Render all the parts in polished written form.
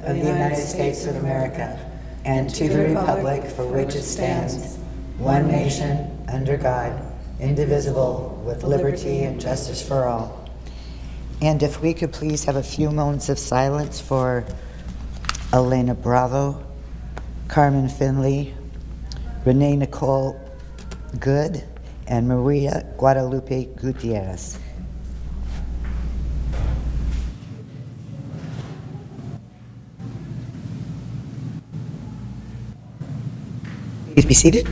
of the United States of America, and to the republic for which it stands, one nation, under God, indivisible, with liberty and justice for all. And if we could please have a few moments of silence for Elena Bravo, Carmen Finley, Renee Nicole Good, and Maria Guadalupe Gutierrez. Please be seated.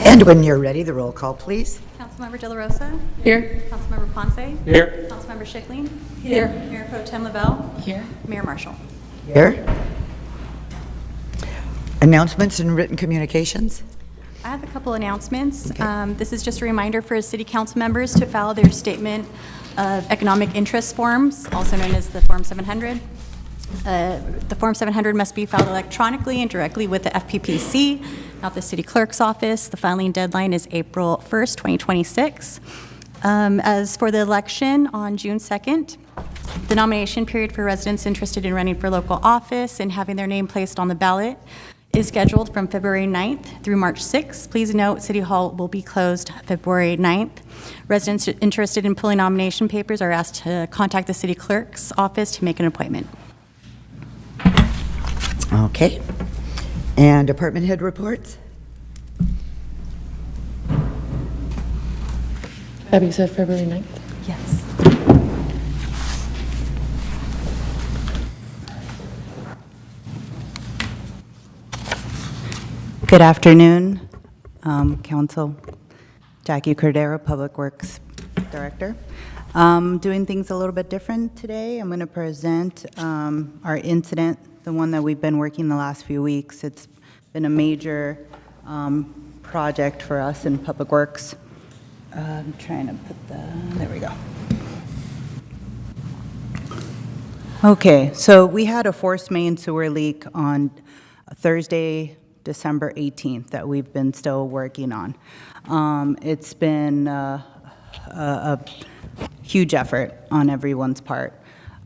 And when you're ready, the roll call, please. Councilmember De La Rosa? Here. Councilmember Ponce? Here. Councilmember Schickling? Here. Mayor Pro Tem LaBelle? Here. Mayor Marshall? Here. Announcements and written communications. I have a couple announcements. Okay. This is just a reminder for city council members to file their statement of economic interest forms, also known as the Form 700. The Form 700 must be filed electronically and directly with the FPPC, not the city clerk's office. The filing deadline is April 1st, 2026. As for the election on June 2nd, the nomination period for residents interested in running for local office and having their name placed on the ballot is scheduled from February 9th through March 6th. Please note, City Hall will be closed February 9th. Residents interested in pulling nomination papers are asked to contact the city clerk's office to make an appointment. Okay. And department head reports. Abby said February 9th. Yes. Good afternoon, Council. Jackie Cordero, Public Works Director. Doing things a little bit different today. I'm going to present our incident, the one that we've been working the last few weeks. It's been a major project for us in Public Works. I'm trying to put there we go. Okay, so we had a forced main sewer leak on Thursday, December 18th that we've been still working on. It's been a huge effort on everyone's part.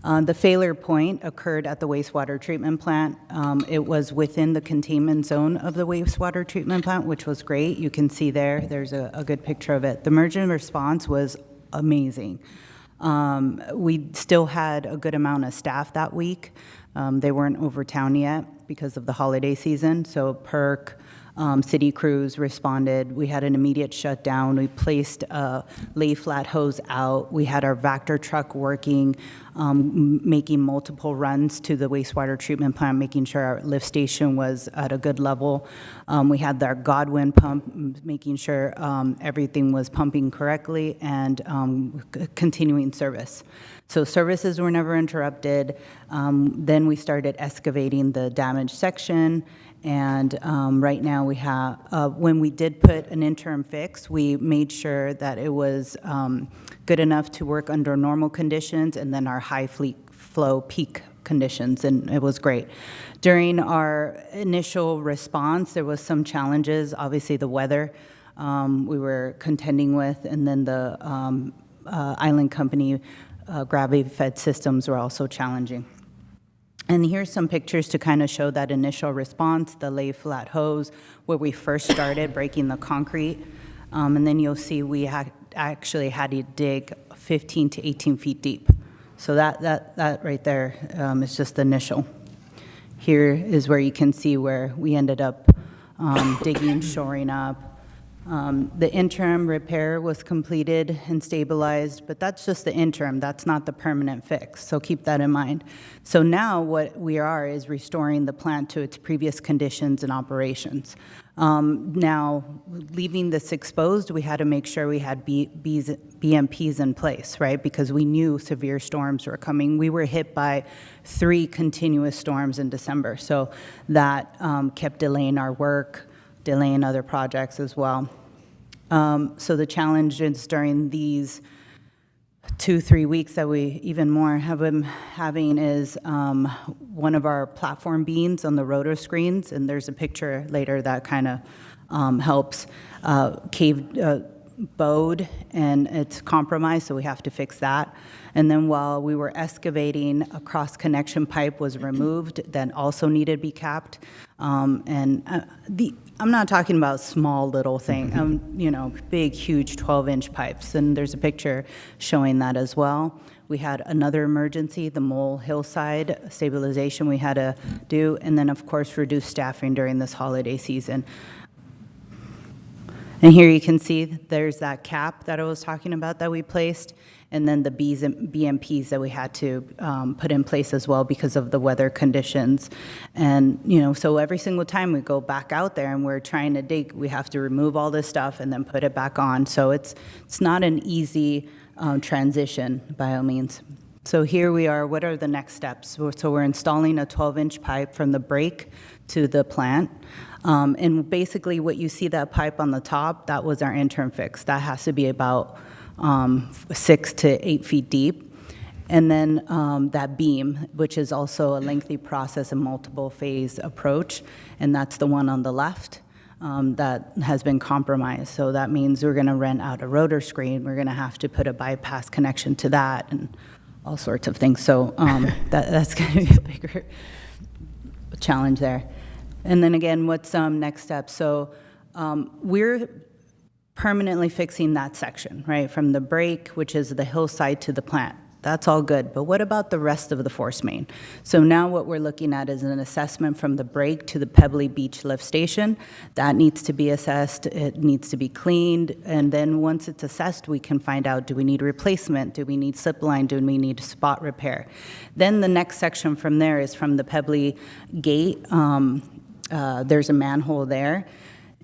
The failure point occurred at the wastewater treatment plant. It was within the containment zone of the wastewater treatment plant, which was great. You can see there's a good picture of it. The emergency response was amazing. We still had a good amount of staff that week. They weren't over town yet because of the holiday season, so PERC, city crews responded. We had an immediate shutdown. We placed a lay flat hose out. We had our Vector truck working, making multiple runs to the wastewater treatment plant, making sure our lift station was at a good level. We had our Godwin pump, making sure everything was pumping correctly, and continuing service. So services were never interrupted. Then we started excavating the damaged section, and right now we have, when we did put an interim fix, we made sure that it was good enough to work under normal conditions and then our high flow peak conditions, and it was great. During our initial response, there was some challenges, obviously the weather we were contending with, and then the island company gravity-fed systems were also challenging. And here's some pictures to kind of show that initial response, the lay flat hose, where we first started breaking the concrete. And then you'll see we actually had to dig 15 to 18 feet deep. So that right there is just the initial. Here is where you can see where we ended up digging, shoring up. The interim repair was completed and stabilized, but that's just the interim. That's not the permanent fix, so keep that in mind. So now what we are is restoring the plant to its previous conditions and operations. Now, leaving this exposed, we had to make sure we had BMPs in place, right? Because we knew severe storms were coming. We were hit by 3 continuous storms in December, so that kept delaying our work, delaying other projects as well. So the challenges during these 2-3 weeks that we even more have been having is one of our platform beams on the rotor screens, and there's a picture later that kind of helps, bowed and it's compromised, so we have to fix that. And then while we were excavating, a cross-connection pipe was removed that also needed to be capped. I'm not talking about small little thing, big, huge 12-inch pipes, and there's a picture showing that as well. We had another emergency, the Mole Hillside stabilization we had to do, and then, of course, reduce staffing during this holiday season. And here you can see there's that cap that I was talking about that we placed, and then the BMPs that we had to put in place as well because of the weather conditions. And, so every single time we go back out there and we're trying to dig, we have to remove all this stuff and then put it back on. So it's not an easy transition by all means. So here we are. What are the next steps? So we're installing a 12-inch pipe from the break to the plant. And basically what you see that pipe on the top, that was our interim fix. That has to be about 6 to 8 feet deep. And then that beam, which is also a lengthy process and multiple phase approach, and that's the one on the left. That has been compromised. So that means we're going to rent out a rotor screen. We're going to have to put a bypass connection to that and all sorts of things. So that's going to be a bigger challenge there. And then again, what's next step? So we're permanently fixing that section, right, from the break, which is the hillside, to the plant. That's all good, but what about the rest of the force main? So now what we're looking at is an assessment from the break to the Pebbly Beach lift station. That needs to be assessed, it needs to be cleaned, and then once it's assessed, we can find out, do we need replacement, do we need slip line, do we need spot repair? Then the next section from there is from the Pebbly gate, there's a manhole there,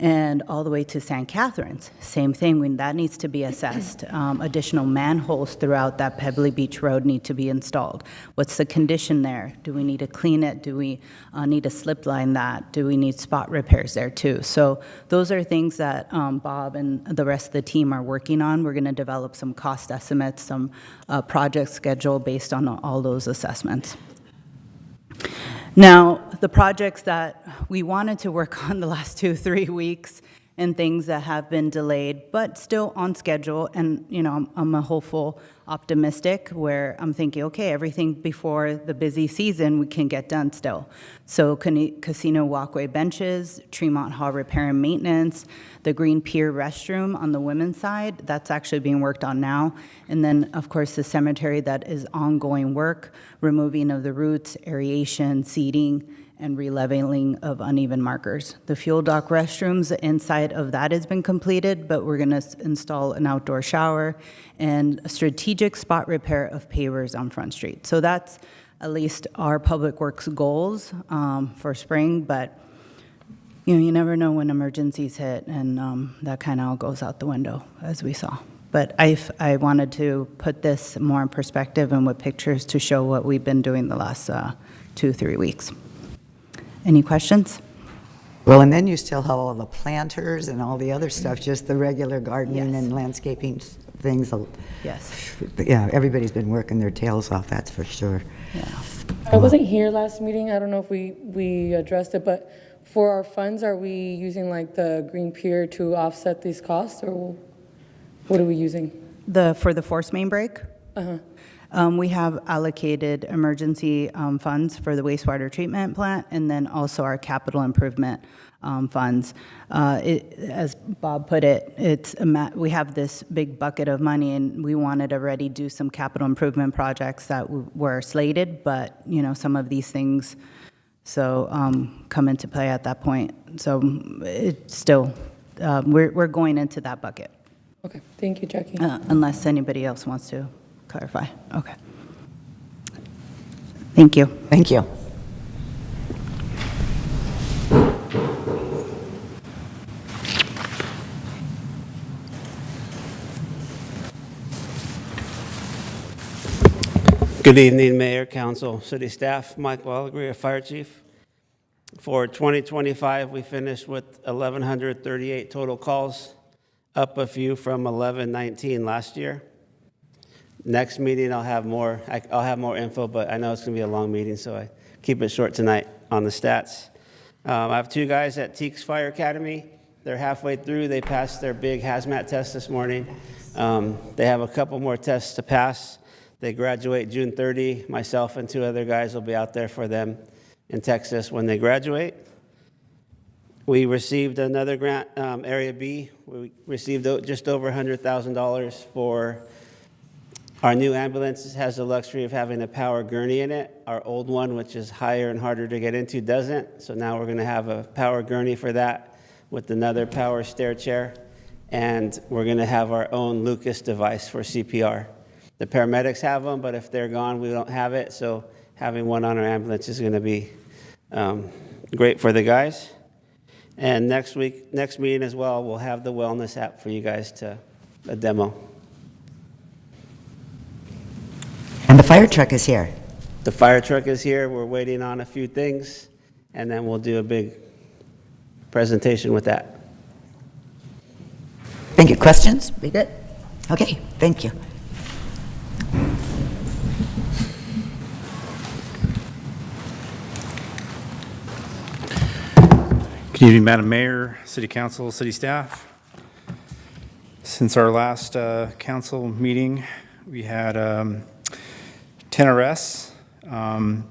and all the way to St. Catharines. Same thing, that needs to be assessed. Additional manholes throughout that Pebbly Beach Road need to be installed. What's the condition there? Do we need to clean it? Do we need to slip line that? Do we need spot repairs there too? So those are things that Bob and the rest of the team are working on. We're gonna develop some cost estimates, some project schedule based on all those assessments. Now, the projects that we wanted to work on the last 2-3 weeks and things that have been delayed, but still on schedule, and I'm a hopeful, optimistic, where I'm thinking, okay, everything before the busy season we can get done still. So casino walkway benches, Tremont Hall repair and maintenance, the Green Pier restroom on the women's side, that's actually being worked on now. And then, of course, the cemetery, that is ongoing work, removing of the roots, aeration, seeding, and releveling of uneven markers. The fuel dock restrooms, the inside of that has been completed, but we're gonna install an outdoor shower and a strategic spot repair of pavers on Front Street. So that's at least our Public Works goals for spring, but you never know when emergencies hit, and that kind of all goes out the window, as we saw. But I wanted to put this more in perspective and with pictures to show what we've been doing the last 2-3 weeks. Any questions? Well, and then you still have all the planters and all the other stuff, just the regular gardening Yes. and landscaping things. Yes. Yeah, everybody's been working their tails off, that's for sure. Yeah. I wasn't here last meeting. I don't know if we addressed it, but for our funds, are we using like the Green Pier to offset these costs, or what are we using? For the force main break? We have allocated emergency funds for the wastewater treatment plant, and then also our capital improvement funds. As Bob put it, we have this big bucket of money, and we wanted to already do some capital improvement projects that were slated, but some of these things come into play at that point. So it's still, we're going into that bucket. Okay, thank you, Jackie. Unless anybody else wants to clarify. Okay. Thank you. Thank you. Good evening, Mayor, Council, City Staff. Mike Walagria, Fire Chief. For 2025, we finished with 1,138 total calls, up a few from 1,119 last year. Next meeting, I'll have more info, but I know it's going to be a long meeting, so I keep it short tonight on the stats. I have 2 guys at Teeks Fire Academy They're halfway through. They passed their big hazmat test this morning. They have a couple more tests to pass. They graduate June 30. Myself and 2 other guys will be out there for them in Texas when they graduate. We received another grant, Area B. We received just over $100,000 for our new ambulance. It has the luxury of having a power gurney in it. Our old one, which is higher and harder to get into, doesn't. So now we're going to have a power gurney for that with another power stair chair. And we're going to have our own Lucas device for CPR. The paramedics have them, but if they're gone, we don't have it. So having one on our ambulance is going to be great for the guys. And next meeting as well, we'll have the wellness app for you guys to a demo. And the fire truck is here. The fire truck is here. We're waiting on a few things, and then we'll do a big presentation with that. Thank you. Questions? We good? Okay, thank you. Good evening, Madam Mayor, City Council, City staff. Since our last council meeting, we had 10 arrests. One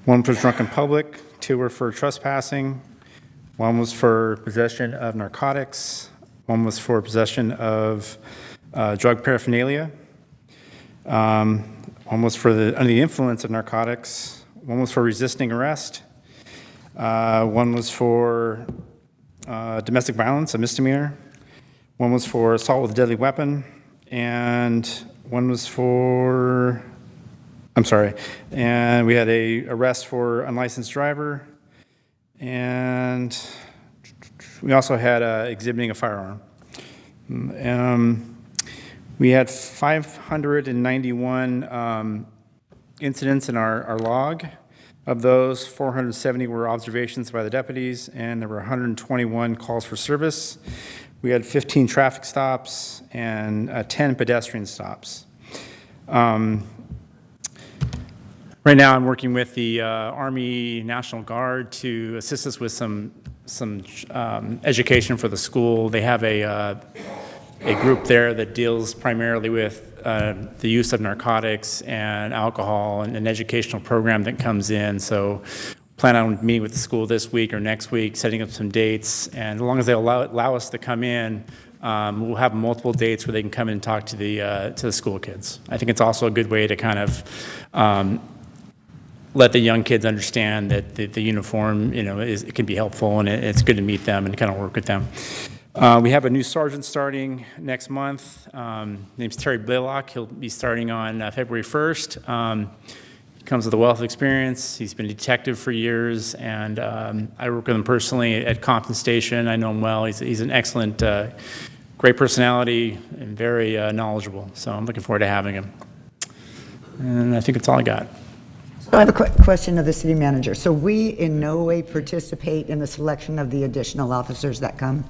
was drunk in public, 2 were for trespassing, 1 was for possession of narcotics, 1 was for possession of drug paraphernalia, 1 was for under the influence of narcotics, 1 was for resisting arrest, 1 was for domestic violence, a misdemeanor, 1 was for assault with a deadly weapon, and 1 was for, and we had a arrest for unlicensed driver, and we also had exhibiting a firearm. We had 591 incidents in our log. Of those, 470 were observations by the deputies, and there were 121 calls for service. We had 15 traffic stops and 10 pedestrian stops. Right now, I'm working with the Army National Guard to assist us with some education for the school. They have a group there that deals primarily with the use of narcotics and alcohol, and an educational program that comes in. So plan on meeting with the school this week or next week, setting up some dates, and as long as they allow us to come in, we'll have multiple dates where they can come in and talk to the school kids. I think it's also a good way to kind of let the young kids understand that the uniform, it can be helpful, and it's good to meet them and kind of work with them. We have a new sergeant starting next month. Name's Terry Blaylock. He'll be starting on February 1st. He comes with a wealth of experience. He's been a detective for years, and I work with him personally at Compton Station. I know him well. He's an excellent, great personality and very knowledgeable. So I'm looking forward to having him. And I think that's all I got. So I have a question of the city manager. So we in no way participate in the selection of the additional officers that come?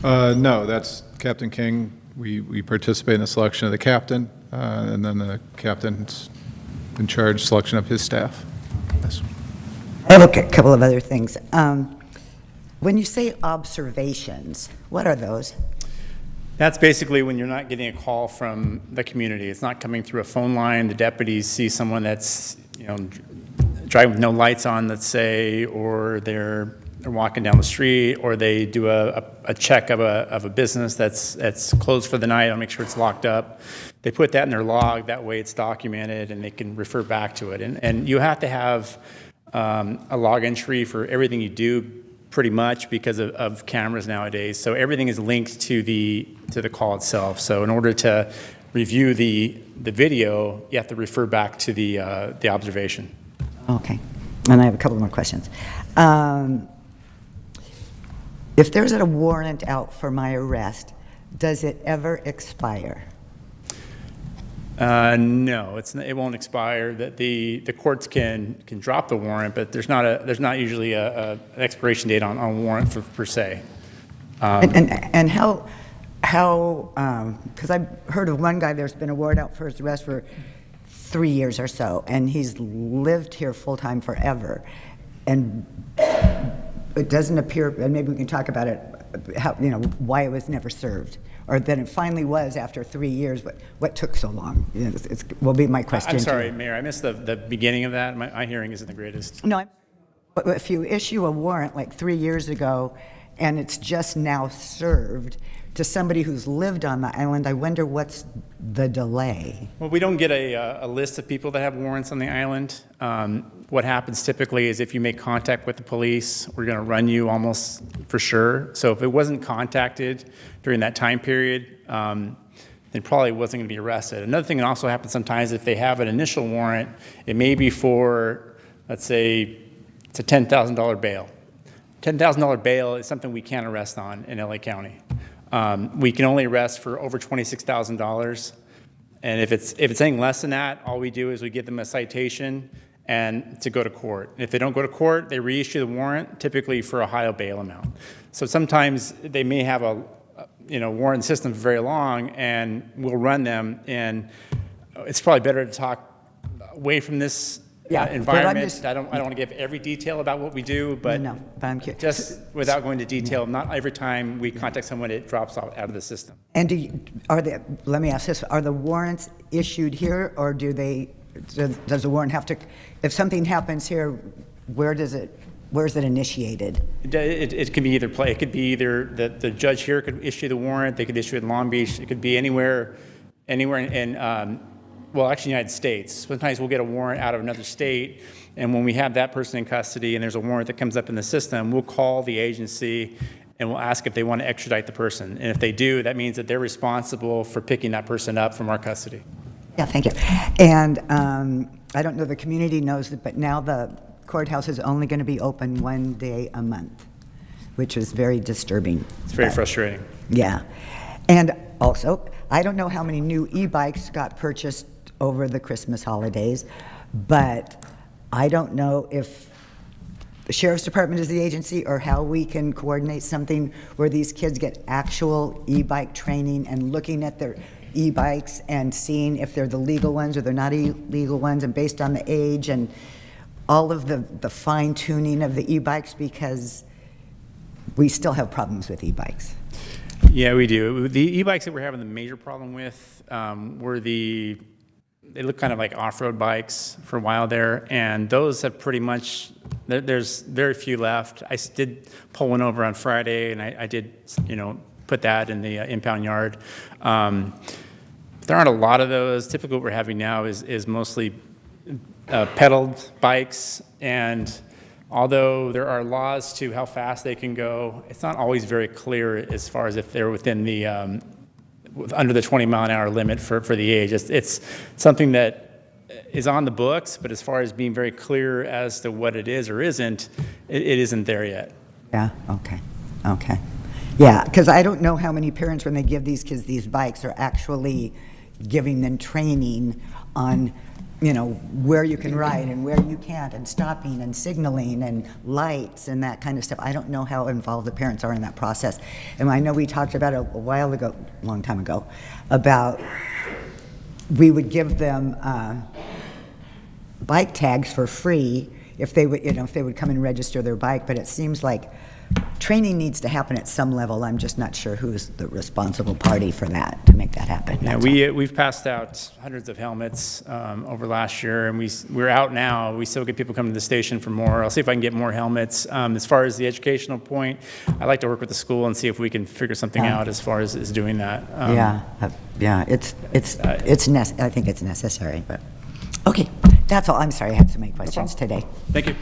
No, that's Captain King. We participate in the selection of the captain, and then the captain's in charge selection of his staff. Yes. I have a couple of other things. When you say observations, what are those? That's basically when you're not getting a call from the community. It's not coming through a phone line. The deputies see someone that's, driving with no lights on, let's say, or they're walking down the street, or they do a check of a business that's closed for the night. I'll make sure it's locked up. They put that in their log. That way it's documented, and they can refer back to it. And you have to have a log entry for everything you do, pretty much, because of cameras nowadays. So everything is linked to the call itself. So in order to review the video, you have to refer back to the observation. Okay. And I have a couple more questions. If there's a warrant out for my arrest, does it ever expire? No, it won't expire. The courts can drop the warrant, but there's not usually an expiration date on a warrant per se. And how? Because I've heard of one guy. There's been a warrant out for his arrest for 3 years or so, and he's lived here full time forever. And it doesn't appear, and maybe we can talk about it, how, why it was never served, or then it finally was after 3 years. What took so long? Will be my question. I'm to sorry, you. Mayor, I missed the beginning of that. My hearing isn't the greatest. No, but if you issue a warrant like 3 years ago, and it's just now served to somebody who's lived on the island, I wonder what's the delay? Well, we don't get a list of people that have warrants on the island. What happens typically is if you make contact with the police, we're going to run you almost for sure. So if it wasn't contacted during that time period, then probably wasn't going to be arrested. Another thing that also happens sometimes, if they have an initial warrant, it may be for, let's say, it's a $10,000 bail. $10,000 bail is something we can't arrest on in LA County. We can only arrest for over $26,000. And if it's anything less than that, all we do is we give them a citation and to go to court. If they don't go to court, they reissue the warrant, typically for a higher bail amount. So sometimes they may have a warrant system for very long, and we'll run them. And it's probably better to talk away from this environment. I don't want to give every detail about what we do, but No, but I'm curious. just without going into detail, not every time we contact someone, it drops out of the system. And let me ask this, are the warrants issued here, or does the warrant have to, if something happens here, where is it initiated? It can be either play. It could be either the judge here could issue the warrant. They could issue it in Long Beach. It could be anywhere in, well, actually, United States. Sometimes we'll get a warrant out of another state, and when we have that person in custody and there's a warrant that comes up in the system, we'll call the agency and we'll ask if they want to extradite the person. And if they do, that means that they're responsible for picking that person up from our custody. Yeah, thank you. And I don't know, the community knows it, but now the courthouse is only going to be open 1 day a month, which is very disturbing. It's very frustrating. Yeah. And also, I don't know how many new e-bikes got purchased over the Christmas holidays, but I don't know if the Sheriff's Department is the agency or how we can coordinate something where these kids get actual e-bike training and looking at their e-bikes and seeing if they're the legal ones or they're not illegal ones, and based on the age and all of the fine-tuning of the e-bikes, because we still have problems with e-bikes. Yeah, we do. The e-bikes that we're having the major problem with were they look kind of like off-road bikes for a while there, and those have pretty much, there's very few left. I did pull one over on Friday, and I did, put that in the impound yard. There aren't a lot of those. Typically what we're having now is mostly pedaled bikes, and although there are laws to how fast they can go, it's not always very clear as far as if they're within the under the 20-mile-an-hour limit for the age. It's something that is on the books, but as far as being very clear as to what it is or isn't, it isn't there yet. Yeah, okay. Yeah, because I don't know how many parents, when they give these kids these bikes, are actually giving them training on where you can ride and where you can't, and stopping and signaling and lights and that kind of stuff. I don't know how involved the parents are in that process. And I know we talked about it a long time ago, about we would give them bike tags for free if they would come and register their bike, but it seems like training needs to happen at some level. I'm just not sure who's the responsible party for that, to make that happen. Yeah, we've passed out hundreds of helmets over last year, and we're out now. We still get people coming to the station for more. I'll see if I can get more helmets. As far as the educational point, I like to work with the school and see if we can figure something out as far as doing that. I think it's necessary, but okay, that's all. I'm sorry, I had so many questions today. Thank you.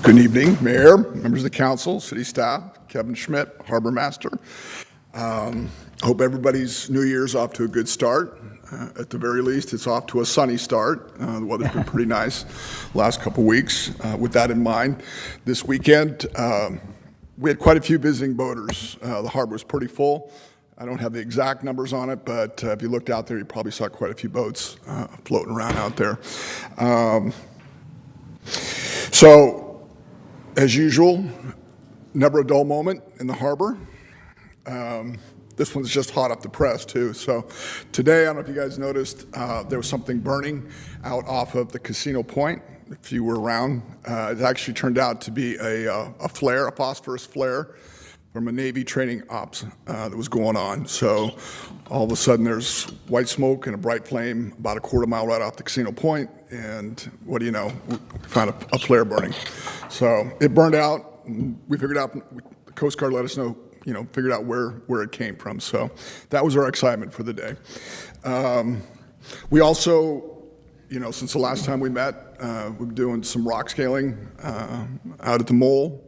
Good evening, Mayor, members of the council, city staff, Kevin Schmidt, Harbor Master. Hope everybody's New Year's off to a good start. At the very least, it's off to a sunny start. The weather's been pretty nice last couple weeks. With that in mind, this weekend, we had quite a few visiting boaters. The harbor was pretty full. I don't have the exact numbers on it, but if you looked out there, you probably saw quite a few boats floating around out there. So, as usual, never a dull moment in the harbor. This one's just hot off the press, too. So today, I don't know if you guys noticed, there was something burning out off of the Casino Point, if you were around. It actually turned out to be a flare, a phosphorus flare from a Navy training ops that was going on. So all of a sudden, there's white smoke and a bright flame about a quarter mile right off the Casino Point, and what do you know? We found a flare burning. So it burned out. We figured out, the Coast Guard let us know, figured out where it came from. So that was our excitement for the day. We also, since the last time we met, we've been doing some rock scaling out at the mole.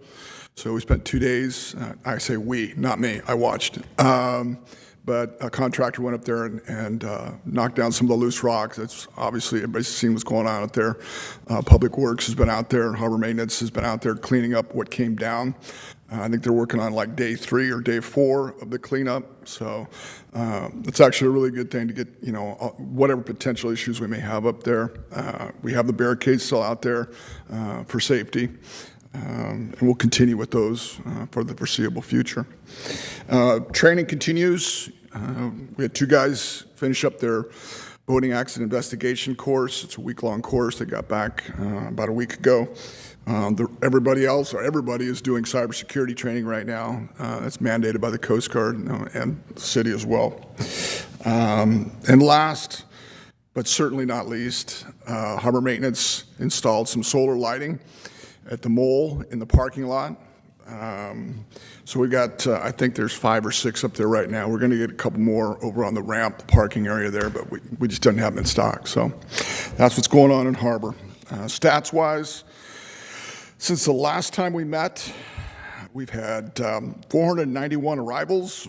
So we spent 2 days. I say we, not me. I watched. But a contractor went up there and knocked down some of the loose rocks. That's obviously, everybody's seen what's going on out there. Public Works has been out there. Harbor Maintenance has been out there cleaning up what came down. I think they're working on like day 3 or day 4 of the cleanup. So it's actually a really good thing to get, whatever potential issues we may have up there. We have the barricades still out there for safety. And we'll continue with those for the foreseeable future. Training continues. We had 2 guys finish up their boating accident investigation course. It's a week-long course. They got back about a week ago. Everybody is doing cybersecurity training right now. That's mandated by the Coast Guard and the city as well. And last, but certainly not least, Harbor Maintenance installed some solar lighting at the mole in the parking lot. So we got, I think there's 5 or 6 up there right now. We're going to get a couple more over on the ramp, the parking area there, but we just didn't have them in stock. So that's what's going on in Harbor. Stats-wise, since the last time we met, we've had 491 arrivals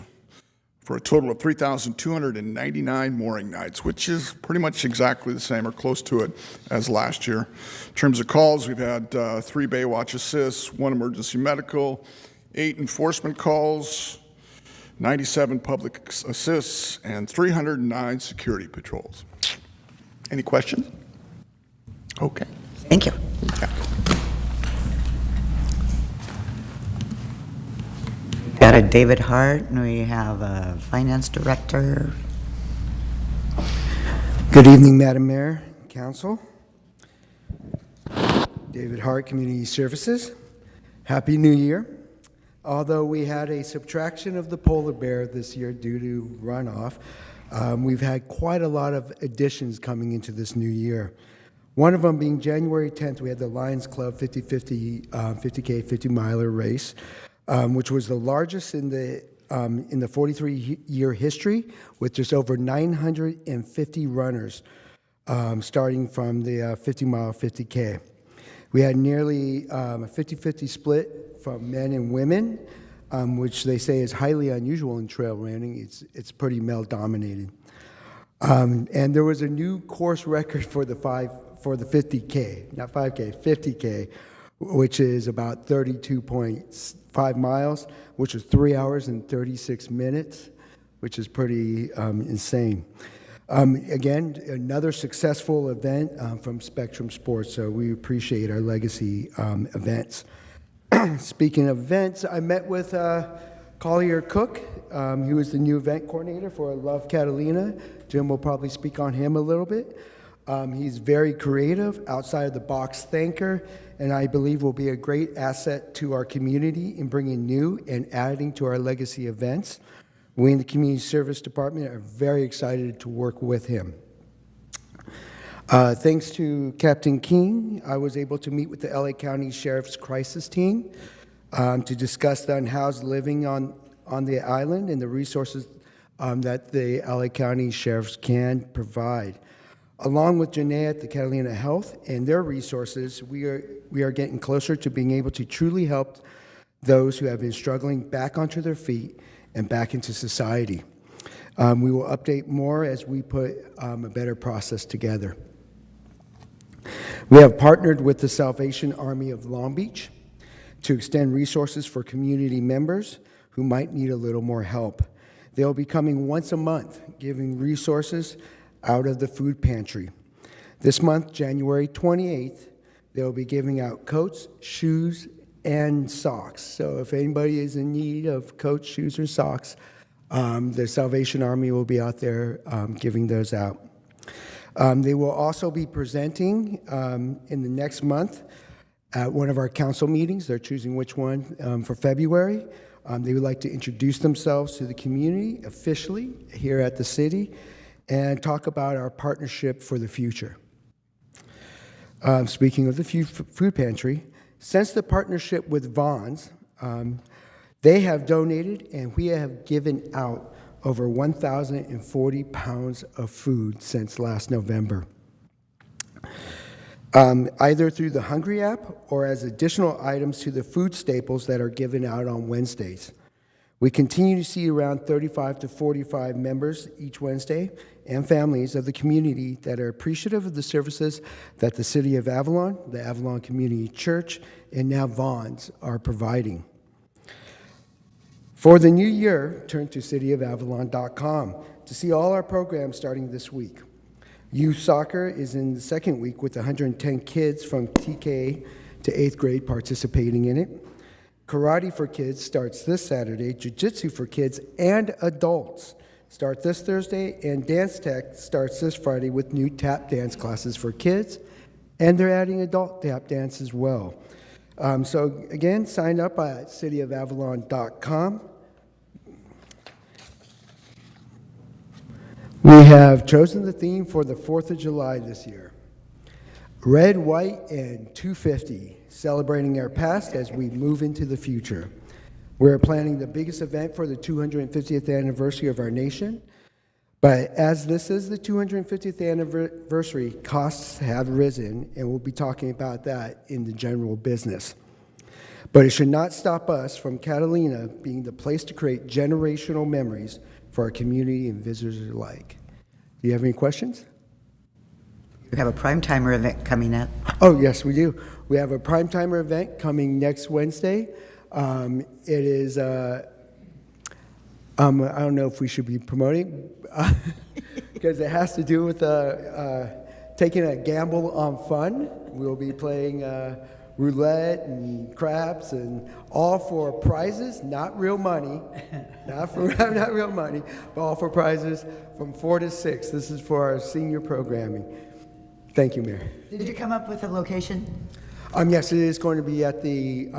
for a total of 3,299 mooring nights, which is pretty much exactly the same or close to it as last year. In terms of calls, we've had 3 Baywatch assists, 1 emergency medical, 8 enforcement calls, 97 public assists, and 309 security patrols. Any questions? Okay. Thank you. Got a David Hart, and we have a finance director. Good evening, Madam Mayor, Council. David Hart, Community Services. Happy New Year. Although we had a subtraction of the polar bear this year due to runoff, we've had quite a lot of additions coming into this new year. One of them being January 10th, we had the Lions Club 50-50, 50K 50-miler race, which was the largest in the 43-year history, with just over 950 runners, starting from the 50-mile 50K. We had nearly a 50-50 split from men and women, which they say is highly unusual in trail running. It's pretty male-dominated. And there was a new course record for the 50K, not 5K, 50K, which is about 32.5 miles, which is 3 hours and 36 minutes, which is pretty insane. Again, another successful event from Spectrum Sports, so we appreciate our legacy events. Speaking of events, I met with Collier Cook. He was the new event coordinator for Love Catalina. Jim will probably speak on him a little bit. He's very creative, outside of the box thinker, and I believe will be a great asset to our community in bringing new and adding to our legacy events. We in the Community Service Department are very excited to work with him. Thanks to Captain King, I was able to meet with the LA County Sheriff's Crisis Team to discuss the unhoused living on the island and the resources that the LA County Sheriffs can provide. Along with Janae at the Catalina Health and their resources, we are getting closer to being able to truly help those who have been struggling back onto their feet and back into society. We will update more as we put a better process together. We have partnered with the Salvation Army of Long Beach to extend resources for community members who might need a little more help. They'll be coming once a month, giving resources out of the food pantry. This month, January 28th, they'll be giving out coats, shoes, and socks. So if anybody is in need of coats, shoes, or socks, the Salvation Army will be out there giving those out. They will also be presenting in the next month at one of our council meetings. They're choosing which one for February. They would like to introduce themselves to the community officially here at the city and talk about our partnership for the future. Speaking of the food pantry, since the partnership with Vons, they have donated and we have given out over 1,040 pounds of food since last November. Either through the Hungry app or as additional items to the food staples that are given out on Wednesdays. We continue to see around 35 to 45 members each Wednesday and families of the community that are appreciative of the services that the City of Avalon, the Avalon Community Church, and now Vons are providing. For the new year, turn to cityofavalon.com to see all our programs starting this week. Youth soccer is in the second week with 110 kids from TK to 8th grade participating in it. Karate for Kids starts this Saturday. Jiu-Jitsu for kids and adults start this Thursday. And Dance Tech starts this Friday with new tap dance classes for kids. And they're adding adult tap dance as well. So again, sign up at cityofavalon.com. We have chosen the theme for the 4th of July this year. Red, white, and 250, celebrating our past as we move into the future. We're planning the biggest event for the 250th anniversary of our nation, but as this is the 250th anniversary, costs have risen, and we'll be talking about that in the general business. But it should not stop us from Catalina being the place to create generational memories for our community and visitors alike. Do you have any questions? You have a prime timer event coming up. Oh, yes, we do. We have a prime timer event coming next Wednesday. It is, I don't know if we should be promoting, because it has to do with taking a gamble on fun. We'll be playing roulette and craps, and all for prizes, not real money, not real money, but all for prizes from 4 to 6. This is for our senior programming. Thank you, Mayor. Did you come up with a location? Yes, it is going to be at the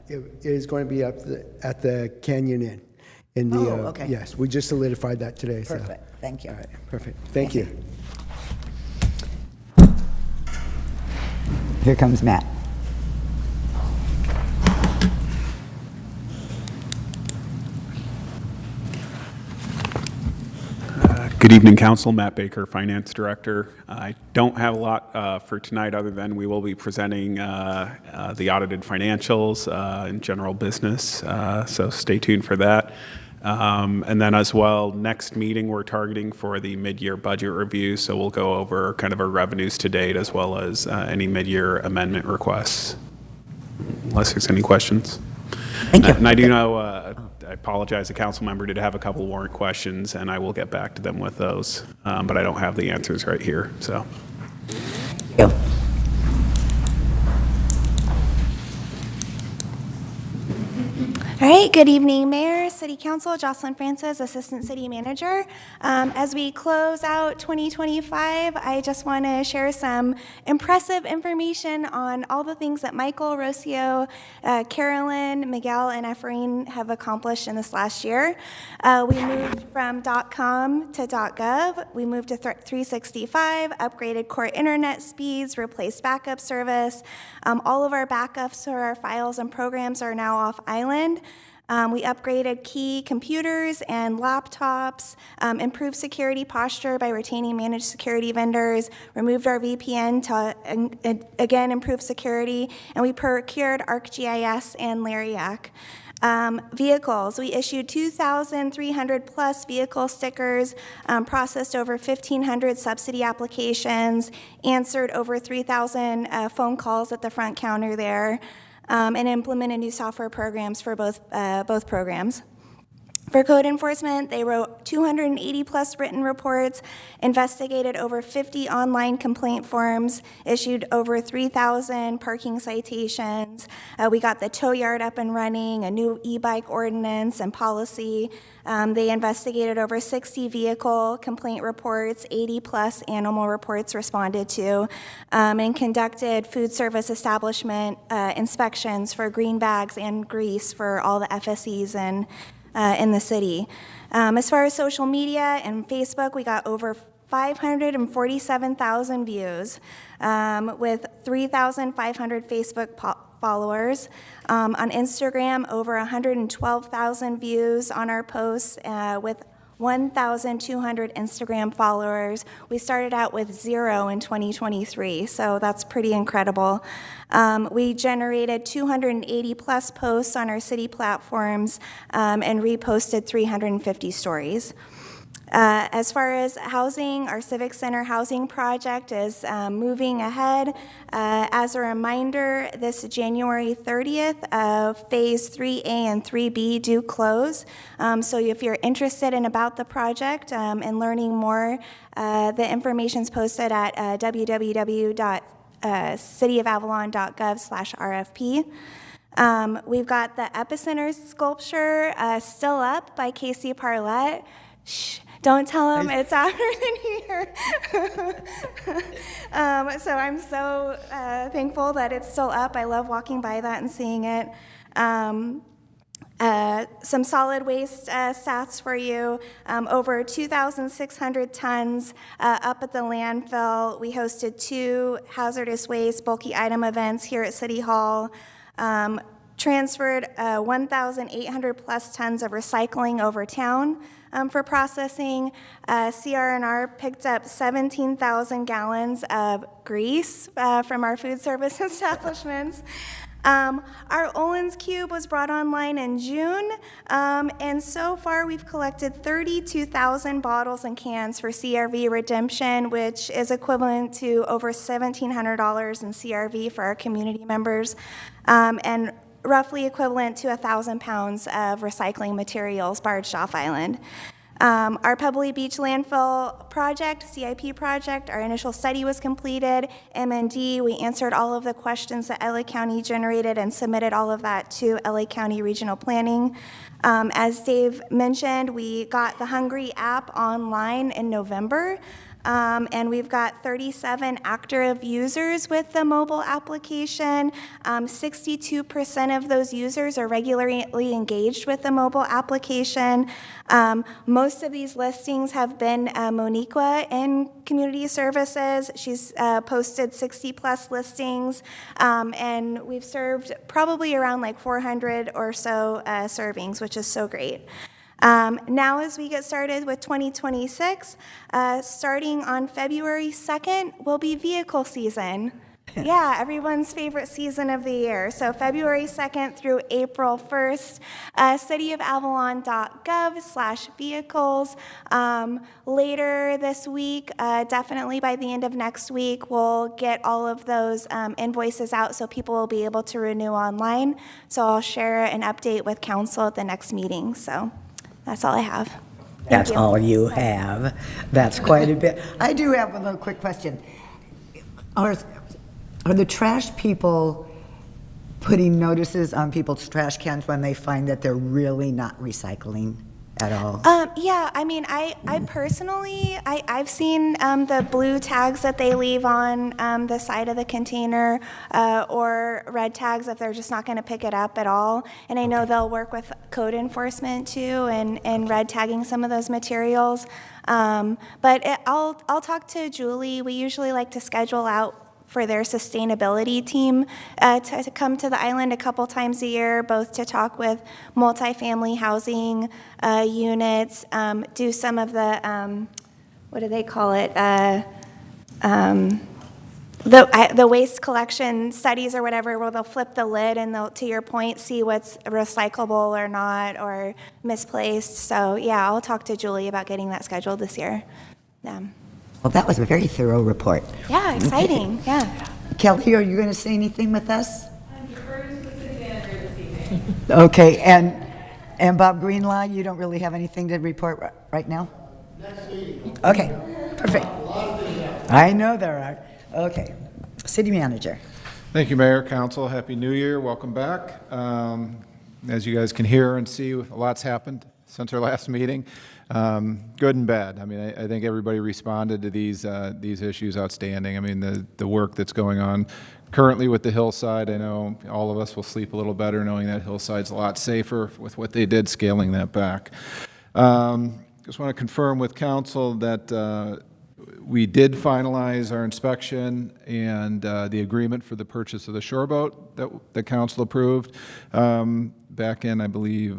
it is going to be at the Canyon Inn. In the okay. Yes, we just solidified that today. Perfect. So. Thank you. All right, perfect. Thank you. Here comes Matt. Good evening, Council. Matt Baker, Finance Director. I don't have a lot for tonight other than we will be presenting the audited financials in general business, so stay tuned for that. And then as well, next meeting we're targeting for the mid-year budget review, so we'll go over kind of our revenues to date as well as any mid-year amendment requests, unless there's any questions. Thank you. And I do know, I apologize, the council member did have a couple warrant questions, and I will get back to them with those, but I don't have the answers right here, so. Thank you. All right, good evening, Mayor, City Council, Jocelyn Francis, Assistant City Manager. As we close out 2025, I just want to share some impressive information on all the things that Michael, Rocio, Carolyn, Miguel, and Efrain have accomplished in this last year. We moved from .com to .gov. We moved to 365, upgraded core internet speeds, replaced backup service. All of our backups for our files and programs are now off island. We upgraded key computers and laptops, improved security posture by retaining managed security vendors, removed our VPN to, again, improve security, and we procured ArcGIS and Lariac. Vehicles, we issued 2,300 plus vehicle stickers, processed over 1,500 subsidy applications, answered over 3,000 phone calls at the front counter there, and implemented new software programs for both programs. For code enforcement, they wrote 280-plus written reports, investigated over 50 online complaint forms, issued over 3,000 parking citations. We got the tow yard up and running, a new e-bike ordinance and policy. They investigated over 60 vehicle complaint reports, 80-plus animal reports responded to, and conducted food service establishment inspections for green bags and grease for all the FSEs in the city. As far as social media and Facebook, we got over 547,000 views with 3,500 Facebook followers. On Instagram, over 112,000 views on our posts with 1,200 Instagram followers. We started out with 0 in 2023, so that's pretty incredible. We generated 280-plus posts on our city platforms and reposted 350 stories. As far as housing, our Civic Center housing project is moving ahead. As a reminder, this January 30th, Phase 3A and 3B do close. So if you're interested in about the project and learning more, the information's posted at www.cityofavalon.gov/RFP. We've got the Epicenter sculpture still up by Casey Parlett. Shh. Don't tell them it's after the new year. So I'm so thankful that it's still up. I love walking by that and seeing it. Some solid waste stats for you. Over 2,600 tons up at the landfill. We hosted 2 hazardous waste bulky item events here at City Hall. Transferred 1,800 plus tons of recycling over town for processing. CR&R picked up 17,000 gallons of grease from our food service establishments. Our Olin's Cube was brought online in June, and so far we've collected 32,000 bottles and cans for CRV redemption, which is equivalent to over $1,700 in CRV for our community members, and roughly equivalent to 1,000 pounds of recycling materials barged off island. Our Pebbly Beach landfill project, CIP project, our initial study was completed. MND, we answered all of the questions that LA County generated and submitted all of that to LA County Regional Planning. As Dave mentioned, we got the Hungry app online in November. And we've got 37 active users with the mobile application. 62% of those users are regularly engaged with the mobile application. Most of these listings have been Moniqua in community services. She's posted 60-plus listings, and we've served probably around like 400 or so servings, which is so great. Now as we get started with 2026, starting on February 2nd will be vehicle season. Yeah, everyone's favorite season of the year. So February 2nd through April 1st, cityofavalon.gov/vehicles. Later this week, definitely by the end of next week, we'll get all of those invoices out so people will be able to renew online. So I'll share an update with council at the next meeting. So that's all I have. That's all you have. That's quite a bit. I do have a little quick question. Are the trash people putting notices on people's trash cans when they find that they're really not recycling at all? Yeah, I mean, I personally, I've seen the blue tags that they leave on the side of the container, or red tags if they're just not going to pick it up at all. And I know they'll work with code enforcement too, and red tagging some of those materials. But I'll talk to Julie. We usually like to schedule out for their sustainability team to come to the island a couple times a year, both to talk with multifamily housing units, do some of the, what do they call it? The waste collection studies or whatever, where they'll flip the lid and they'll, to your point, see what's recyclable or not or misplaced. So yeah, I'll talk to Julie about getting that scheduled this year. Yeah. Well, that was a very thorough report. Yeah, exciting, yeah. Kelly, are you going to say anything with us? I'm deferring to the city manager this evening. Okay, and And Bob Greenlaw, you don't really have anything to report right now? Okay, perfect. I know there are. Okay. City Manager. Thank you, Mayor, Council. Happy New Year. Welcome back. As you guys can hear and see, a lot's happened since our last meeting, good and bad. I mean, I think everybody responded to these issues outstanding. I mean, the work that's going on currently with the Hillside, I know all of us will sleep a little better knowing that Hillside's a lot safer with what they did scaling that back. Just want to confirm with Council that we did finalize our inspection and the agreement for the purchase of the shoreboat that the Council approved back in, I believe,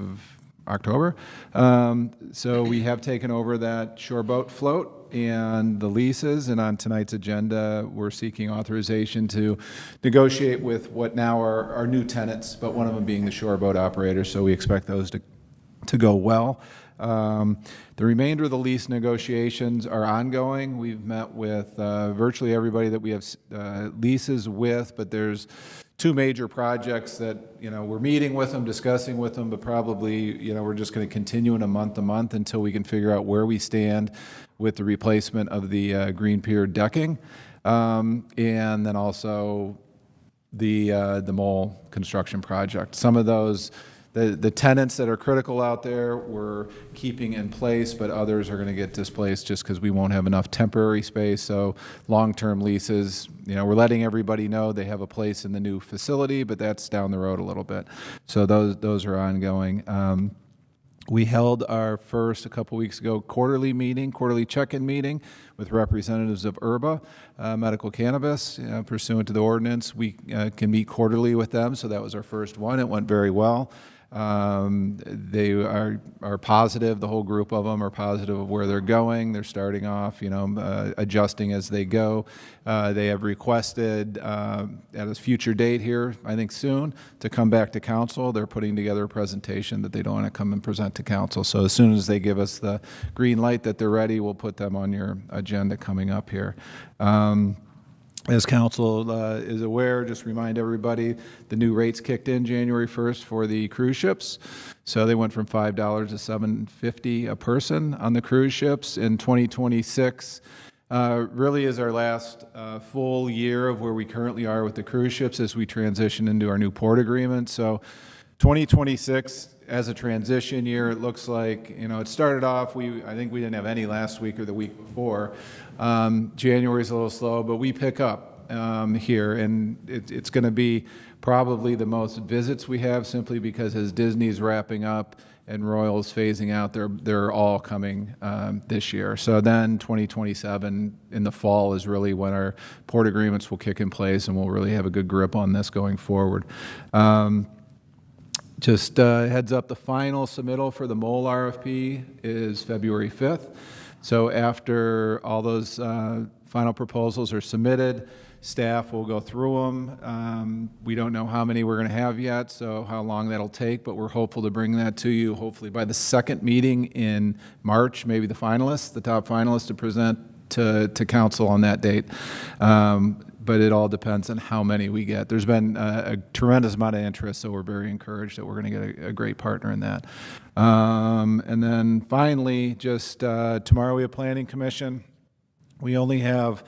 October. So we have taken over that shoreboat float and the leases, and on tonight's agenda, we're seeking authorization to negotiate with what now are our new tenants, but one of them being the shoreboat operator, so we expect those to go well. The remainder of the lease negotiations are ongoing. We've met with virtually everybody that we have leases with, but there's two major projects that, we're meeting with them, discussing with them, but probably, we're just going to continue in a month to month until we can figure out where we stand with the replacement of the Green Pier decking, and then also the mole construction project. Some of those, the tenants that are critical out there we're keeping in place, but others are going to get displaced just because we won't have enough temporary space. So long-term leases, we're letting everybody know they have a place in the new facility, but that's down the road a little bit. So those are ongoing. We held our first, a couple weeks ago, quarterly check-in meeting with representatives of HERBA, medical cannabis. Pursuant to the ordinance, we can meet quarterly with them, so that was our first one. It went very well. They are positive, the whole group of them are positive of where they're going. They're starting off, adjusting as they go. They have requested at a future date here, I think soon, to come back to council. They're putting together a presentation that they don't want to come and present to council. So as soon as they give us the green light that they're ready, we'll put them on your agenda coming up here. As council is aware, just remind everybody, the new rates kicked in January 1st for the cruise ships. So they went from $5 to $7.50 a person on the cruise ships. In 2026 really is our last full year of where we currently are with the cruise ships as we transition into our new port agreement. So 2026 as a transition year, it looks like, it started off, I think we didn't have any last week or the week before. January's a little slow, but we pick up here, and it's going to be probably the most visits we have, simply because as Disney's wrapping up and Royal's phasing out, they're all coming this year. So then 2027 in the fall is really when our port agreements will kick in place, and we'll really have a good grip on this going forward. Just heads up, the final submittal for the mole RFP is February 5th. So after all those final proposals are submitted, staff will go through them. We don't know how many we're going to have yet, so how long that'll take, but we're hopeful to bring that to you hopefully by the second meeting in March, maybe the top finalists to present to council on that date. But it all depends on how many we get. There's been a tremendous amount of interest, so we're very encouraged that we're going to get a great partner in that. And then finally, just tomorrow we have Planning Commission. We only have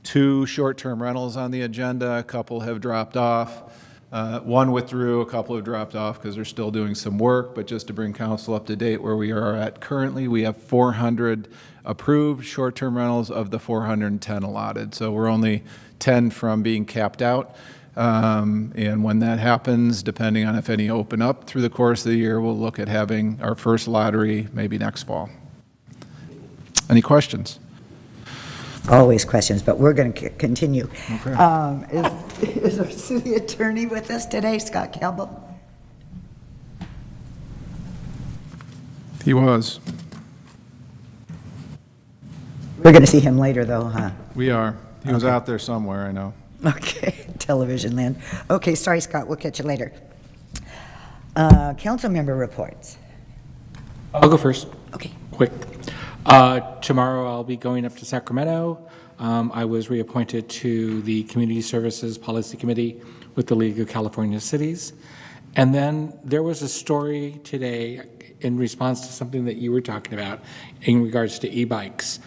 2 short-term rentals on the agenda. A couple have dropped off. One withdrew, a couple have dropped off because they're still doing some work. But just to bring council up to date where we are at currently, we have 400 approved short-term rentals of the 410 allotted. So we're only 10 from being capped out. And when that happens, depending on if any open up through the course of the year, we'll look at having our first lottery maybe next fall. Any questions? Always questions, but we're going to continue. Okay. Is our city attorney with us today, Scott Campbell? He was. We're going to see him later, though, huh? We are. He was out there somewhere, I know. Okay, television land. Okay, sorry, Scott, we'll catch you later. Council member reports. I'll go first. Okay. Quick. Tomorrow I'll be going up to Sacramento. I was reappointed to the Community Services Policy Committee with the League of California Cities. And then there was a story today in response to something that you were talking about in regards to e-bikes.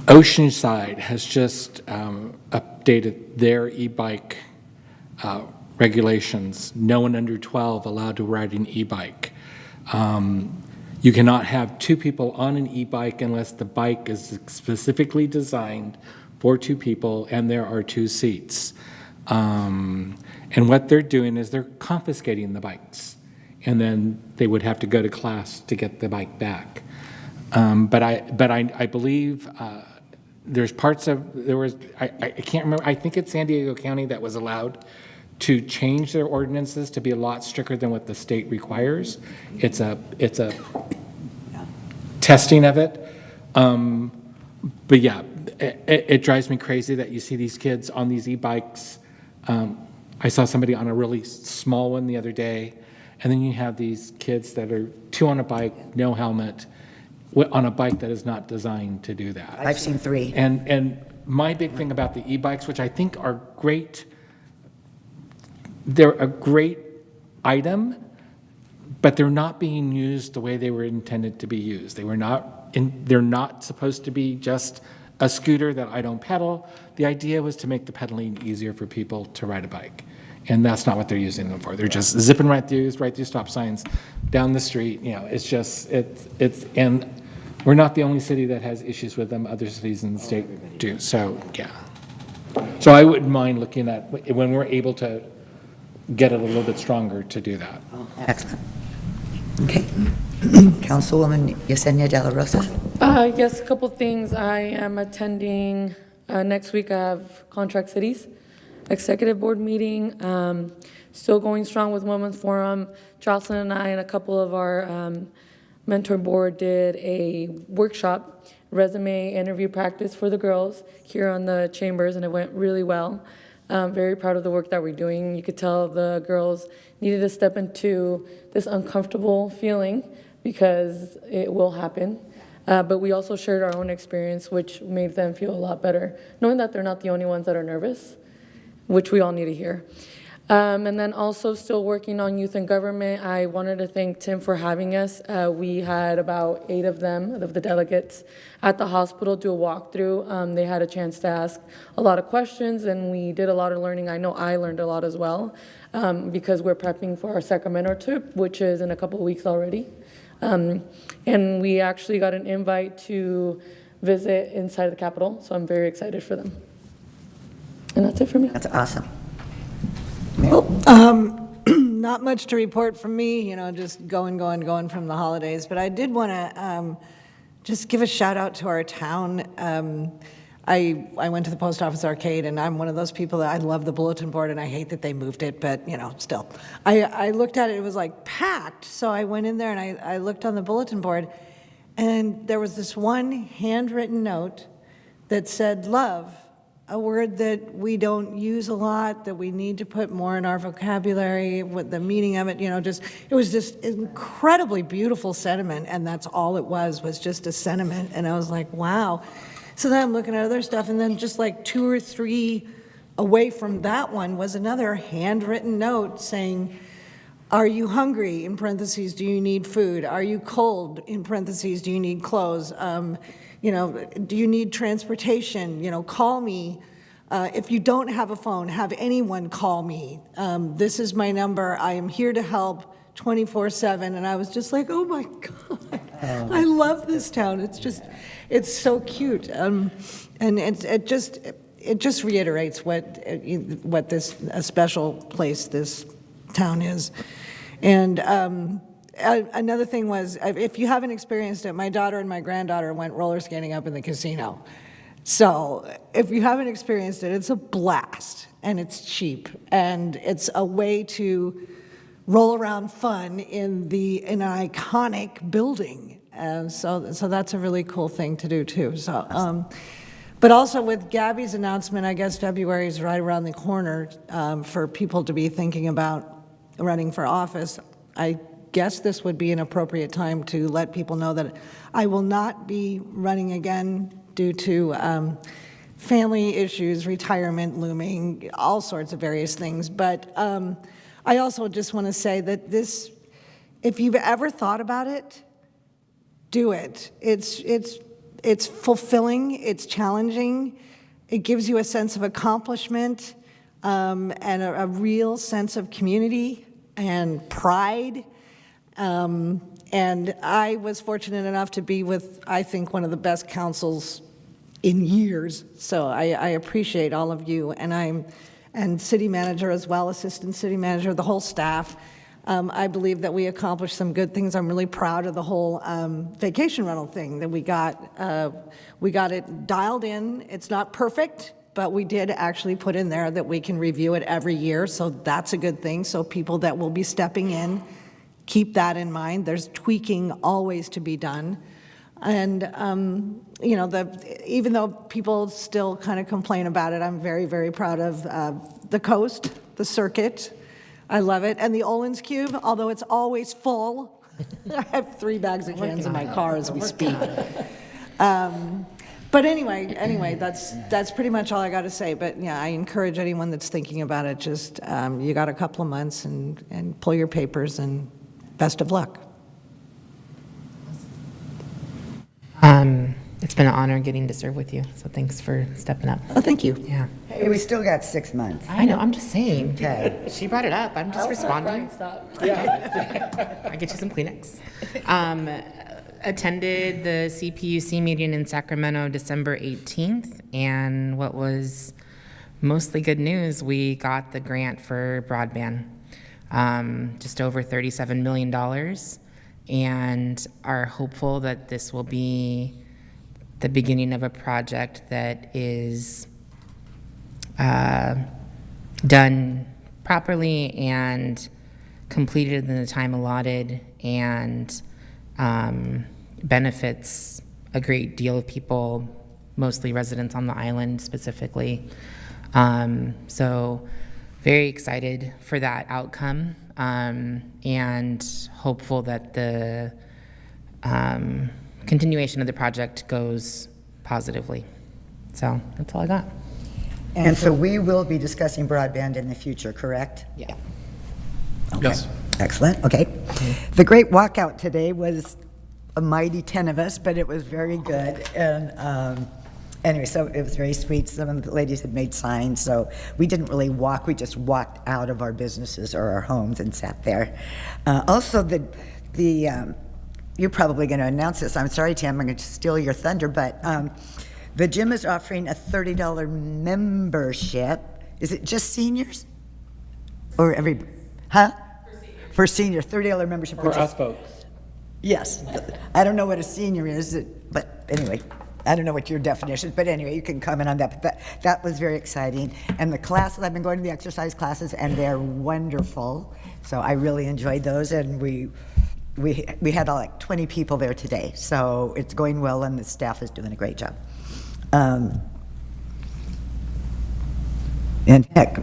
Oceanside has just updated their e-bike regulations. No one under 12 allowed to ride an e-bike. You cannot have two people on an e-bike unless the bike is specifically designed for two people and there are two seats. And what they're doing is they're confiscating the bikes, and then they would have to go to class to get the bike back. But I believe there's parts of, I can't remember, I think it's San Diego County that was allowed to change their ordinances to be a lot stricter than what the state requires. It's a testing of it. But yeah, it drives me crazy that you see these kids on these e-bikes. I saw somebody on a really small one the other day, and then you have these kids that are two on a bike, no helmet, on a bike that is not designed to do that. I've seen 3. And my big thing about the e-bikes, which I think are great, they're a great item, but they're not being used the way they were intended to be used. They're not supposed to be just a scooter that I don't pedal. The idea was to make the pedaling easier for people to ride a bike. And that's not what they're using them for. They're just zipping right through stop signs, down the street. And we're not the only city that has issues with them. Other cities in the state do. So, yeah. So I wouldn't mind looking at when we're able to get it a little bit stronger to do that. Excellent. Okay. Councilwoman Yesenia De La Rosa. Yes, a couple things. I am attending next week. I have Contract Cities Executive Board meeting. Still going strong with Women's Forum. Jocelyn and I and a couple of our mentor board did a workshop, resume interview practice for the girls here on the chambers, and it went really well. Very proud of the work that we're doing. You could tell the girls needed to step into this uncomfortable feeling because it will happen. But we also shared our own experience, which made them feel a lot better, knowing that they're not the only ones that are nervous, which we all need to hear. And then also still working on youth and government. I wanted to thank Tim for having us. We had about 8 of them, of the delegates, at the hospital do a walkthrough. They had a chance to ask a lot of questions, and we did a lot of learning. I know I learned a lot as well, because we're prepping for our Sacramento trip, which is in a couple of weeks already. And we actually got an invite to visit inside the Capitol, so I'm very excited for them. And that's it for me. That's awesome. Not much to report from me, just going from the holidays. But I did want to just give a shout out to our town. I went to the post office arcade, and I'm one of those people that I love the bulletin board, and I hate that they moved it, but still. I looked at it, it was like packed, so I went in there and I looked on the bulletin board, and there was this one handwritten note that said love, a word that we don't use a lot, that we need to put more in our vocabulary, what the meaning of it, it was just incredibly beautiful sentiment, and that's all it was just a sentiment, and I was like, wow. So then I'm looking at other stuff, and then just like 2 or 3 away from that one was another handwritten note saying, are you hungry, in parentheses, do you need food? Are you cold, in parentheses, do you need clothes? Do you need transportation? Call me. If you don't have a phone, have anyone call me. This is my number. I am here to help 24/7. And I was just like, oh my God, I love this town. It's so cute. And it just reiterates what a special place this town is. And another thing was, if you haven't experienced it, my daughter and my granddaughter went roller skating up in the casino. So if you haven't experienced it, it's a blast, and it's cheap, and it's a way to roll around fun in an iconic building. And so that's a really cool thing to do too. So, but also with Gabby's announcement, I guess February is right around the corner for people to be thinking about running for office. I guess this would be an appropriate time to let people know that I will not be running again due to family issues, retirement looming, all sorts of various things. But I also just want to say that this, if you've ever thought about it, do it. It's fulfilling, it's challenging, it gives you a sense of accomplishment and a real sense of community and pride. And I was fortunate enough to be with, I think, one of the best councils in years. So I appreciate all of you, and city manager as well, assistant city manager, the whole staff. I believe that we accomplished some good things. I'm really proud of the whole vacation rental thing that we got. We got it dialed in. It's not perfect, but we did actually put in there that we can review it every year. So that's a good thing. So people that will be stepping in, keep that in mind. There's tweaking always to be done. And, you know, even though people still kind of complain about it, I'm very, very proud of the coast, the circuit. I love it. And the Olin's Cube, although it's always full. I have 3 bags of cans in my car as we speak. But anyway, that's pretty much all I got to say. But yeah, I encourage anyone that's thinking about it, just you got a couple of months and pull your papers, and best of luck. It's been an honor getting to serve with you, so thanks for stepping up. Oh, thank you. Yeah. Hey, we still got 6 months. I know, I'm just saying. Okay. She brought it up. I'm just responding. I get you some Kleenex. Attended the CPUC meeting in Sacramento December 18th, and what was mostly good news, we got the grant for broadband, just over $37 million, and are hopeful that this will be the beginning of a project that is done properly and completed in the time allotted, and benefits a great deal of people, mostly residents on the island specifically. So very excited for that outcome, and hopeful that the continuation of the project goes positively. So that's all I got. And so we will be discussing broadband in the future, correct? Yeah. Okay. Yes. Excellent, okay. The great walkout today was a mighty 10 of us, but it was very good. And anyway, so it was very sweet. Some of the ladies had made signs, so we didn't really walk. We just walked out of our businesses or our homes and sat there. Also, you're probably going to announce this. I'm sorry, Tim, I'm going to steal your thunder, but the gym is offering a $30 membership. Is it just seniors? Or everybody? Huh? For seniors, $30 membership. For us folks. Yes. I don't know what a senior is, but anyway, I don't know what your definition is, but anyway, you can comment on that. But that was very exciting. And the classes, I've been going to the exercise classes, and they're wonderful. So I really enjoyed those, and we had like 20 people there today. So it's going well, and the staff is doing a great job. And heck,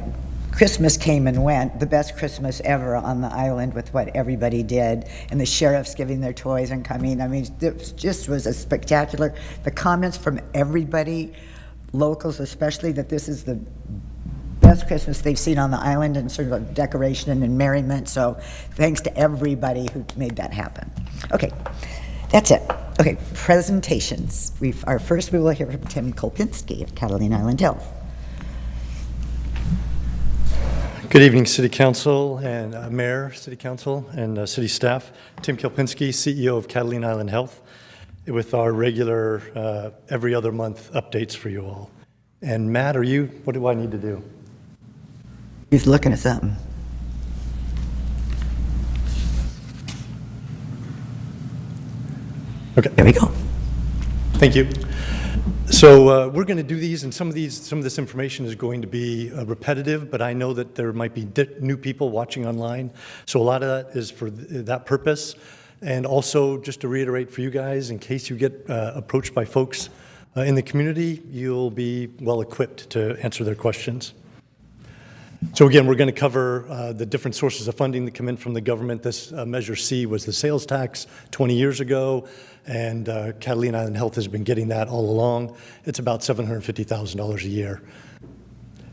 Christmas came and went, the best Christmas ever on the island with what everybody did, and the sheriffs giving their toys and coming. I mean, it just was a spectacular. The comments from everybody, locals especially, that this is the best Christmas they've seen on the island, and sort of a decoration and merriment. So thanks to everybody who made that happen. Okay, that's it. Okay, presentations. First we will hear from Tim Kolpinski of Catalina Island Health. Good evening, City Council and Mayor, City Council, and City staff. Tim Kolpinski, CEO of Catalina Island Health, with our regular every other month updates for you all. And Matt, what do I need to do? He's looking at something. Okay. There we go. Thank you. So we're going to do these, and some of this information is going to be repetitive, but I know that there might be new people watching online, so a lot of that is for that purpose. And also, just to reiterate for you guys, in case you get approached by folks in the community, you'll be well equipped to answer their questions. So again, we're going to cover the different sources of funding that come in from the government. This Measure C was the sales tax 20 years ago, and Catalina Island Health has been getting that all along. It's about $750,000 a year.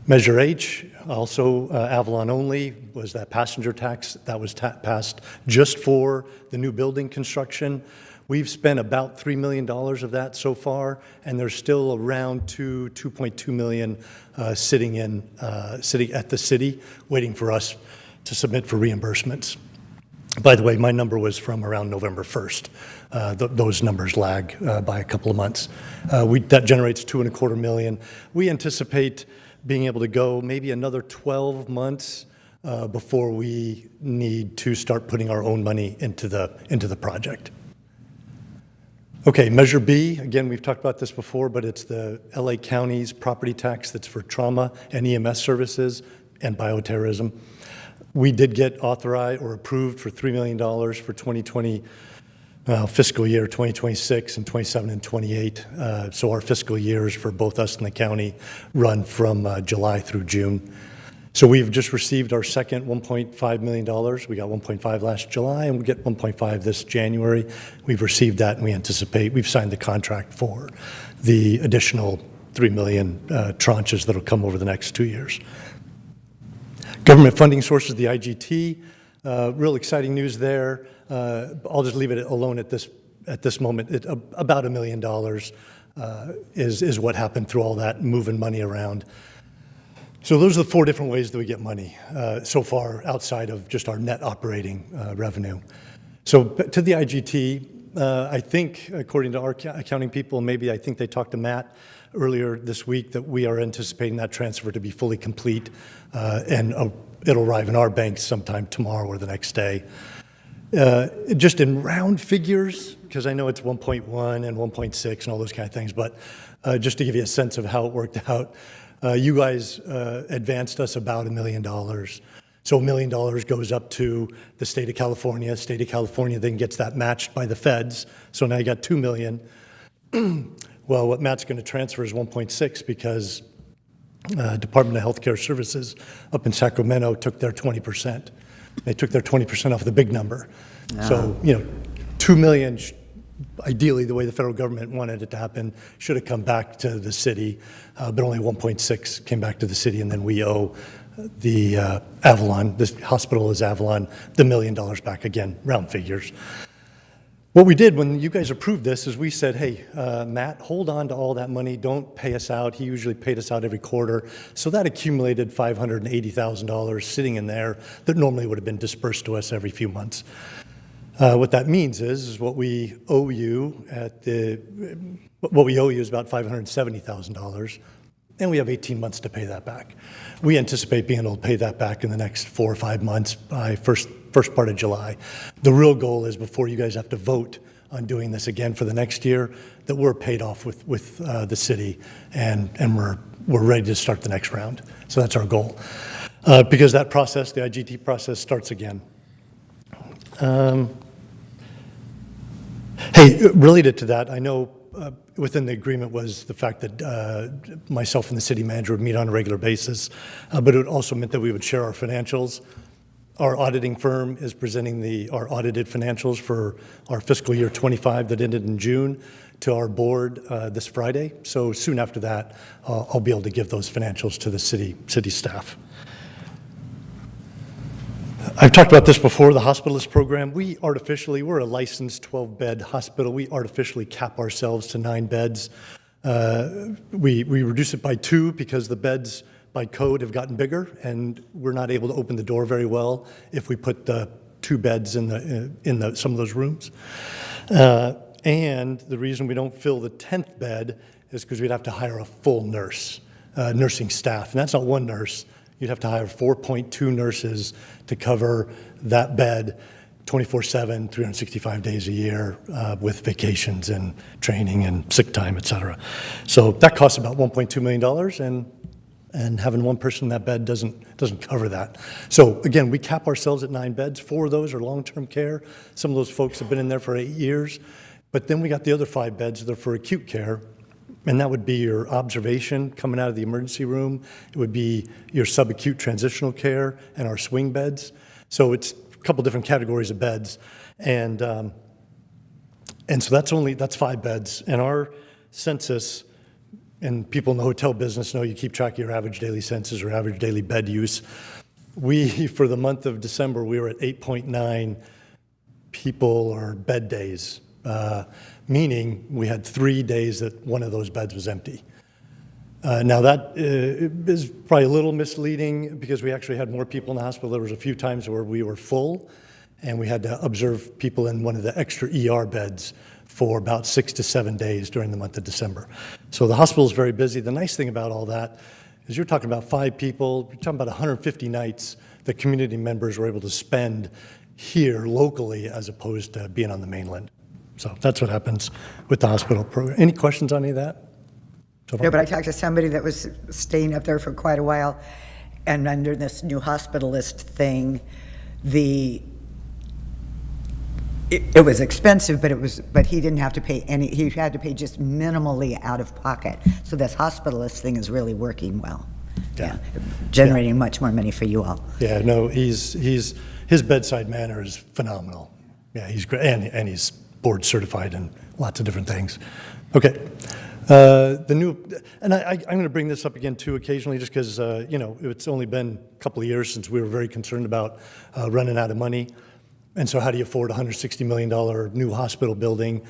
Measure H, also Avalon only, was that passenger tax that was passed just for the new building construction. We've spent about $3 million of that so far, and there's still around $2.2 million sitting at the city, waiting for us to submit for reimbursements. By the way, my number was from around November 1st. Those numbers lag by a couple of months. That generates $2.25 million. We anticipate being able to go maybe another 12 months before we need to start putting our own money into the project. Okay, Measure B, again, we've talked about this before, but it's the LA County's property tax that's for trauma and EMS services and bioterrorism. We did get authorized or approved for $3 million for 2020 fiscal year 2026 and 27 and 28. So our fiscal years for both us and the county run from July through June. So we've just received our second $1.5 million. We got 1.5 last July, and we get 1.5 this January. We've received that, and we anticipate, we've signed the contract for the additional 3 million tranches that'll come over the next 2 years. Government funding sources, the IGT, real exciting news there. I'll just leave it alone at this moment. About $1 million is what happened through all that moving money around. So those are the 4 different ways that we get money so far outside of just our net operating revenue. So to the IGT, I think, according to our accounting people, maybe I think they talked to Matt earlier this week, that we are anticipating that transfer to be fully complete, and it'll arrive in our banks sometime tomorrow or the next day. Just in round figures, because I know it's 1.1 and 1.6 and all those kind of things, but just to give you a sense of how it worked out, you guys advanced us about $1 million. So $1 million goes up to the state of California. State of California then gets that matched by the feds. So now you got $2 million. Well, what Matt's going to transfer is 1.6 because Department of Healthcare Services up in Sacramento took their 20%. They took their 20% off the big number. So, $2 million, ideally, the way the federal government wanted it to happen, should have come back to the city, but only 1.6 came back to the city, and then we owe the Avalon, this hospital is Avalon, the $1 million back again, round figures. What we did when you guys approved this is we said, hey, Matt, hold on to all that money. Don't pay us out. He usually paid us out every quarter. So that accumulated $580,000 sitting in there that normally would have been dispersed to us every few months. What that means is what we owe you is about $570,000, and we have 18 months to pay that back. We anticipate being able to pay that back in the next 4 or 5 months by first part of July. The real goal is before you guys have to vote on doing this again for the next year, that we're paid off with the city and we're ready to start the next round. So that's our goal. Because that process, the IGT process, starts again. Hey, related to that, I know within the agreement was the fact that myself and the city manager would meet on a regular basis, but it also meant that we would share our financials. Our auditing firm is presenting our audited financials for our fiscal year 25 that ended in June to our board this Friday. So soon after that, I'll be able to give those financials to the city staff. I've talked about this before, the hospitalist program. We're a licensed 12-bed hospital. We artificially cap ourselves to 9 beds. We reduce it by 2 because the beds by code have gotten bigger, and we're not able to open the door very well if we put the 2 beds in some of those rooms. And the reason we don't fill the 10th bed is because we'd have to hire a full nursing staff. And that's not one nurse. You'd have to hire 4.2 nurses to cover that bed 24/7, 365 days a year, with vacations and training and sick time, et cetera. So that costs about $1.2 million, and having one person in that bed doesn't cover that. So again, we cap ourselves at 9 beds. 4 of those are long-term care. Some of those folks have been in there for 8 years. But then we got the other 5 beds that are for acute care. And that would be your observation coming out of the emergency room. It would be your subacute transitional care and our swing beds. So it's a couple different categories of beds. And so that's 5 beds. And our census, and people in the hotel business know you keep track of your average daily census or average daily bed use. For the month of December, we were at 8.9 people or bed days, meaning we had 3 days that one of those beds was empty. Now that is probably a little misleading because we actually had more people in the hospital. There was a few times where we were full and we had to observe people in one of the extra ER beds for about 6 to 7 days during the month of December. So the hospital is very busy. The nice thing about all that is you're talking about 5 people, you're talking about 150 nights that community members were able to spend here locally as opposed to being on the mainland. So that's what happens with the hospital program. Any questions on any of that? So far? No, but I talked to somebody that was staying up there for quite a while, and under this new hospitalist thing, it was expensive, but he didn't have to pay he had to pay just minimally out of pocket. So this hospitalist thing is really working well. Yeah. Generating much more money for you all. Yeah, no, his bedside manner is phenomenal. Yeah, he's great, and he's board certified in lots of different things. Okay. I'm going to bring this up again too occasionally just because, it's only been a couple of years since we were very concerned about running out of money. And so how do you afford a $160 million new hospital building?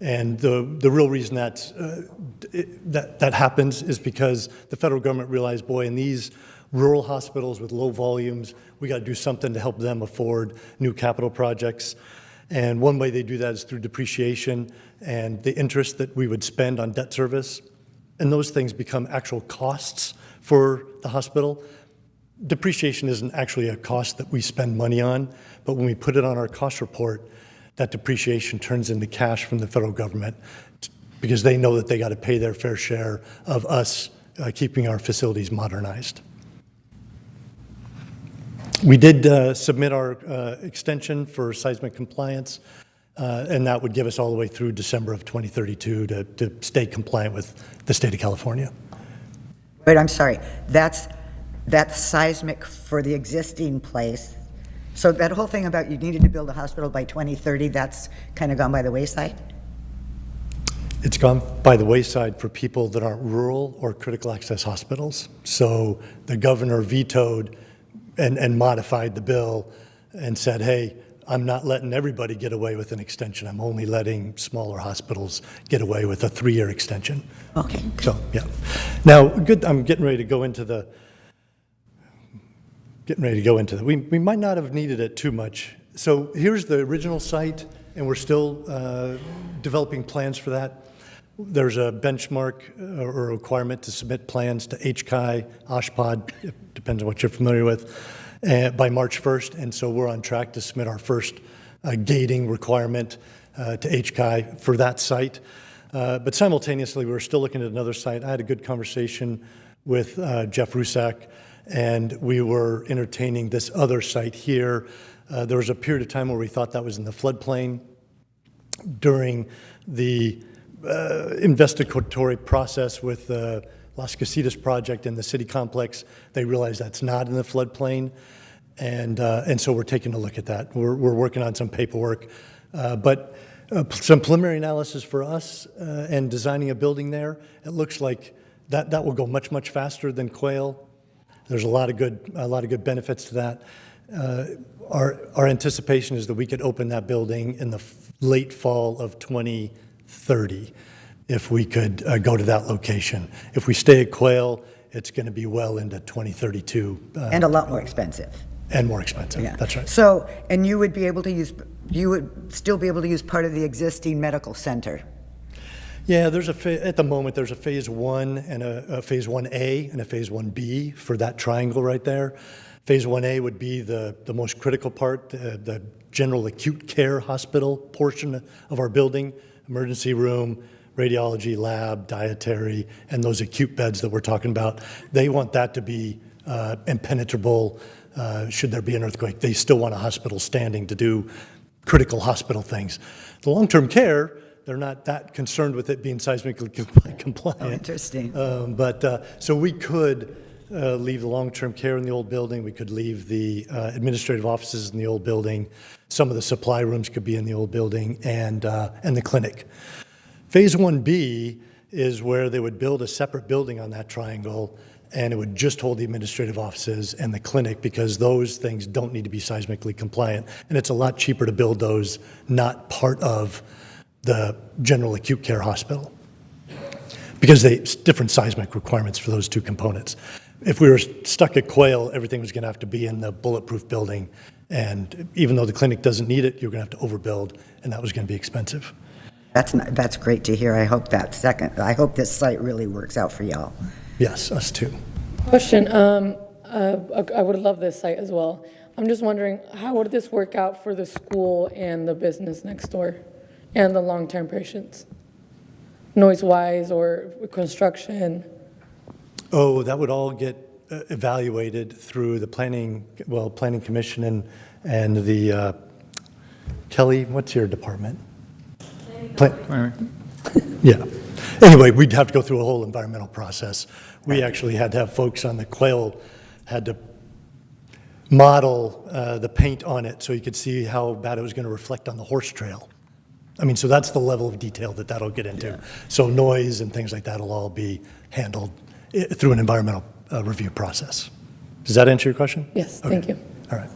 And the real reason that happens is because the federal government realized, boy, in these rural hospitals with low volumes, we got to do something to help them afford new capital projects. And one way they do that is through depreciation and the interest that we would spend on debt service. And those things become actual costs for the hospital. Depreciation isn't actually a cost that we spend money on, but when we put it on our cost report, that depreciation turns into cash from the federal government because they know that they got to pay their fair share of us keeping our facilities modernized. We did submit our extension for seismic compliance, and that would give us all the way through December of 2032 to stay compliant with the state of California. Wait, I'm sorry. That's seismic for the existing place. So that whole thing about you needed to build a hospital by 2030, that's kind of gone by the wayside? It's gone by the wayside for people that aren't rural or critical access hospitals. So the governor vetoed and modified the bill and said, hey, I'm not letting everybody get away with an extension. I'm only letting smaller hospitals get away with a 3-year extension. Okay. So, yeah. Now, I'm getting ready to go into the we might not have needed it too much. So here's the original site, and we're still developing plans for that. There's a benchmark or a requirement to submit plans to HCI, OSHPD, it depends on what you're familiar with, by March 1st. And so we're on track to submit our first gating requirement to HCI for that site. But simultaneously, we're still looking at another site. I had a good conversation with Jeff Rusak, and we were entertaining this other site here. There was a period of time where we thought that was in the floodplain. During the investigatory process with the Las Casitas project and the city complex, they realized that's not in the floodplain, and so we're taking a look at that. We're working on some paperwork, but some preliminary analysis for us and designing a building there. It looks like that will go much faster than Quail. There's a lot of good benefits to that. Our anticipation is that we could open that building in the late fall of 2030 if we could go to that location. If we stay at Quail, it's going to be well into 2032. And a lot more expensive. And more expensive, Yeah. That's right. So, and you would still be able to use part of the existing medical center? Yeah, at the moment, there's a phase 1 and a phase 1A and a phase 1B for that triangle right there. Phase 1A would be the most critical part, the general acute care hospital portion of our building, emergency room, radiology lab, dietary, and those acute beds that we're talking about. They want that to be impenetrable should there be an earthquake. They still want a hospital standing to do critical hospital things. The long-term care, they're not that concerned with it being seismically compliant. Oh, interesting. So we could leave the long-term care in the old building, we could leave the administrative offices in the old building, some of the supply rooms could be in the old building, and the clinic. Phase 1B is where they would build a separate building on that triangle, and it would just hold the administrative offices and the clinic, because those things don't need to be seismically compliant, and it's a lot cheaper to build those not part of the general acute care hospital, because it's different seismic requirements for those two components. If we were stuck at Quail, everything was going to have to be in the bulletproof building, and even though the clinic doesn't need it, you're going to have to overbuild, and that was going to be expensive. That's great to hear. I hope this site really works out for y'all. Yes, us too. Question, I would love this site as well. I'm just wondering, how would this work out for the school and the business next door and the long-term patients? Noise-wise or construction? Oh, that would all get evaluated through the planning commission and the, Kelly, what's your department? Yeah. Anyway, we'd have to go through a whole environmental process. We actually had to have folks on the Quail had to model the paint on it so you could see how bad it was going to reflect on the horse trail. I mean, so that's the level of detail that'll get into. Yeah. So noise and things like that will all be handled through an environmental review process. Does that answer your question? Yes, Okay. thank you. All right.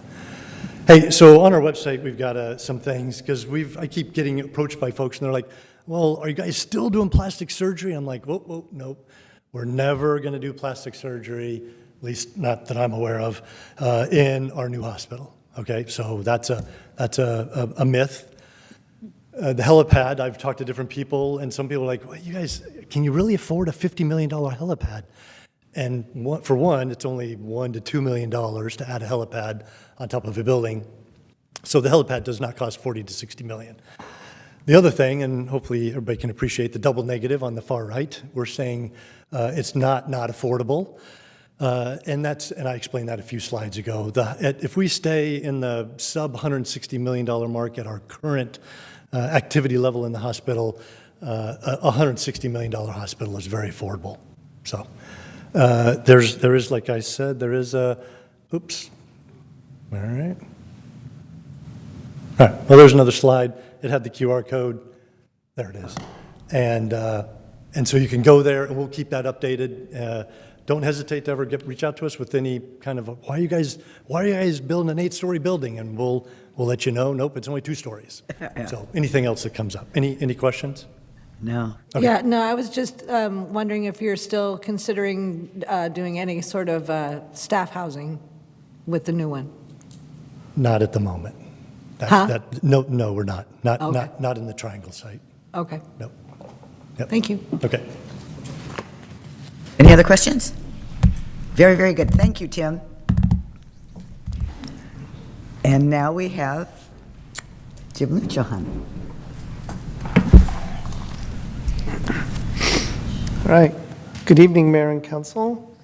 Hey, so on our website, we've got some things, because I keep getting approached by folks, and they're like, well, are you guys still doing plastic surgery? I'm like, whoa, nope. We're never going to do plastic surgery, at least not that I'm aware of, in our new hospital. Okay, so that's a myth. The helipad, I've talked to different people, and some people are like, well, you guys, can you really afford a $50 million helipad? And for one, it's only $1 to $2 million to add a helipad on top of a building. So the helipad does not cost 40 to 60 million. The other thing, and hopefully everybody can appreciate the double negative on the far right, we're saying it's not affordable. And I explained that a few slides ago. If we stay in the sub $160 million mark at our current activity level in the hospital, a $160 million hospital is very affordable. So there is, like I said, there is oops. All right. All right, well, there's another slide. It had the QR code. There it is. And so you can go there, and we'll keep that updated. Don't hesitate to ever reach out to us with any kind of, why are you guys building an 8-story building? And we'll let you know. Nope, it's only 2 stories. Yeah. So anything else that comes up. Any questions? No. Okay. Yeah, no, I was just wondering if you're still considering doing any sort of staff housing with the new one. Not at the moment. No, we're not. Not in the Triangle site. Okay. No. Yep. Thank you. Okay. Any other questions? Very, very good. Thank you, Tim. And now we have Jim Luchahan. All right. Good evening, Mayor and Council.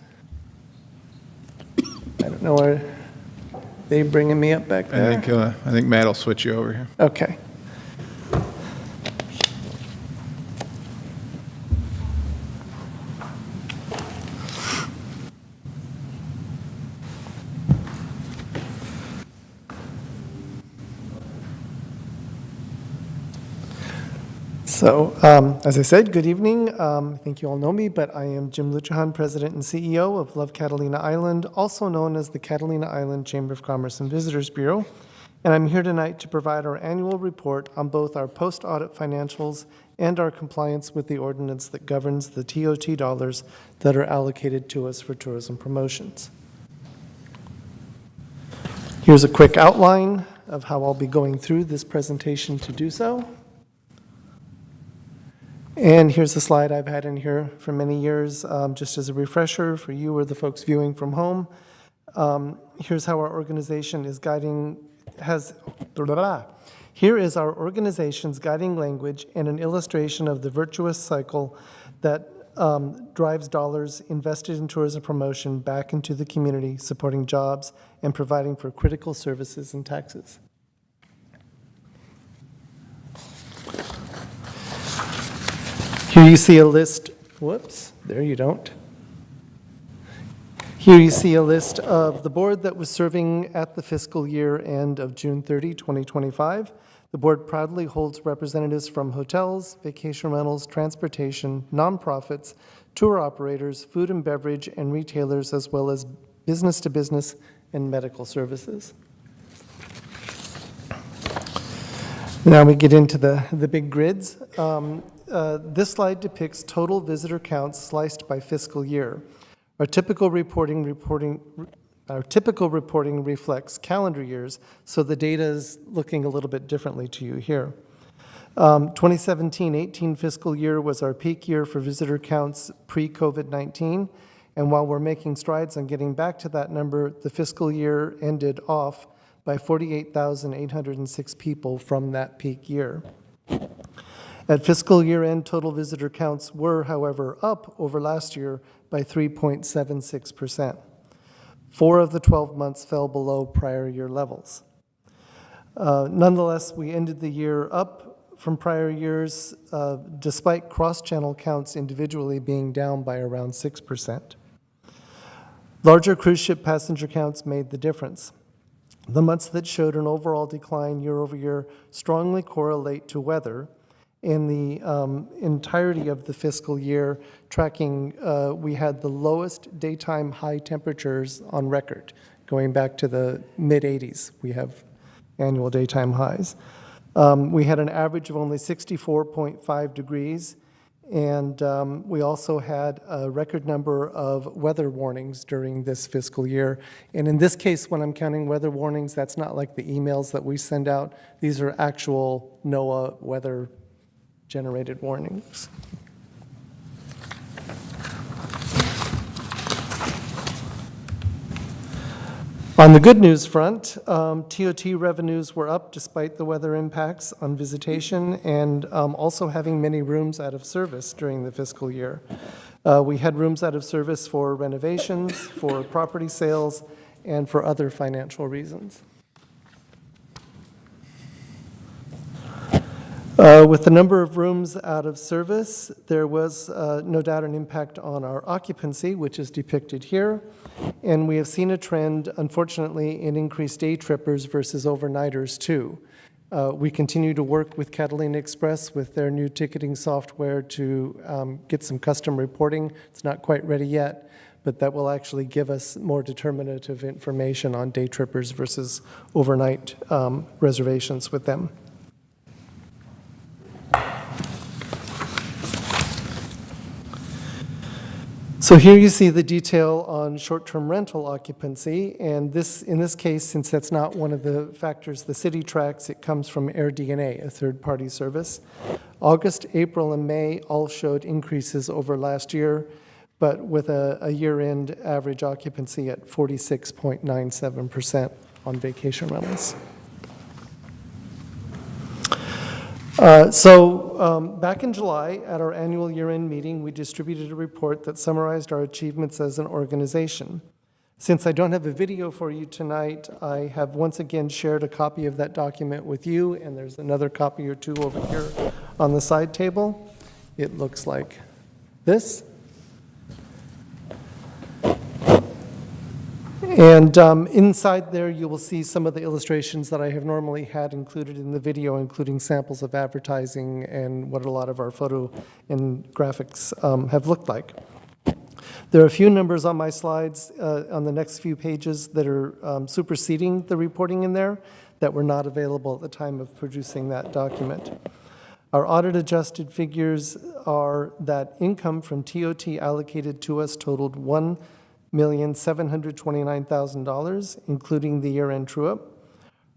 I don't know where they bringing me up back there. I think Matt will switch you over here. Okay. So, as I said, good evening. I think you all know me, but I am Jim Luchahan, President and CEO of Love Catalina Island, also known as the Catalina Island Chamber of Commerce and Visitors Bureau. And I'm here tonight to provide our annual report on both our post-audit financials and our compliance with the ordinance that governs the TOT dollars that are allocated to us for tourism promotions. Here's a quick outline of how I'll be going through this presentation to do so. And here's the slide I've had in here for many years, just as a refresher for you or the folks viewing from home. Here's how our organization is guiding, Here is our organization's guiding language and an illustration of the virtuous cycle that drives dollars invested in tourism promotion back into the community, supporting jobs and providing for critical services and taxes. Here you see a list, whoops, there you don't. Here you see a list of the board that was serving at the fiscal year end of June 30, 2025. The board proudly holds representatives from hotels, vacation rentals, transportation, nonprofits, tour operators, food and beverage, and retailers, as well as business-to-business and medical services. Now we get into the big grids. This slide depicts total visitor counts sliced by fiscal year. Our typical reporting reflects calendar years, so the data is looking a little bit differently to you here. 2017-18 fiscal year was our peak year for visitor counts pre-COVID-19, and while we're making strides on getting back to that number, the fiscal year ended off by 48,806 people from that peak year. At fiscal year end, total visitor counts were, however, up over last year by 3.76%. 4 of the 12 months fell below prior year levels. Nonetheless, we ended the year up from prior years, despite cross-channel counts individually being down by around 6%. Larger cruise ship passenger counts made the difference. The months that showed an overall decline year over year strongly correlate to weather. In the entirety of the fiscal year tracking, we had the lowest daytime high temperatures on record. Going back to the mid-80s, we have annual daytime highs. We had an average of only 64.5 degrees, and we also had a record number of weather warnings during this fiscal year. And in this case, when I'm counting weather warnings, that's not like the emails that we send out. These are actual NOAA weather generated warnings. On the good news front, TOT revenues were up despite the weather impacts on visitation and also having many rooms out of service during the fiscal year. We had rooms out of service for renovations, for property sales, and for other financial reasons. With the number of rooms out of service, there was no doubt an impact on our occupancy, which is depicted here. And we have seen a trend, unfortunately, in increased day trippers versus overnighters, too. We continue to work with Catalina Express with their new ticketing software to get some custom reporting. It's not quite ready yet, but that will actually give us more determinative information on day trippers versus overnight reservations with them. So here you see the detail on short-term rental occupancy, and in this case, since that's not one of the factors the city tracks, it comes from AirDNA, a third-party service. August, April, and May all showed increases over last year, but with a year-end average occupancy at 46.97% on vacation rentals. Back in July, at our annual year-end meeting, we distributed a report that summarized our achievements as an organization. Since I don't have a video for you tonight, I have once again shared a copy of that document with you, and there's another copy or two over here on the side table. It looks like this. And inside there, you will see some of the illustrations that I have normally had included in the video, including samples of advertising and what a lot of our photo and graphics have looked like. There are a few numbers on my slides on the next few pages that are superseding the reporting in there that were not available at the time of producing that document. Our audit-adjusted figures are that income from TOT allocated to us totaled $1,729,000, including the year-end true-up.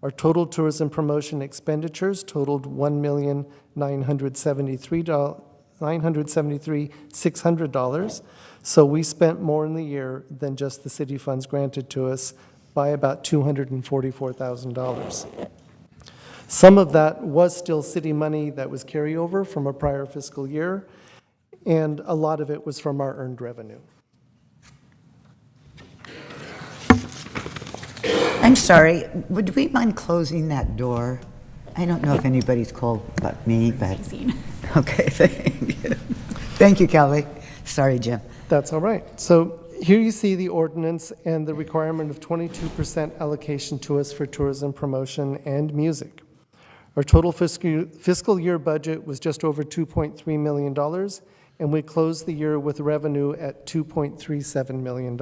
Our total tourism promotion expenditures totaled $1,973,600. So we spent more in the year than just the city funds granted to us by about $244,000. Some of that was still city money that was carryover from a prior fiscal year, and a lot of it was from our earned revenue. I'm sorry, would we mind closing that door? I don't know if anybody's called but me, but... Okay, thank you. Thank you, Kelly. Sorry, Jim. That's all right. So here you see the ordinance and the requirement of 22% allocation to us for tourism promotion and music. Our total fiscal year budget was just over $2.3 million, and we closed the year with revenue at $2.37 million.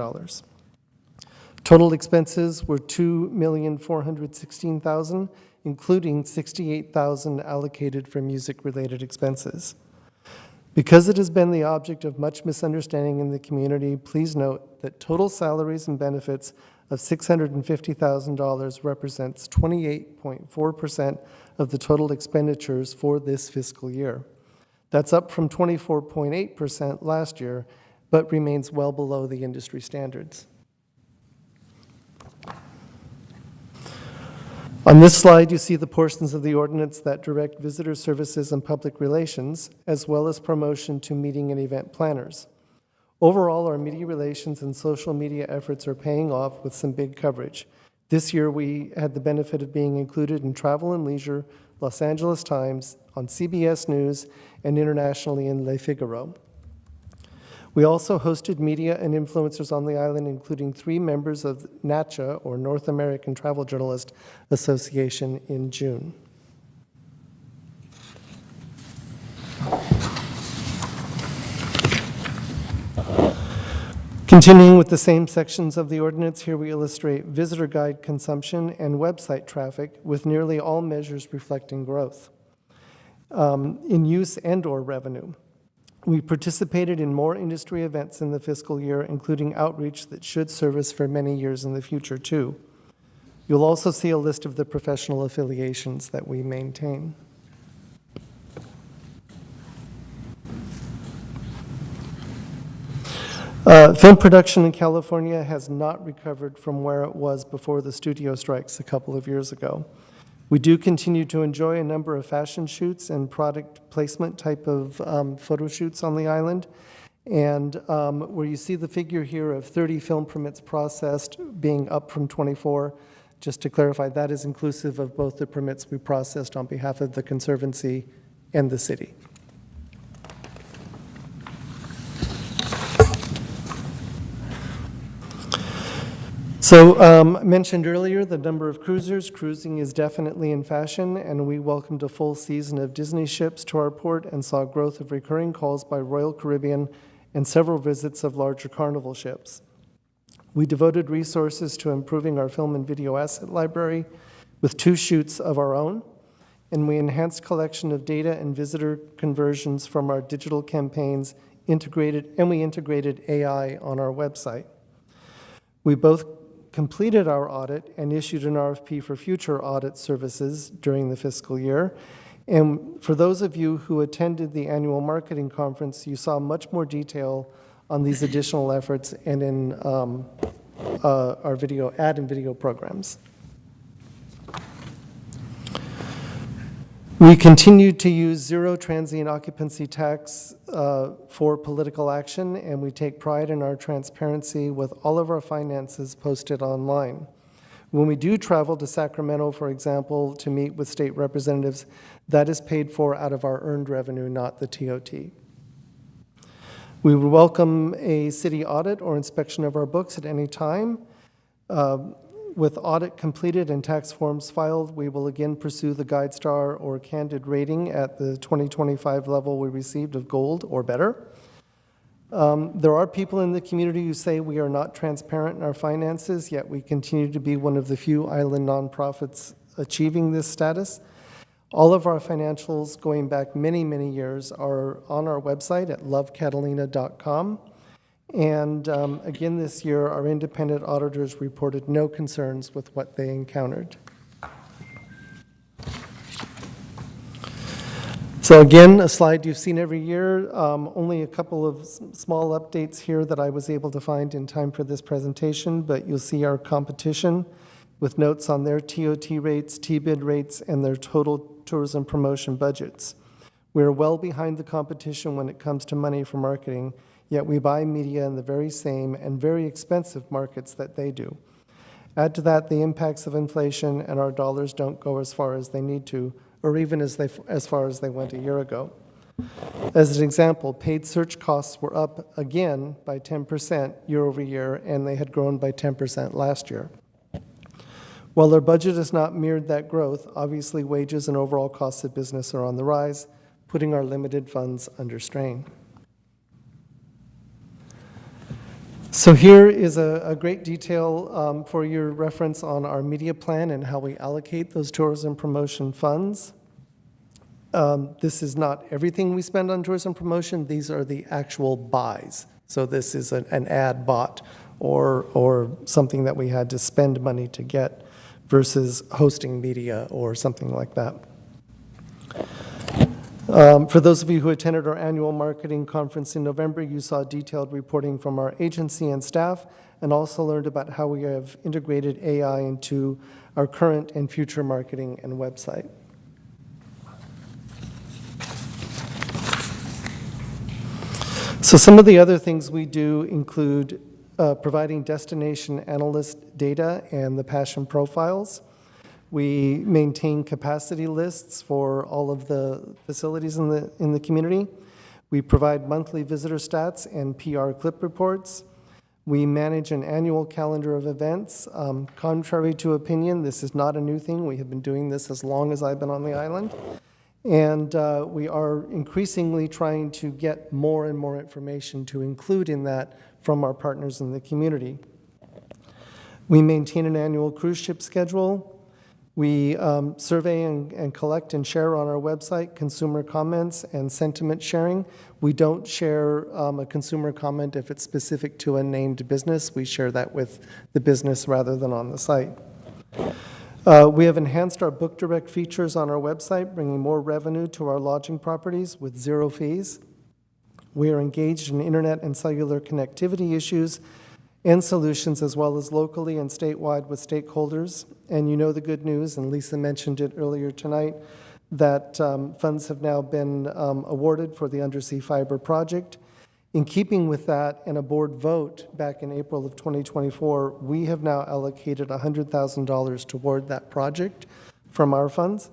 Total expenses were $2,416,000, including $68,000 allocated for music-related expenses. Because it has been the object of much misunderstanding in the community, please note that total salaries and benefits of $650,000 represents 28.4% of the total expenditures for this fiscal year. That's up from 24.8% last year, but remains well below the industry standards. On this slide, you see the portions of the ordinance that direct visitor services and public relations, as well as promotion to meeting and event planners. Overall, our media relations and social media efforts are paying off with some big coverage. This year, we had the benefit of being included in Travel and Leisure, Los Angeles Times, on CBS News, and internationally in Le Figaro. We also hosted media and influencers on the island, including 3 members of NATJA, or North American Travel Journalist Association, in June. Continuing with the same sections of the ordinance, here we illustrate visitor guide consumption and website traffic, with nearly all measures reflecting growth in use and/or revenue. We participated in more industry events in the fiscal year, including outreach that should serve us for many years in the future, too. You'll also see a list of the professional affiliations that we maintain. Film production in California has not recovered from where it was before the studio strikes a couple of years ago. We do continue to enjoy a number of fashion shoots and product placement type of photo shoots on the island. And where you see the figure here of 30 film permits processed being up from 24, just to clarify, that is inclusive of both the permits we processed on behalf of the Conservancy and the city. So mentioned earlier, the number of cruisers. Cruising is definitely in fashion, and we welcomed a full season of Disney ships to our port and saw growth of recurring calls by Royal Caribbean and several visits of larger Carnival ships. We devoted resources to improving our film and video asset library with 2 shoots of our own, and we enhanced collection of data and visitor conversions from our digital campaigns, we integrated AI on our website. We both completed our audit and issued an RFP for future audit services during the fiscal year. And for those of you who attended the annual marketing conference, you saw much more detail on these additional efforts and in our ad and video programs. We continued to use zero transient occupancy tax for political action, and we take pride in our transparency with all of our finances posted online. When we do travel to Sacramento, for example, to meet with state representatives, that is paid for out of our earned revenue, not the TOT. We would welcome a city audit or inspection of our books at any time. With audit completed and tax forms filed, we will again pursue the GuideStar or Candid rating at the 2025 level we received of gold or better. There are people in the community who say we are not transparent in our finances, yet we continue to be one of the few island nonprofits achieving this status. All of our financials going back many, many years are on our website at lovecatalina.com. And again this year, our independent auditors reported no concerns with what they encountered. So again, a slide you've seen every year, only a couple of small updates here that I was able to find in time for this presentation, but you'll see our competition with notes on their TOT rates, TBID rates, and their total tourism promotion budgets. We're well behind the competition when it comes to money for marketing, yet we buy media in the very same and very expensive markets that they do. Add to that the impacts of inflation, and our dollars don't go as far as they need to, or even as far as they went a year ago. As an example, paid search costs were up again by 10% year over year, and they had grown by 10% last year. While our budget has not mirrored that growth, obviously wages and overall costs of business are on the rise, putting our limited funds under strain. So here is a great detail for your reference on our media plan and how we allocate those tourism promotion funds. This is not everything we spend on tourism promotion. These are the actual buys. So this is an ad bought or something that we had to spend money to get versus hosting media or something like that. For those of you who attended our annual marketing conference in November, you saw detailed reporting from our agency and staff, and also learned about how we have integrated AI into our current and future marketing and website. So some of the other things we do include providing destination analyst data and the passion profiles. We maintain capacity lists for all of the facilities in the community. We provide monthly visitor stats and PR clip reports. We manage an annual calendar of events. Contrary to opinion, this is not a new thing. We have been doing this as long as I've been on the island. And we are increasingly trying to get more and more information to include in that from our partners in the community. We maintain an annual cruise ship schedule. We survey and collect and share on our website consumer comments and sentiment sharing. We don't share a consumer comment if it's specific to a named business. We share that with the business rather than on the site. We have enhanced our Book Direct features on our website, bringing more revenue to our lodging properties with 0 fees. We are engaged in internet and cellular connectivity issues and solutions, as well as locally and statewide with stakeholders. And you know the good news, and Lisa mentioned it earlier tonight, that funds have now been awarded for the undersea fiber project. In keeping with that and a board vote back in April of 2024, we have now allocated $100,000 toward that project from our funds,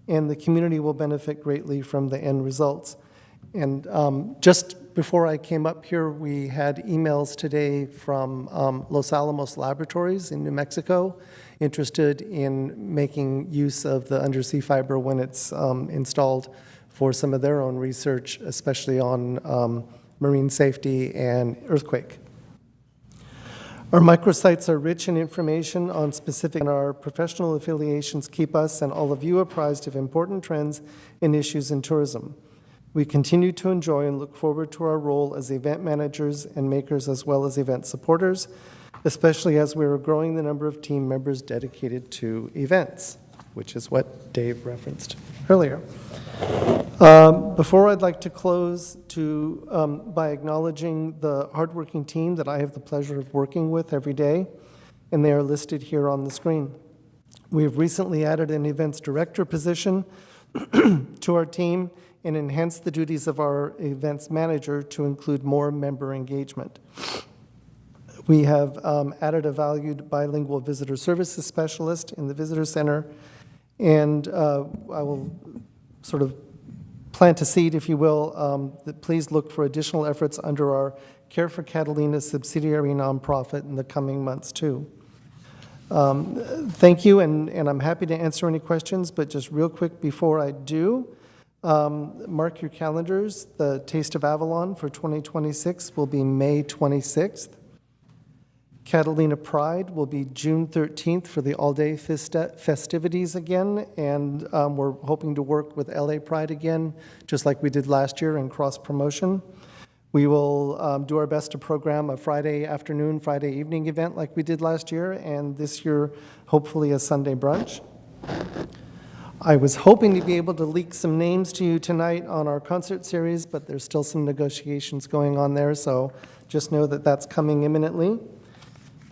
and the community will benefit greatly from the end results. And just before I came up here, we had emails today from Los Alamos Laboratories in New Mexico, interested in making use of the undersea fiber when it's installed for some of their own research, especially on marine safety and earthquake. Our microsites are rich in information on specific, and our professional affiliations keep us and all of you apprised of important trends and issues in tourism. We continue to enjoy and look forward to our role as event managers and makers as well as event supporters, especially as we are growing the number of team members dedicated to events, which is what Dave referenced earlier. Before I'd like to close by acknowledging the hardworking team that I have the pleasure of working with every day, and they are listed here on the screen. We have recently added an events director position to our team and enhanced the duties of our events manager to include more member engagement. We have added a valued bilingual visitor services specialist in the visitor center, and I will sort of plant a seed, if you will, that please look for additional efforts under our Care for Catalina subsidiary nonprofit in the coming months too. Thank you, and I'm happy to answer any questions, but just real quick before I do, mark your calendars. The Taste of Avalon for 2026 will be May 26th. Catalina Pride will be June 13th for the all-day festivities again, and we're hoping to work with LA Pride again, just like we did last year in cross-promotion. We will do our best to program a Friday afternoon, Friday evening event like we did last year, and this year, hopefully a Sunday brunch. I was hoping to be able to leak some names to you tonight on our concert series, but there's still some negotiations going on there, so just know that that's coming imminently.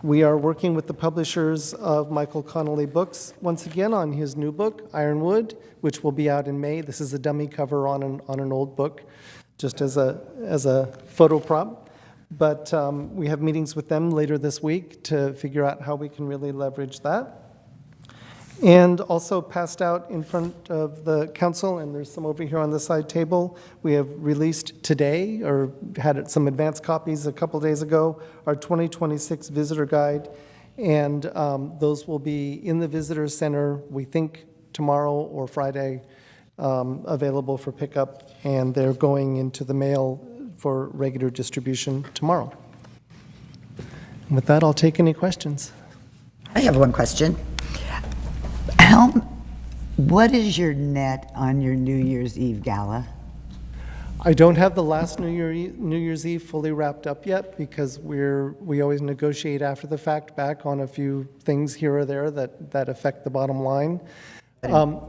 We are working with the publishers of Michael Connolly Books once again on his new book, Ironwood, which will be out in May. This is a dummy cover on an old book, just as a photo prop. But we have meetings with them later this week to figure out how we can really leverage that. And also passed out in front of the council, and there's some over here on the side table, we have released today, or had some advance copies a couple days ago, our 2026 visitor guide. And those will be in the visitor center, we think tomorrow or Friday, available for pickup, and they're going into the mail for regular distribution tomorrow. And with that, I'll take any questions. I have one question. What is your net on your New Year's Eve gala? I don't have the last New Year's Eve fully wrapped up yet because we always negotiate after the fact back on a few things here or there that affect the bottom line.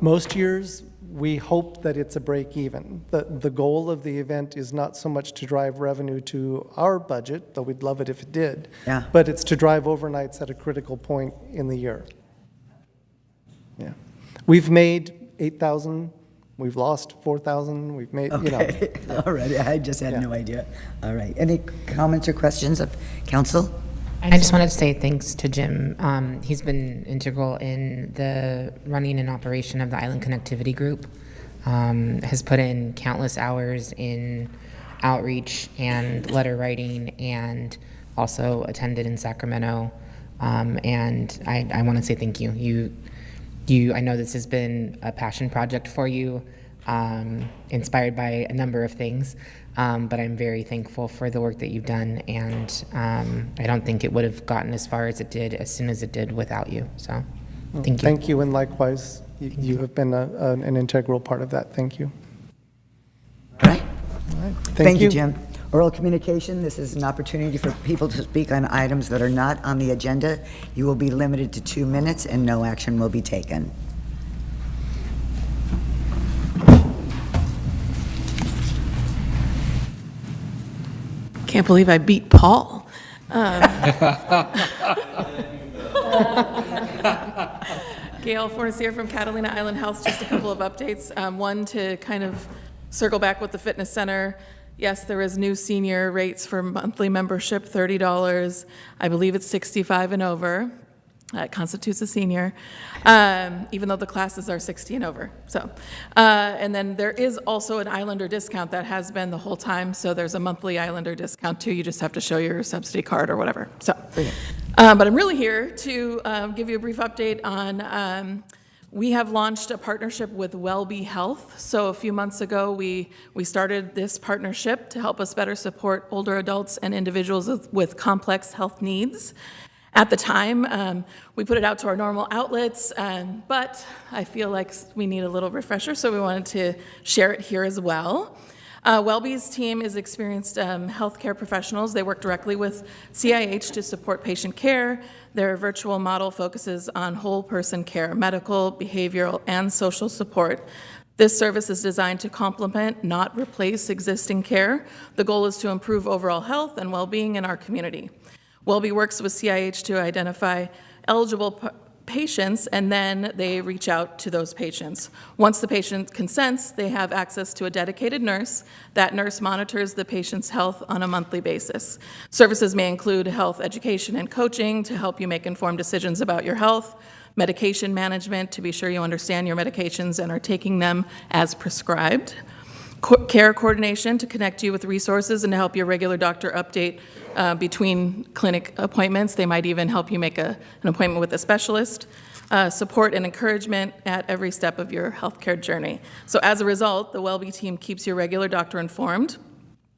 Most years, we hope that it's a break even. The goal of the event is not so much to drive revenue to our budget, though we'd love it if it did, but it's to drive overnights at a critical point in the year. Yeah. We've made 8,000, we've lost 4,000, we've made, you know. All right, I just had no idea. All right, any comments or questions of council? I just wanted to say thanks to Jim. He's been integral in the running and operation of the Island Connectivity Group. Has put in countless hours in outreach and letter writing, and also attended in Sacramento. And I want to say thank you. I know this has been a passion project for you, inspired by a number of things, but I'm very thankful for the work that you've done, and I don't think it would have gotten as far as it did, as soon as it did, without you. So, thank you. Thank you, and likewise, you have been an integral part of that. Thank you. All right. Thank you, you. Jim. Oral communication, this is an opportunity for people to speak on items that are not on the agenda. You will be limited to 2 minutes and no action will be taken. Can't believe I beat Paul. Gail Fornacier from Catalina Island Health. Just a couple of updates. One, to kind of circle back with the fitness center. Yes, there is new senior rates for monthly membership, $30. I believe it's 65 and over. That constitutes a senior, even though the classes are 60 and over. So, and then there is also an Islander discount that has been the whole time. So there's a monthly Islander discount too. You just have to show your subsidy card or whatever. So, but I'm really here to give you a brief update on. We have launched a partnership with WellBe Health. So a few months ago, we started this partnership to help us better support older adults and individuals with complex health needs. At the time, we put it out to our normal outlets, but I feel like we need a little refresher, so we wanted to share it here as well. WellBe's team is experienced healthcare professionals. They work directly with CIH to support patient care. Their virtual model focuses on whole person care, medical, behavioral, and social support. This service is designed to complement, not replace, existing care. The goal is to improve overall health and well-being in our community. WellBe works with CIH to identify eligible patients, and then they reach out to those patients. Once the patient consents, they have access to a dedicated nurse. That nurse monitors the patient's health on a monthly basis. Services may include health education and coaching to help you make informed decisions about your health, medication management to be sure you understand your medications and are taking them as prescribed, care coordination to connect you with resources and to help your regular doctor update between clinic appointments. They might even help you make an appointment with a specialist. Support and encouragement at every step of your healthcare journey. So as a result, the WellBe team keeps your regular doctor informed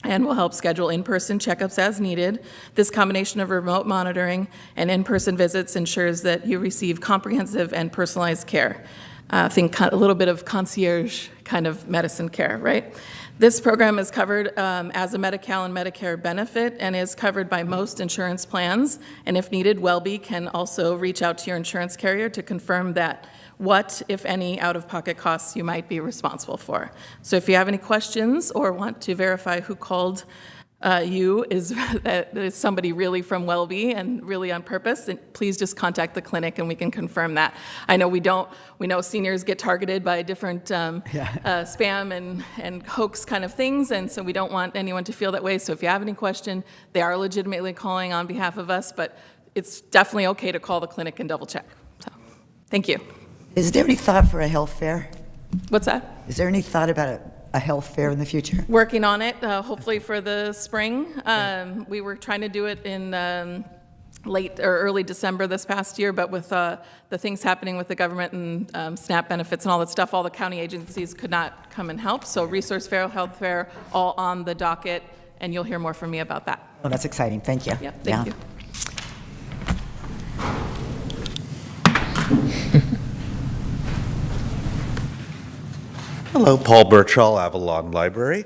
and will help schedule in-person checkups as needed. This combination of remote monitoring and in-person visits ensures that you receive comprehensive and personalized care. Think a little bit of concierge kind of medicine care, right? This program is covered as a Medi-Cal and Medicare benefit and is covered by most insurance plans. And if needed, WellBe can also reach out to your insurance carrier to confirm that what, if any, out-of-pocket costs you might be responsible for. So if you have any questions or want to verify who called you is somebody really from WellBe and really on purpose, then please just contact the clinic and we can confirm that. I know we know seniors get targeted by different spam and hoax kind of things, and so we don't want anyone to feel that way. So if you have any question, they are legitimately calling on behalf of us, but it's definitely okay to call the clinic and double check. So, thank you. Is there any thought for a health fair? What's that? Is there any thought about a health fair in the future? Working on it, hopefully for the spring. We were trying to do it in late or early December this past year, but with the things happening with the government and SNAP benefits and all that stuff, all the county agencies could not come and help. So resource fair, health fair, all on the docket, and you'll hear more from me about that. Oh, that's exciting. Thank you. Yep, thank you. Hello, Paul Birchall, Avalon Library.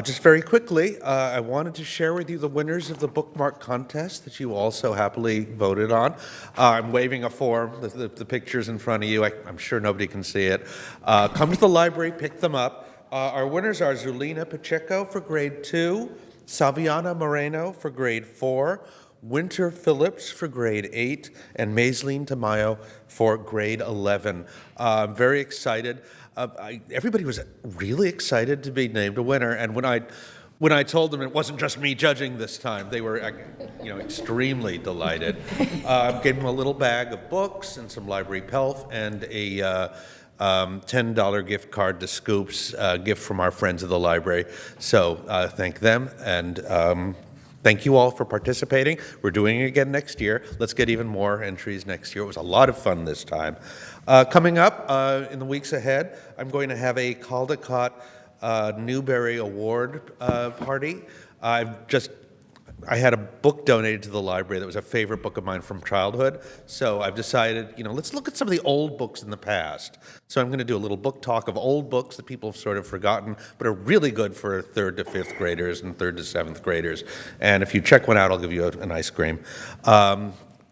Just very quickly, I wanted to share with you the winners of the bookmark contest that you also happily voted on. I'm waving a form, the picture's in front of you. I'm sure nobody can see it. Come to the library, pick them up. Our winners are Zulina Pacheco for grade 2, Saviana Moreno for grade 4, Winter Phillips for grade 8, and Maisleen Tamayo for grade 11. I'm very excited. Everybody was really excited to be named a winner, and when I told them it wasn't just me judging this time, they were extremely delighted. Gave them a little bag of books and some library pelf and a $10 gift card to Scoops, gift from our friends of the library. So thank them, and thank you all for participating. We're doing it again next year. Let's get even more entries next year. It was a lot of fun this time. Coming up in the weeks ahead, I'm going to have a Caldecott Newbery Award party. I had a book donated to the library that was a favorite book of mine from childhood. So I've decided, let's look at some of the old books in the past. So I'm going to do a little book talk of old books that people have sort of forgotten, but are really good for 3rd to 5th graders and 3rd to 7th graders. And if you check one out, I'll give you an ice cream.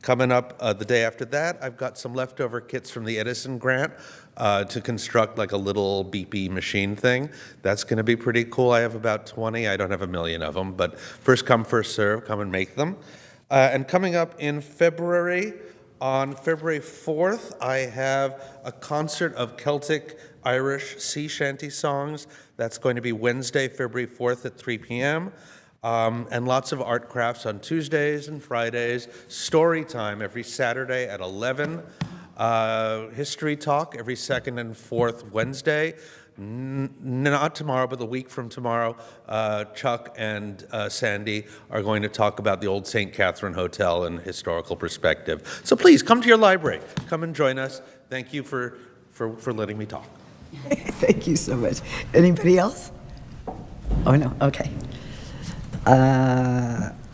Coming up the day after that, I've got some leftover kits from the Edison grant to construct like a little beepy machine thing. That's going to be pretty cool. I have about 20. I don't have a million of them, but first come, first serve. Come and make them. And coming up in February, on February 4th, I have a concert of Celtic Irish sea shanty songs. That's going to be Wednesday, February 4th at 3 p.m. And lots of art crafts on Tuesdays and Fridays. Story time every Saturday at 11. History talk every 2nd and 4th Wednesday. Not tomorrow, but the week from tomorrow, Chuck and Sandy are going to talk about the old St. Catherine Hotel and historical perspective. So please come to your library. Come and join us. Thank you for letting me talk. Thank you so much. Anybody else? Oh, no. Okay.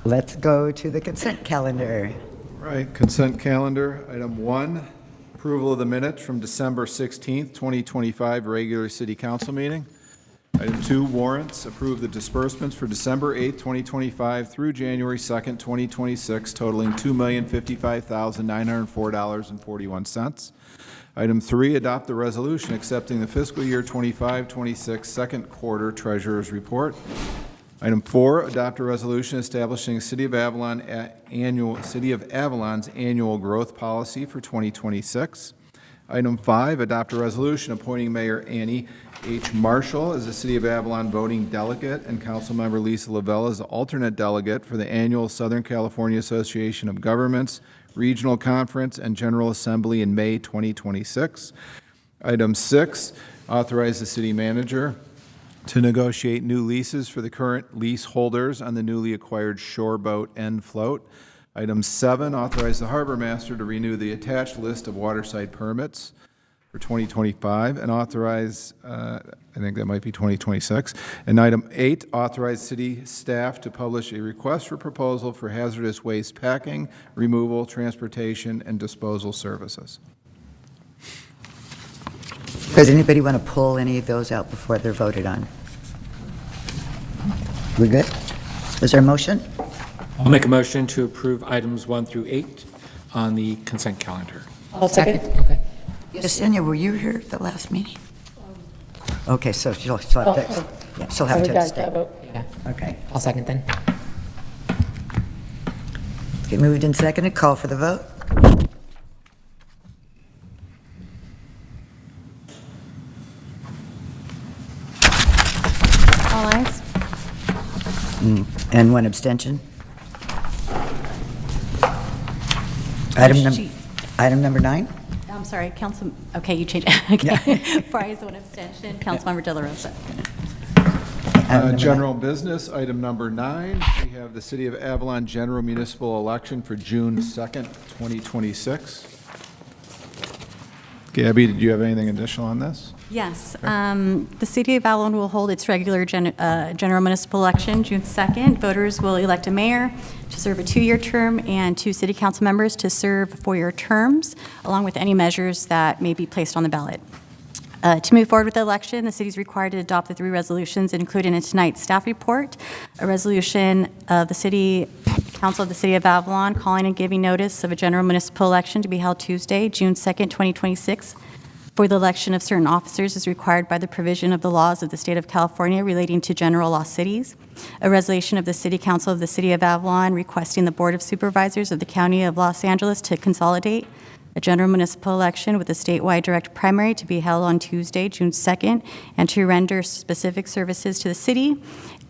Let's go to the consent calendar. Right, consent calendar. Item 1, approval of the minutes from December 16th, 2025 regular city council meeting. Item 2, warrants. Approve the disbursements for December 8th, 2025 through January 2nd, 2026 totaling $2,055,904.41. Item 3, adopt the resolution accepting the fiscal year 25-26 second quarter treasurer's report. Item 4, adopt a resolution establishing City of Avalon's annual growth policy for 2026. Item 5, adopt a resolution appointing Mayor Annie H. Marshall as the City of Avalon voting delegate and Councilmember Lisa Lavelle as the alternate delegate for the annual Southern California Association of Governments Regional Conference and General Assembly in May 2026. Item 6, authorize the city manager to negotiate new leases for the current lease holders on the newly acquired shoreboat and float. Item 7, authorize the harbor master to renew the attached list of waterside permits for 2025 and authorize, I think that might be 2026. And item 8, authorize city staff to publish a request for proposal for hazardous waste packing, removal, transportation, and disposal services. Does anybody want to pull any of those out before they're voted on? We good? Is there a motion? I'll make a motion to approve items 1 through 8 on the consent calendar. I'll second. Okay. Yesenia, were you here at the last meeting? Okay, so she'll have to abstain. Yeah. Okay. I'll second then. Okay, moved and seconded. Call for the vote. All ayes. And one abstention. Item number 9? sorry, Council, okay, you changed, okay. 4 ayes, 1 abstention, Councilmember De La Rosa. General business, item number 9. We have the City of Avalon general municipal election for June 2nd, 2026. Gabby, did you have anything additional on this? Yes, the City of Avalon will hold its regular general municipal election June 2nd. Voters will elect a mayor to serve a 2-year term and 2 city council members to serve 4-year terms, along with any measures that may be placed on the ballot. To move forward with the election, the city is required to adopt the 3 resolutions included in tonight's staff report. A resolution of the City Council of the City of Avalon calling and giving notice of a general municipal election to be held Tuesday, June 2nd, 2026, for the election of certain officers is required by the provision of the laws of the State of California relating to general law cities. A resolution of the City Council of the City of Avalon requesting the Board of Supervisors of the County of Los Angeles to consolidate a general municipal election with a statewide direct primary to be held on Tuesday, June 2nd, and to render specific services to the city.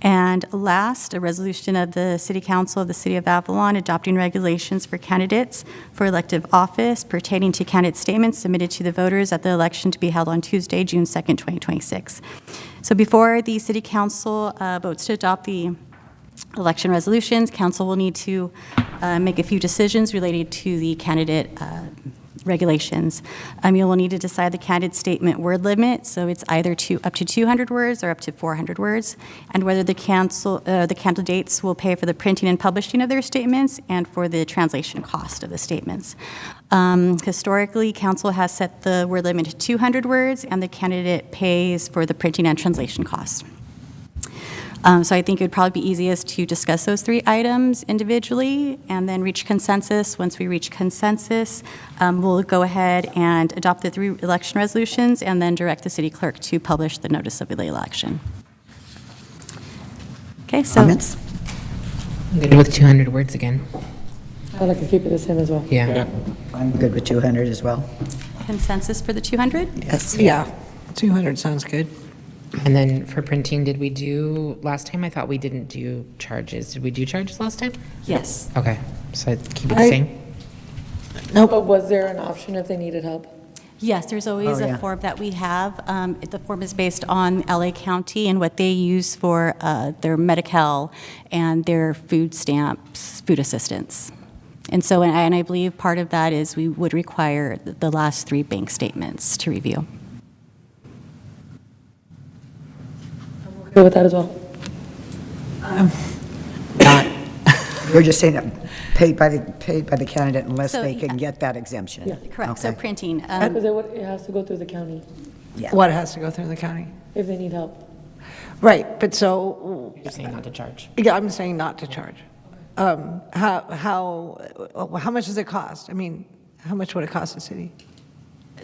And last, a resolution of the City Council of the City of Avalon adopting regulations for candidates for elective office pertaining to candidate statements submitted to the voters at the election to be held on Tuesday, June 2nd, 2026. So before the City Council votes to adopt the election resolutions, council will need to make a few decisions related to the candidate regulations. You will need to decide the candidate statement word limit, so it's either up to 200 words or up to 400 words, and whether the candidates will pay for the printing and publishing of their statements and for the translation cost of the statements. Historically, council has set the word limit to 200 words, and the candidate pays for the printing and translation costs. So I think it would probably be easiest to discuss those 3 items individually and then reach consensus. Once we reach consensus, we'll go ahead and adopt the 3 election resolutions and then direct the city clerk to publish the notice of the election. Okay, so. Comments? I'm good with 200 words again. I'd like to keep it the same as well. Yeah. I'm good with 200 as well. Consensus for the 200? Yes. Yeah, 200 sounds good. And then for printing, did we do, last time I thought we didn't do charges. Did we do charges last time? Yes. Okay, so I'd keep it the same. No, but was there an option if they needed help? Yes, there's always a form that we have. The form is based on LA County and what they use for their Medi-Cal and their food stamps, food assistance. And so, and I believe part of that is we would require the last 3 bank statements to review. Good with that as well. You're just saying that paid by the candidate unless So, they can get that exemption. Yeah. Correct, so Okay. printing. Because it has to go through the county Yeah. What has to go through the county? if they need help. Right, but so, You're saying not to charge. yeah, I'm saying not to charge. How much does it cost? I mean, how much would it cost the city?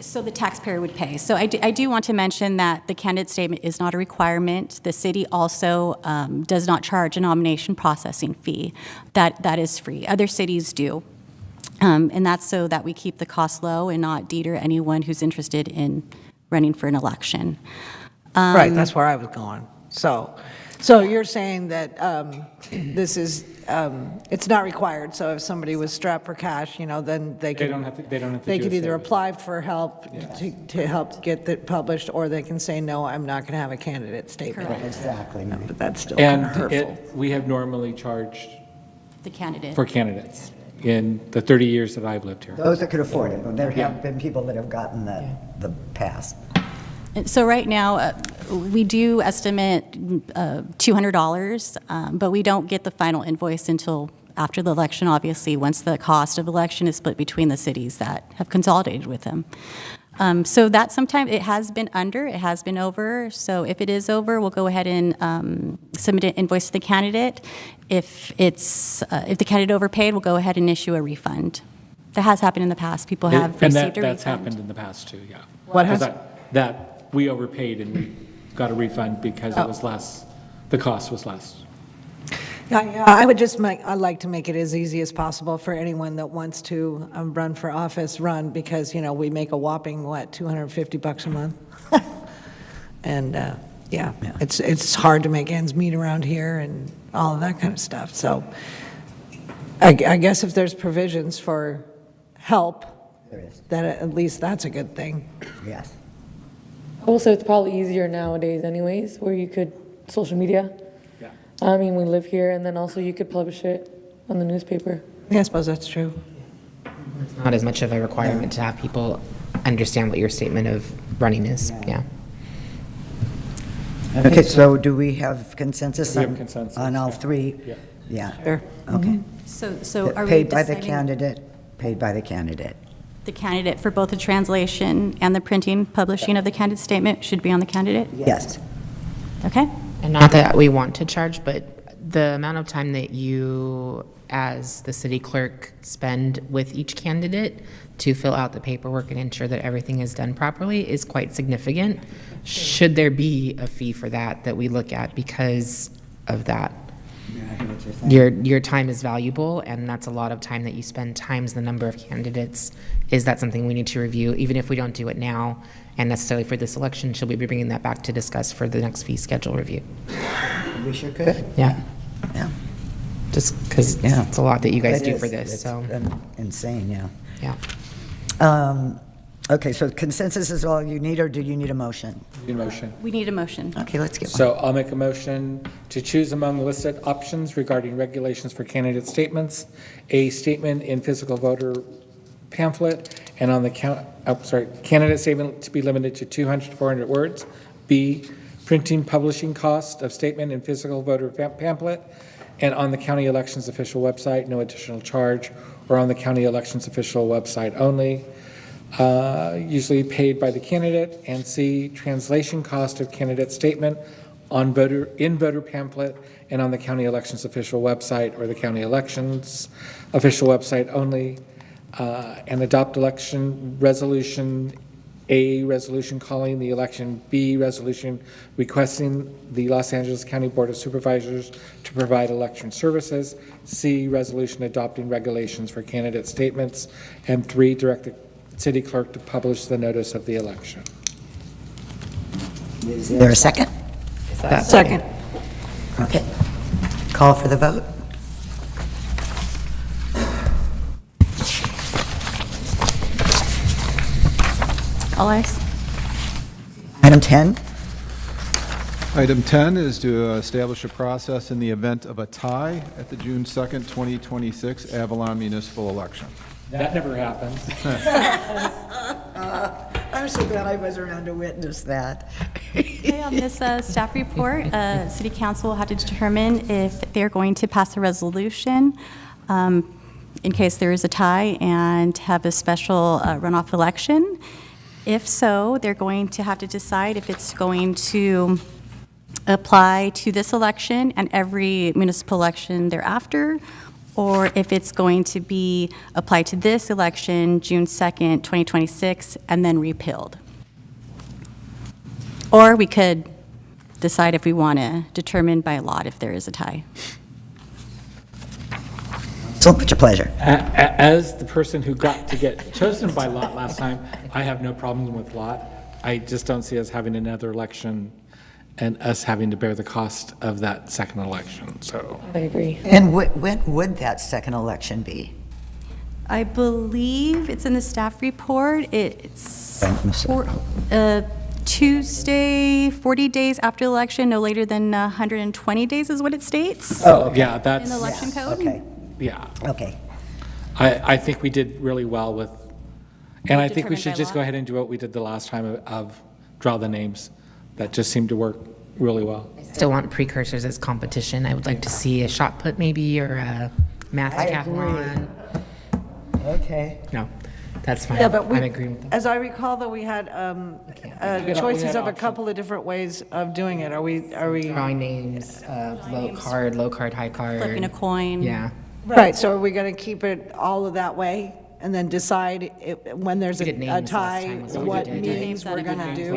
So the taxpayer would pay. So I do want to mention that the candidate statement is not a requirement. The city also does not charge a nomination processing fee. That is free. Other cities do. And that's so that we keep the cost low and not deter anyone who's interested in running for an election. Right, that's where I was going. So you're saying that this is, it's not required, so if somebody was strapped for cash, then they could. They don't have to They do could a either service. apply for help to help get it published, or they can say, no, I'm not going to have a candidate statement. Exactly. But that's still kind of And hurtful. we have normally charged The candidate. for candidates in the 30 years that I've lived here. Those that could afford it, but there have been people that have gotten the pass. So right now, we do estimate $200, but we don't get the final invoice until after the election, obviously, once the cost of election is split between the cities that have consolidated with them. So that sometimes it has been under, it has been over. So if it is over, we'll go ahead and submit an invoice to the candidate. If the candidate overpaid, we'll go ahead and issue a refund. That has happened in the past. People have And received a refund. that's happened in the past too, yeah. What has- That we overpaid and we got a refund because it was less, the cost was less. Yeah, I would just I'd like to make it as easy as possible for anyone that wants to run for office, because, we make a whopping, $250 a month? And, yeah, it's hard to make ends meet around here and all of that kind of stuff. So I guess if there's provisions for help There is. that at least that's a good thing. Yes. Also, it's probably easier nowadays anyways, where you could, social media. Yeah. I mean, we live here, and then also you could publish it on the newspaper. Yeah, I suppose that's true. It's not as much of a requirement to have people understand what your statement of running is. Yeah. Okay, so do we have consensus We have on consensus, on all yeah. three? Yeah. Yeah. Sure. Okay. So are we Paid by the deciding candidate, paid by the candidate. the candidate for both the translation and the printing, publishing of the candidate statement should be on the candidate? Yes. Okay? And not that we want to charge, but the amount of time that you, as the city clerk, spend with each candidate to fill out the paperwork and ensure that everything is done properly is quite significant. Should there be a fee for that that we look at because of that? Your time is valuable, and that's a lot of time that you spend times the number of candidates. Is that something we need to review, even if we don't do it now and necessarily for this election? Should we be bringing that back to discuss for the next fee schedule review? We sure could. Yeah. Yeah. Just because Yeah. it's a lot that you guys It do is. for this, It's so. insane, yeah. Yeah. Okay, so consensus is all you need, or do you need a motion? Need a motion. We need a motion. Okay, let's get one. So I'll make a motion to choose among listed options regarding regulations for candidate statements, a statement in physical voter pamphlet, and on the candidate statement to be limited to 200 to 400 words. B, printing publishing cost of statement in physical voter pamphlet, and on the county elections official website, no additional charge, or on the county elections official website only. Usually paid by the candidate. And C, translation cost of candidate statement in voter pamphlet and on the county elections official website or the county elections official website only. And adopt election resolution, A, resolution calling the election, B, resolution requesting the Los Angeles County Board of Supervisors to provide election services, C, resolution adopting regulations for candidate statements, and 3, direct the city clerk to publish the notice of the election. Is there a second? Second. Okay. Call for the vote. All ayes? Item 10. Item 10 is to establish a process in the event of a tie at the June 2nd, 2026 Avalon municipal election. That never happens. I'm so glad I was around to witness that. Okay, on this staff report, City Council had to determine if they're going to pass a resolution in case there is a tie and have a special runoff election. If so, they're going to have to decide if it's going to apply to this election and every municipal election thereafter, or if it's going to be applied to this election, June 2nd, 2026, and then repealed. Or we could decide if we want to determine by lot if there is a tie. So much a pleasure. As the person who got to get chosen by lot last time, I have no problem with lot. I just don't see us having another election and us having to bear the cost of that second election, so. I agree. And when would that second election be? I believe it's in the staff report. It's Tuesday, 40 days after the election, no later than 120 days is what it states. Oh, okay. Yeah, that's. In the election code? Okay, Yeah. okay. I think we did really well with, and I think we Determined should by just law? go ahead and do what we did the last time of draw the names. That just seemed to work really well. Still want precursors as competition. I would like to see a shot put maybe, or a math I decathlon. Okay. No, that's fine. Yeah, but I'm agreeing with that. as I recall, though, we had choices of a couple of different ways of doing it. Are we? Drawing names, low card, high card. Flipping a coin. Yeah. Right, so are we going to keep it all of that way and then decide when there's We did a names last tie, time, was what we what did. meetings we're going to do?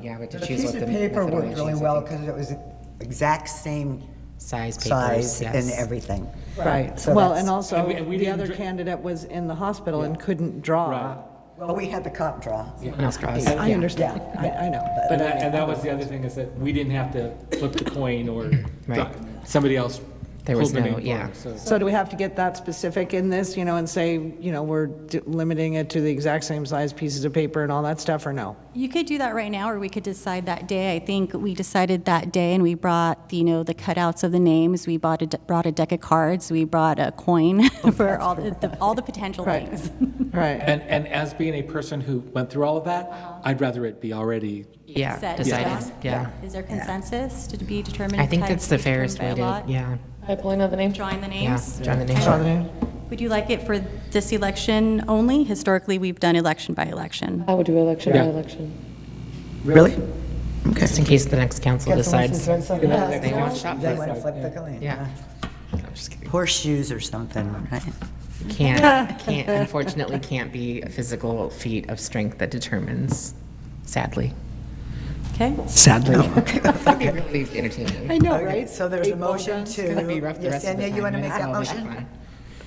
Yeah, but to The choose piece what of the paper worked methodology really is, I well think. because it was exact same Size papers, size yes. and everything. Right, So well, that's- and also, And we the didn't other candidate was in the hospital and couldn't draw. Well, we had the cop draw. Someone else draws. I understand, I know. But and that was the other thing, is that we didn't have to flip the coin or Right. somebody else There was pulled the no, name yeah. for it, So do we have to get that specific in this, and say, we're limiting it to the exact same size pieces of paper and all that stuff, or no? You could do that right now, or we could decide that day. I think we decided that day, and we brought, the cutouts of the names. We brought a deck of cards. We brought a coin for all the potential things. Right. And as being a person who went through all of that, I'd rather it be already. Yeah, Set decided, stuff. yeah. Is there consensus to be determined? I think type that's the to be determined fairest by a way to, lot? yeah. Pulling out the names? Drawing the Yeah, names? drawing the names. Draw the name? Would you like it for this election only? Historically, we've done election by election. I would do election by Yeah. election. Really? Okay. Just in case the next council decides Yeah. they want to shop They this. want to flip the coin. Yeah. Horseshoes or something, right? Can't, unfortunately, can't be a physical feat of strength that determines, sadly. Okay? Sadly. It really is entertaining. I know, Okay, right? so there's a 8 ball motion guns. to. It's gonna be rough the rest of the Yesenia, time. you want to make It's that all motion?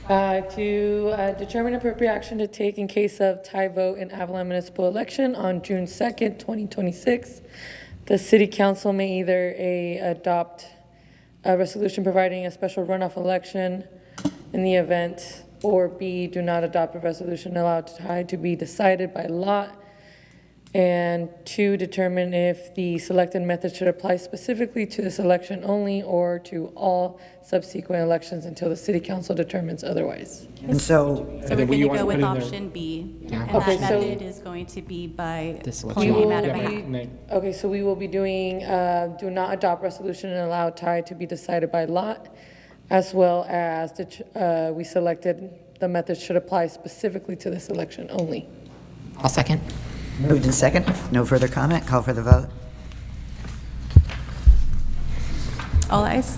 fun. To determine appropriate action to take in case of tie vote in Avalon municipal election on June 2nd, 2026. The city council may either adopt a resolution providing a special runoff election in the event, or B, do not adopt a resolution allowed tie to be decided by lot. And 2, determine if the selected method should apply specifically to this election only or to all subsequent elections until the city council determines otherwise. And so, So And we're then going what to you go want with to put in there- option B. Yeah. And Okay, that so- method is going to be by This We election. will coin out of a hat. Name. Okay, so we will be doing, do not adopt resolution and allow tie to be decided by lot, as well as we selected the method should apply specifically to this election only. I'll second. moved in second. No further comment. Call for the vote. All ayes.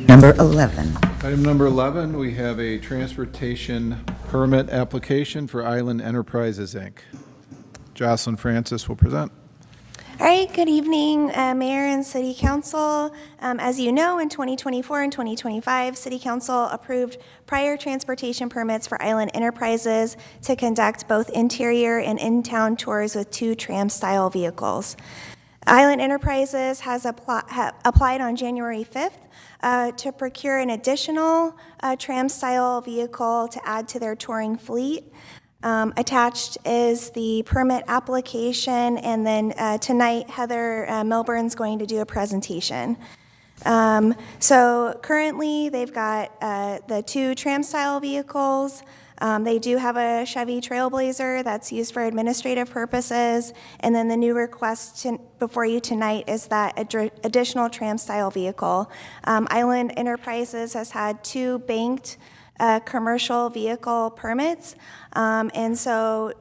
Number 11. Item number 11, we have a transportation permit application for Island Enterprises, Inc. Jocelyn Francis will present. All right, good evening, Mayor and City Council. As you know, in 2024 and 2025, City Council approved prior transportation permits for Island Enterprises to conduct both interior and in-town tours with 2 tram-style vehicles. Island Enterprises has applied on January 5th to procure an additional tram-style vehicle to add to their touring fleet. Attached is the permit application, and then tonight Heather Milburn's going to do a presentation. So currently they've got the 2 tram-style vehicles. They do have a Chevy Trailblazer that's used for administrative purposes, and then the new request before you tonight is that additional tram-style vehicle. Island Enterprises has had 2 banked commercial vehicle permits, and so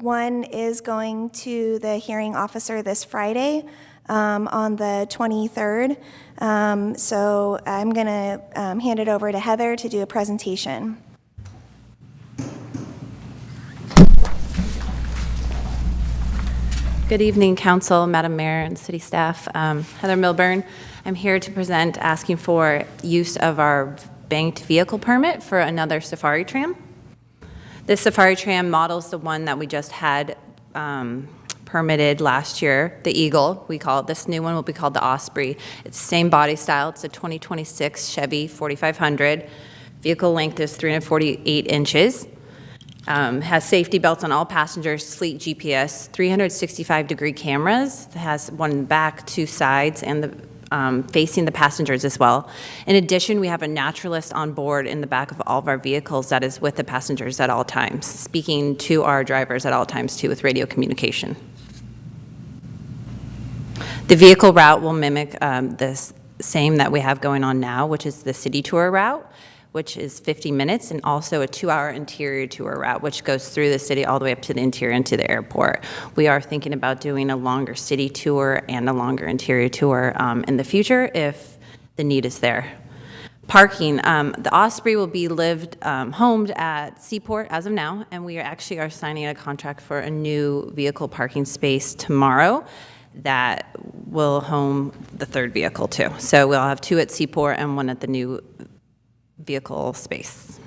one is going to the hearing officer this Friday on the 23rd. So I'm going to hand it over to Heather to do a presentation. Good evening, Council, Madam Mayor, and City staff. Heather Milburn. I'm here to present asking for use of our banked vehicle permit for another Safari Tram. This Safari Tram models the one that we just had permitted last year, the Eagle, we call it. This new one will be called the Osprey. It's the same body style. It's a 2026 Chevy 4500. Vehicle length is 348 inches. Has safety belts on all passengers, fleet GPS, 365-degree cameras. It has one in the back, 2 sides, and facing the passengers as well. In addition, we have a naturalist on board in the back of all of our vehicles that is with the passengers at all times, speaking to our drivers at all times too with radio communication. The vehicle route will mimic the same that we have going on now, which is the city tour route, which is 50 minutes, and also a 2-hour interior tour route, which goes through the city all the way up to the interior and to the airport. We are thinking about doing a longer city tour and a longer interior tour in the future if the need is there. Parking, the Osprey will be homed at Seaport as of now, and we actually are signing a contract for a new vehicle parking space tomorrow that will home the 3rd vehicle too. So we'll have 2 at Seaport and 1 at the new vehicle space.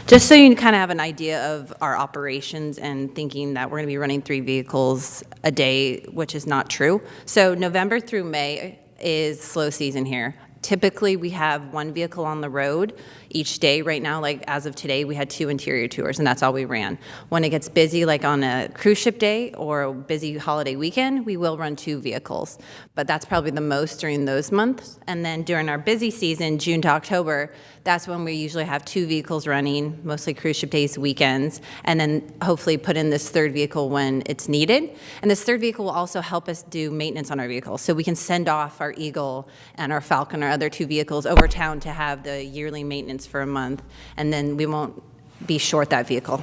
Just so you kind of have an idea of our operations and thinking that we're going to be running 3 vehicles a day, which is not true. So November through May is slow season here. Typically, we have 1 vehicle on the road each day. Right now, like as of today, we had 2 interior tours, and that's all we ran. When it gets busy, like on a cruise ship day or a busy holiday weekend, we will run 2 vehicles. But that's probably the most during those months. And then during our busy season, June to October, that's when we usually have 2 vehicles running, mostly cruise ship days, weekends, and then hopefully put in this 3rd vehicle when it's needed. And this 3rd vehicle will also help us do maintenance on our vehicles. So we can send off our Eagle and our Falcon, our other 2 vehicles, over town to have the yearly maintenance for a month, and then we won't be short that vehicle.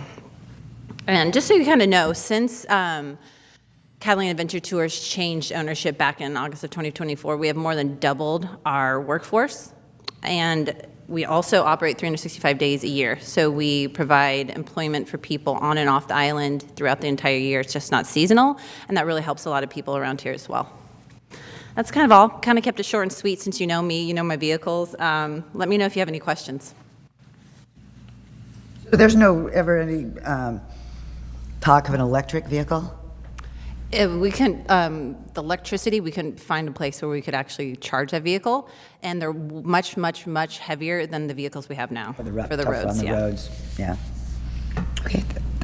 And just so you kind of know, since Catalina Adventure Tours changed ownership back in August of 2024, we have more than doubled our workforce, and we also operate 365 days a year. So we provide employment for people on and off the island throughout the entire year. It's just not seasonal, and that really helps a lot of people around here as well. That's kind of all. Kind of kept it short and sweet since you know me, you know my vehicles. Let me know if you have any questions. So there's no ever any talk of an electric vehicle? We couldn't, the electricity, we couldn't find a place where we could actually charge that vehicle, and they're much, much, much heavier than the vehicles we have now for the Tougher roads. on the Yeah. roads, yeah.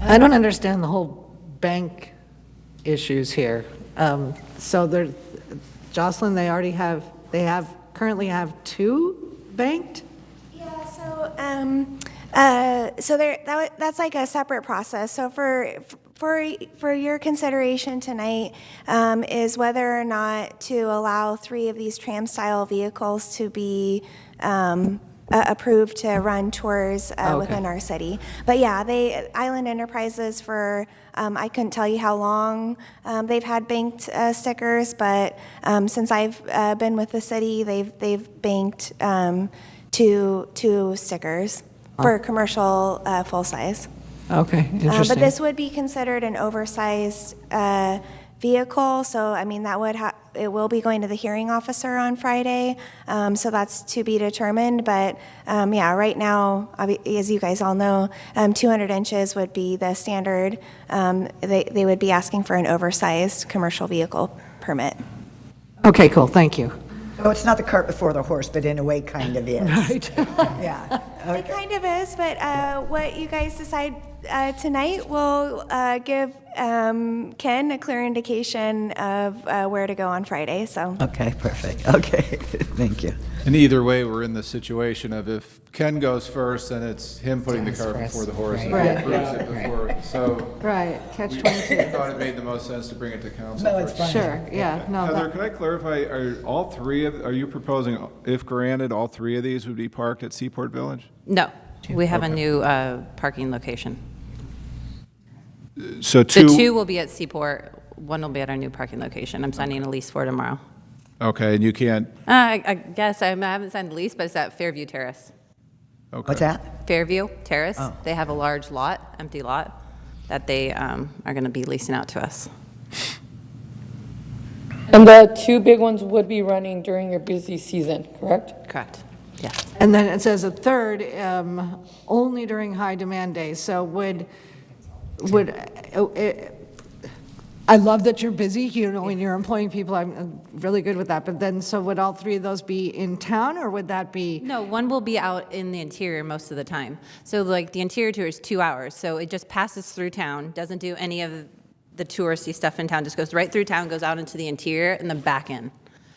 I don't understand the whole bank issues here. So there, Jocelyn, they currently have 2 banked? Yeah, so that's like a separate process. So for your consideration tonight is whether or not to allow 3 of these tram-style vehicles to be approved to run tours within our city. But yeah, Island Enterprises for, I couldn't tell you how long they've had banked stickers, but since I've been with the city, they've banked 2 stickers for commercial full-size. Okay, interesting. But this would be considered an oversized vehicle, so I mean, it will be going to the hearing officer on Friday, so that's to be determined. But yeah, right now, as you guys all know, 200 inches would be the standard. They would be asking for an oversized commercial vehicle permit. Okay, cool, thank you. Oh, it's not the cart before the horse, but in a way kind of is. Right. Yeah. It kind of is, but what you guys decide tonight will give Ken a clear indication of where to go on Friday, so. Okay, perfect. Okay, thank you. And either way, we're in the situation of if Ken goes first, then it's him putting the cart before the horse. And Right. he approves it before, so. Right, catch we 22. thought it made the most sense to bring it to council No, it's first. fine. Sure, yeah, no. Heather, could I clarify, are you proposing, if granted, all 3 of these would be parked at Seaport Village? No, we have a new parking location. So The 2 will be at Seaport, 1 will be at our new parking location. I'm signing a lease for tomorrow. Okay, and you can't, I guess I haven't signed the lease, but it's at Fairview Terrace. okay. What's that? Fairview Terrace. Oh. They have a large lot, empty lot, that they are going to be leasing out to us. And the 2 big ones would be running during your busy season, correct? Correct. Yes. And then it says a 3rd, only during high demand days. So I love that you're busy, you know, when you're employing people, I'm really good with that. But then, so would all 3 of those be in town, or would that be? No, 1 will be out in the interior most of the time. So like the interior tour is 2 hours. So it just passes through town, doesn't do any of the touristy stuff in town, just goes right through town, goes out into the interior and then back in.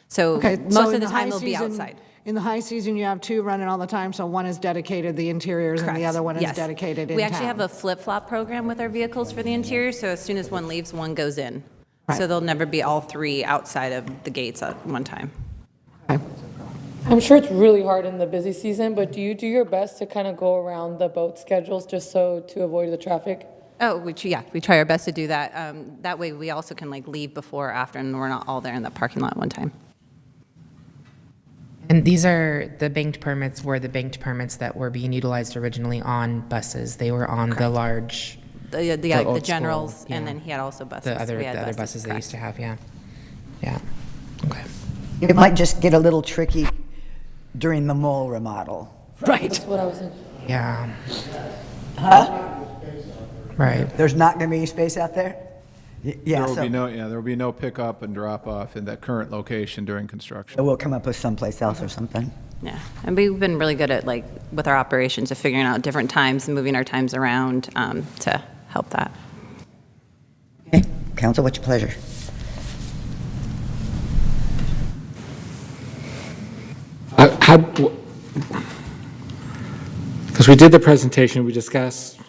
So Okay, most so of in the the time high they'll be season- outside. In the high season, you have 2 running all the time, so 1 is dedicated the interiors and the Correct. other one is Yes. dedicated in We actually town. have a flip-flop program with our vehicles for the interior, so as soon as 1 leaves, 1 goes in. Right. So they'll never be all 3 outside of the gates at one time. I'm sure it's really hard in the busy season, but do you do your best to kind of go around the boat schedules just so to avoid the traffic? Oh, we try our best to do that. That way, we also can like leave before or after, and we're not all there in the parking lot at one time. And these are, the banked permits were the banked permits that were being utilized originally on buses. They were on the large. The old school, generals, yeah. and then he had also buses. The other We had buses they correct. used to have, yeah. Yeah, okay. It might just get a little tricky during the mall remodel. Right. That's what I was thinking. Yeah. Right. There's not going to be any space out there? Yeah, so There will be no pickup and drop off in that current location during construction. we'll come up with someplace else or something. Yeah, and we've been really good at, like, with our operations of figuring out different times and moving our times around to help that. Okay, council, what's your pleasure? Because we did the presentation, we discussed,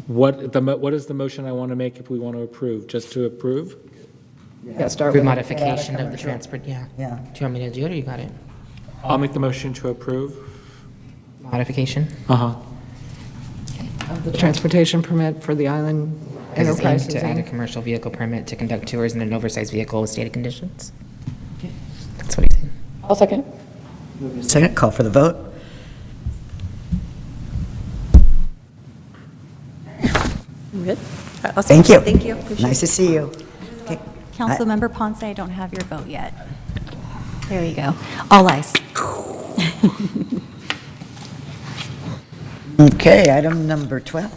what is the motion I want to make if we want to approve? Just to approve? Yeah, start Approve with. modification of the transport, yeah. Yeah. Do you want me to do it, or you got it? I'll make the motion to approve. Modification? Uh-huh. Of the transportation permit for the Island This is aimed Enterprises. to add a Inc. commercial vehicle permit to conduct tours in an oversized vehicle with stated conditions. That's what he's saying. I'll second. Second, call for the vote. Good. Thank you. Thank you. Appreciate Nice to see you. Okay. Councilmember Ponce, I don't have your vote yet. There you go. All ayes. Okay, item number 12.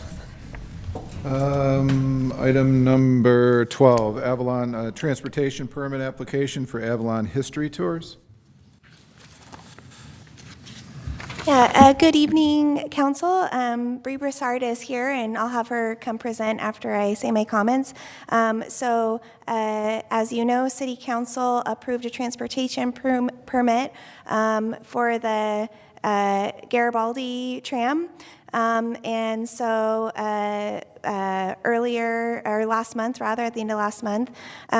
Item number 12, Avalon Transportation Permit Application for Avalon History Tours. Yeah, good evening, council. Bree Broussard is here, and I'll have her come present after I say my comments. As you know, City Council approved a transportation permit for the Garibaldi tram. And so earlier, or last month rather, at the end of last month,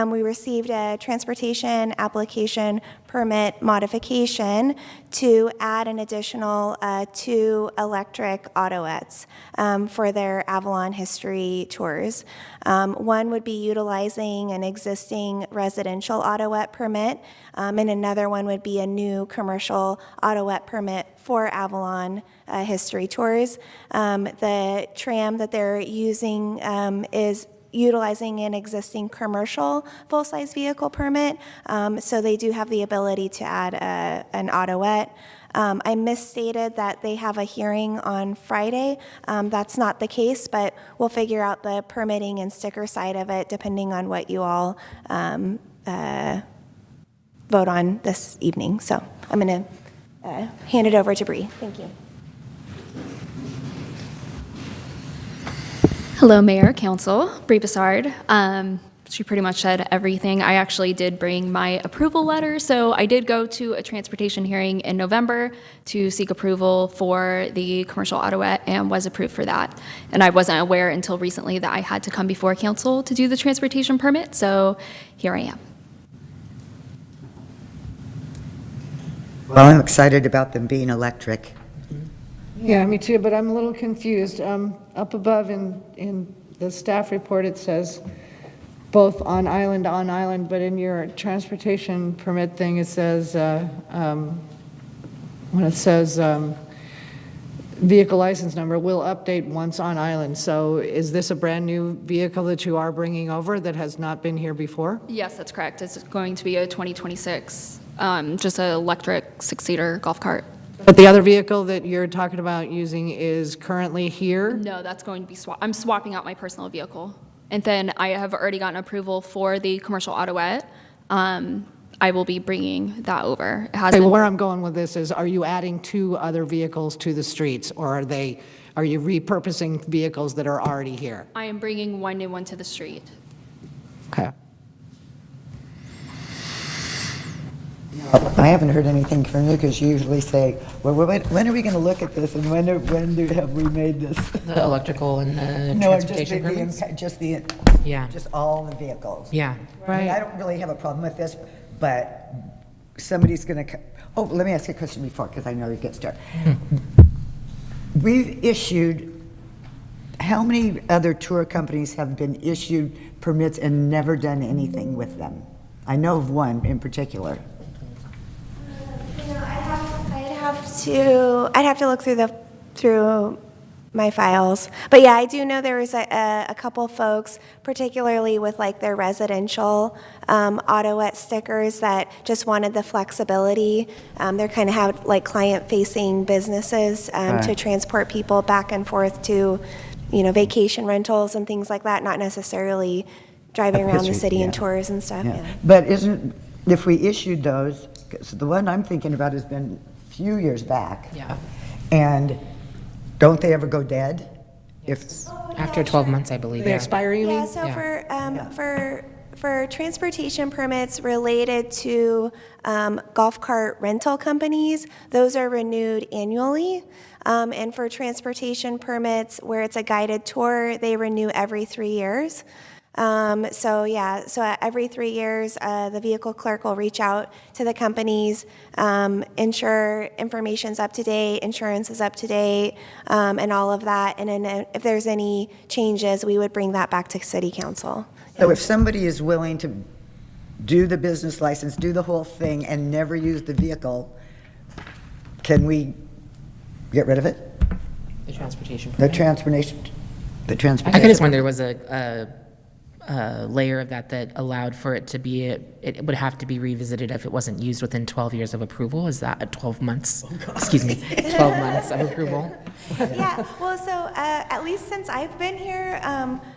we received a transportation application permit modification to add an additional 2 electric autoettes for their Avalon History Tours. One would be utilizing an existing residential autoette permit, and another one would be a new commercial autoette permit for Avalon History Tours. The tram that they're using is utilizing an existing commercial full-size vehicle permit, so they do have the ability to add an autoette. I misstated that they have a hearing on Friday. That's not the case, but we'll figure out the permitting and sticker side of it depending on what you all vote on this evening. So I'm going to hand it over to Bree. Thank you. Hello, Mayor, Council, Bree Broussard. She pretty much said everything. I actually did bring my approval letter, so I did go to a transportation hearing in November to seek approval for the commercial autoette and was approved for that. And I wasn't aware until recently that I had to come before council to do the transportation permit, so here I am. Well, I'm excited about them being electric. Yeah, me too, but I'm a little confused. Up above in the staff report, it says both on island, but in your transportation permit thing, it says, when it says vehicle license number, will update once on island. So is this a brand-new vehicle that you are bringing over that has not been here before? Yes, that's correct. It's going to be a 2026, just an electric 6-seater golf cart. But the other vehicle that you're talking about using is currently here? No, that's going to be I'm swapping out my personal vehicle. And then I have already gotten approval for the commercial autoette. I will be bringing that over. It Okay, hasn't. well, where I'm going with this is, are you adding 2 other vehicles to the streets, or are you repurposing vehicles that are already here? I am bringing one new one to the street. Okay. I haven't heard anything from you because you usually say, well, when are we going to look at this and when have we made this? The electrical and the No, transportation permits? Just all the vehicles. Yeah. I mean, I don't really have a problem with this, but somebody's going to, oh, let me ask you a question before because I know you get started. We've issued, how many other tour companies have been issued permits and never done anything with them? I know of one in particular. I'd have to look through my files. But yeah, I do know there was a couple folks, particularly with like their residential Autoet stickers, that just wanted the flexibility. They're kind of have like client-facing businesses to Right. transport people back and forth to, vacation rentals and things like that, not necessarily driving around the History, city in yeah. tours and stuff. Yeah. Yeah. But if we issued those, 'cause the one I'm thinking about has been a few years back. Yeah. And don't they ever go dead? If After 12 months, I believe. They yeah. expire, you mean? Yeah, so for transportation permits related to golf cart rental companies, those are renewed annually. And for transportation permits where it's a guided tour, they renew every 3 years. So every 3 years, the vehicle clerk will reach out to the companies, ensure information's up to date, insurance is up to date, and all of that. And then if there's any changes, we would bring that back to City Council. So if somebody is willing to do the business license, do the whole thing, and never use the vehicle, can we get rid of it? The transportation. The permit. transportation, the I transportation. could just wonder there was a layer of that allowed for it to be, it would have to be revisited if it wasn't used within 12 years of approval. Is that 12 months? Excuse me, 12 months of approval? Yeah, well, so at least since I've been here,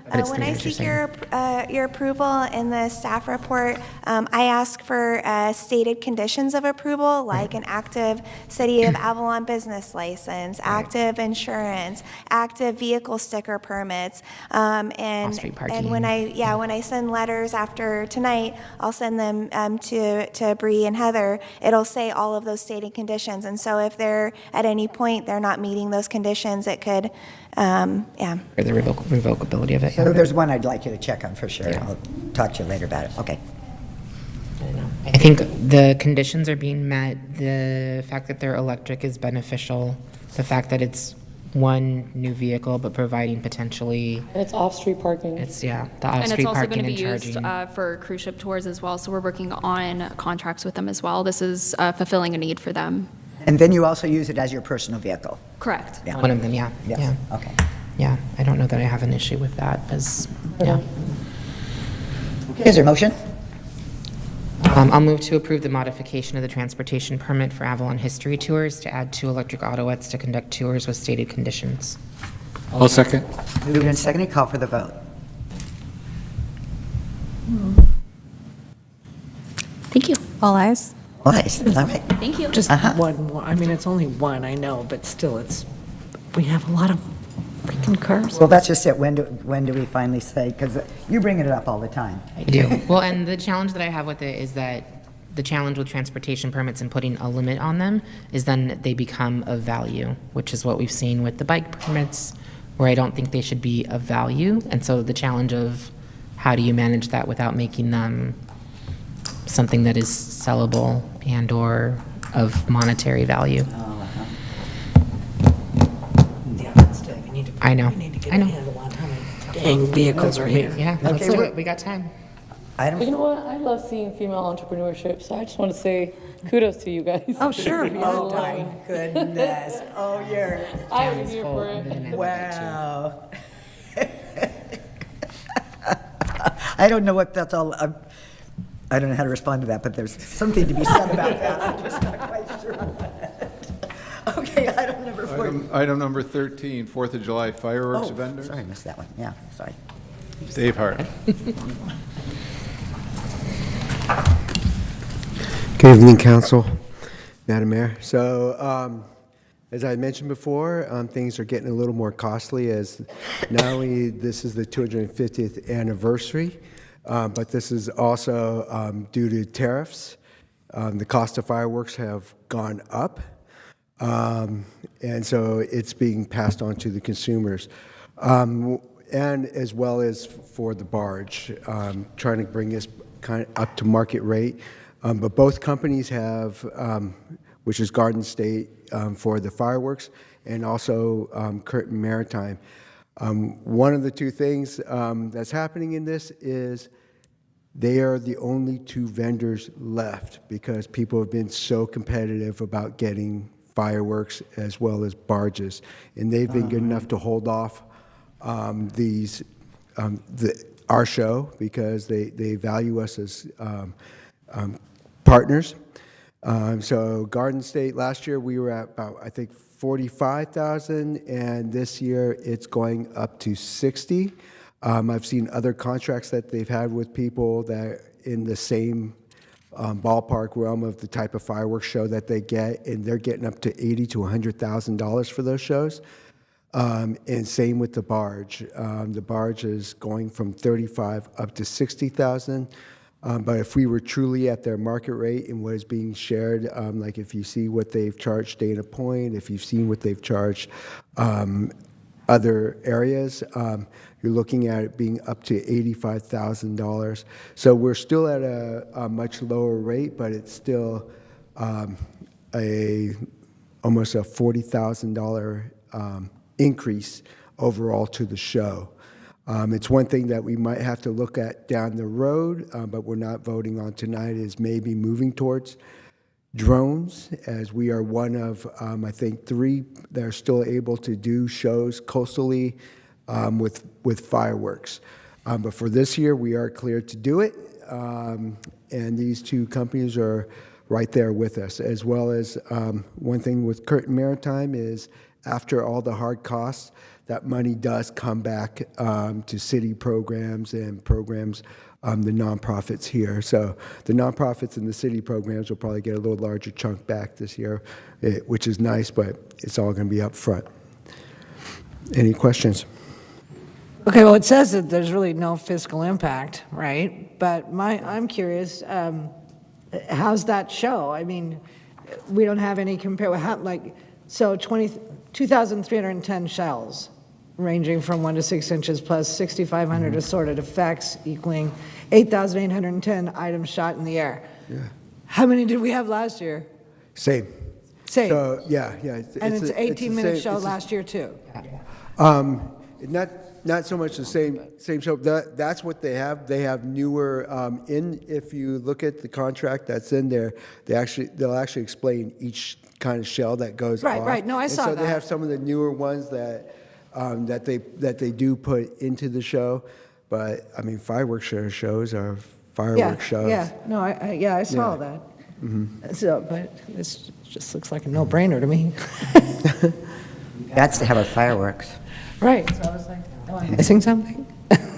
But it's when 3 I years, you're seek your approval in the staff report, I ask for stated conditions of approval, like an active City of Avalon business license, active insurance, active vehicle sticker permits, Off-street and when I send letters after tonight, I'll send them to Bree and Heather. It'll say all of those stated conditions, and so if they're at any point they're not meeting those conditions, it could, yeah. Or the revocability of it. So there's one I'd like you to check on for sure. I'll talk to you later about it. Okay. I think the conditions are being met, the fact that they're electric is beneficial, the fact that it's one new vehicle but providing potentially, And it's off-street parking. the And it's off-street also going parking to and be used charging. for cruise ship tours as well, so we're working on contracts with them as well. This is fulfilling a need for them. And then you also use it as your personal vehicle? Correct. Yeah. One of them, yeah. Yes, Yeah. okay. Yeah, I don't know that I have an issue with that, as, yeah. Is there a motion? I'll move to approve the modification of the transportation permit for Avalon History Tours to add 2 electric Autoettes to conduct tours with stated conditions. I'll second. Moved and seconded, call for the vote. Thank you. All ayes. Nice, all right. Thank you. Just one more. I mean, it's only one, I know, but still, we have a lot of freaking cars. Well, that's just it. When do we finally say, because you bring it up all the time. I do. Well, and the challenge that I have with it is that the challenge with transportation permits and putting a limit on them is then they become of value, which is what we've seen with the bike permits, where I don't think they should be of value. And so the challenge of how do you manage that without making them something that is sellable and/or of monetary value. I know. I know. Dang vehicles are here. Yeah, let's Okay, do we're- it. We got time. Item You know what? I love seeing female entrepreneurship, so I just want to say kudos to you guys. Oh, sure. Oh, my goodness. Oh, you're, I'm here for it. wow. I don't know what that's all, I don't know how to respond to that, but there's something to be said about that. I'm just not quite sure what. Okay, item number 4. Item number 13, 4th of July fireworks Oh, vendors. sorry, I missed that one. Yeah, sorry. Dave Hart. Good evening, Council, Madam Mayor. So, as I mentioned before, things are getting a little more costly as not only this is the 250th anniversary, but this is also due to tariffs. The cost of fireworks have gone up, and so it's being passed on to the consumers. And as well as for the barge, trying to bring this kind of up to market rate. But both companies have, which is Garden State for the fireworks, and also Curtin Maritime. One of the two things that's happening in this is they are the only 2 vendors left because people have been so competitive about getting fireworks as well as barges. And they've been good enough to hold off our show because they value us as partners. So Garden State, last year we were at about, I think, 45,000, and this year it's going up to 60. I've seen other contracts that they've had with people that in the same ballpark realm of the type of fireworks show that they get, and they're getting up to $80,000 to $100,000 for those shows. And same with the barge. The barge is going from 35 up to 60,000. But if we were truly at their market rate and what is being shared, like if you see what they've charged Dana Point, if you've seen what they've charged other areas, you're looking at it being up to $85,000. So we're still at a much lower rate, but it's still almost a $40,000 increase overall to the show. It's one thing that we might have to look at down the road, but we're not voting on tonight, is maybe moving towards drones, as we are one of, I think, 3 that are still able to do shows coastally with fireworks. But for this year, we are cleared to do it, and these 2 companies are right there with us, as well as one thing with Curtin Maritime is after all the hard costs, that money does come back to city programs and programs, the nonprofits here. So the nonprofits and the city programs will probably get a little larger chunk back this year, which is nice, but it's all going to be up front. Any questions? Okay, well, it says that there's really no fiscal impact, right? But I'm curious, how's that show? I mean, we don't have any so 2,310 shells, ranging from 1 to 6 inches, plus 6,500 assorted effects, equaling 8,810 items shot in the air. Yeah. How many did we have last year? Same. So, yeah. And it's an 18-minute show last year, too? Not so much the same show. That's what they have. They have newer, if you look at the contract that's in there, they'll actually explain each kind of shell that goes off. Right. No, I saw that. that. So they have some of the newer ones that they do put into the show. But, I mean, fireworks shows are fireworks shows. Yeah, no, I saw that. Mm-hmm. So, but this just looks like a no-brainer to me. That's to have a fireworks. Right, so I was like, am I missing something?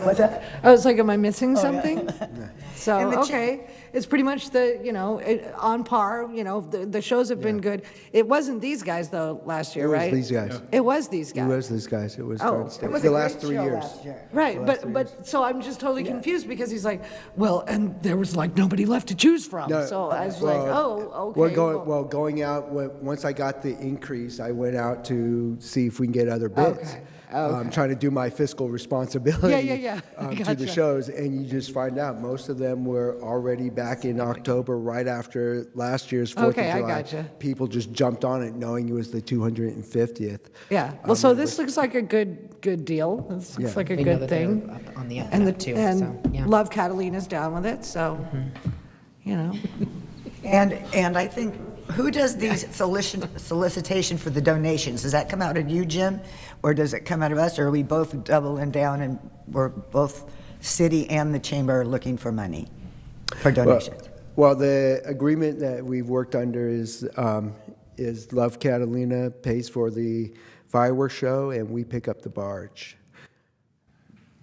What's that? I was like, am I missing something? Yeah. So, And the okay, it's pretty much on par, the shows have been good. It wasn't these guys, though, last year, right? It was these guys. It was these guys. It was these guys. It was Oh. Garden State. It was the a last great 3 show years. last year. Right, but so I'm just totally confused because he's like, well, and there was like nobody left to choose from. No, So I was like, oh, okay. Going out, once I got the increase, I went out to see if we can get other bids. Okay. Trying to do my fiscal responsibility Yeah. to the Gotcha. shows, and you just find out most of them were already back in October, right after last year's 4th Okay, of I July. gotcha. People just jumped on it knowing it was the 250th. Yeah, well, so this looks like a good deal. This looks like a We know good that they're thing. up on the up And and up, too, so, yeah. Love Catalina's down with it, so, And I think, who does these solicitation for the donations? Does that come out of you, Jim? Or does it come out of us? Or are we both doubling down and we're both city and the chamber are looking for money for donations? Well, the agreement that we've worked under is Love Catalina pays for the fireworks show, and we pick up the barge.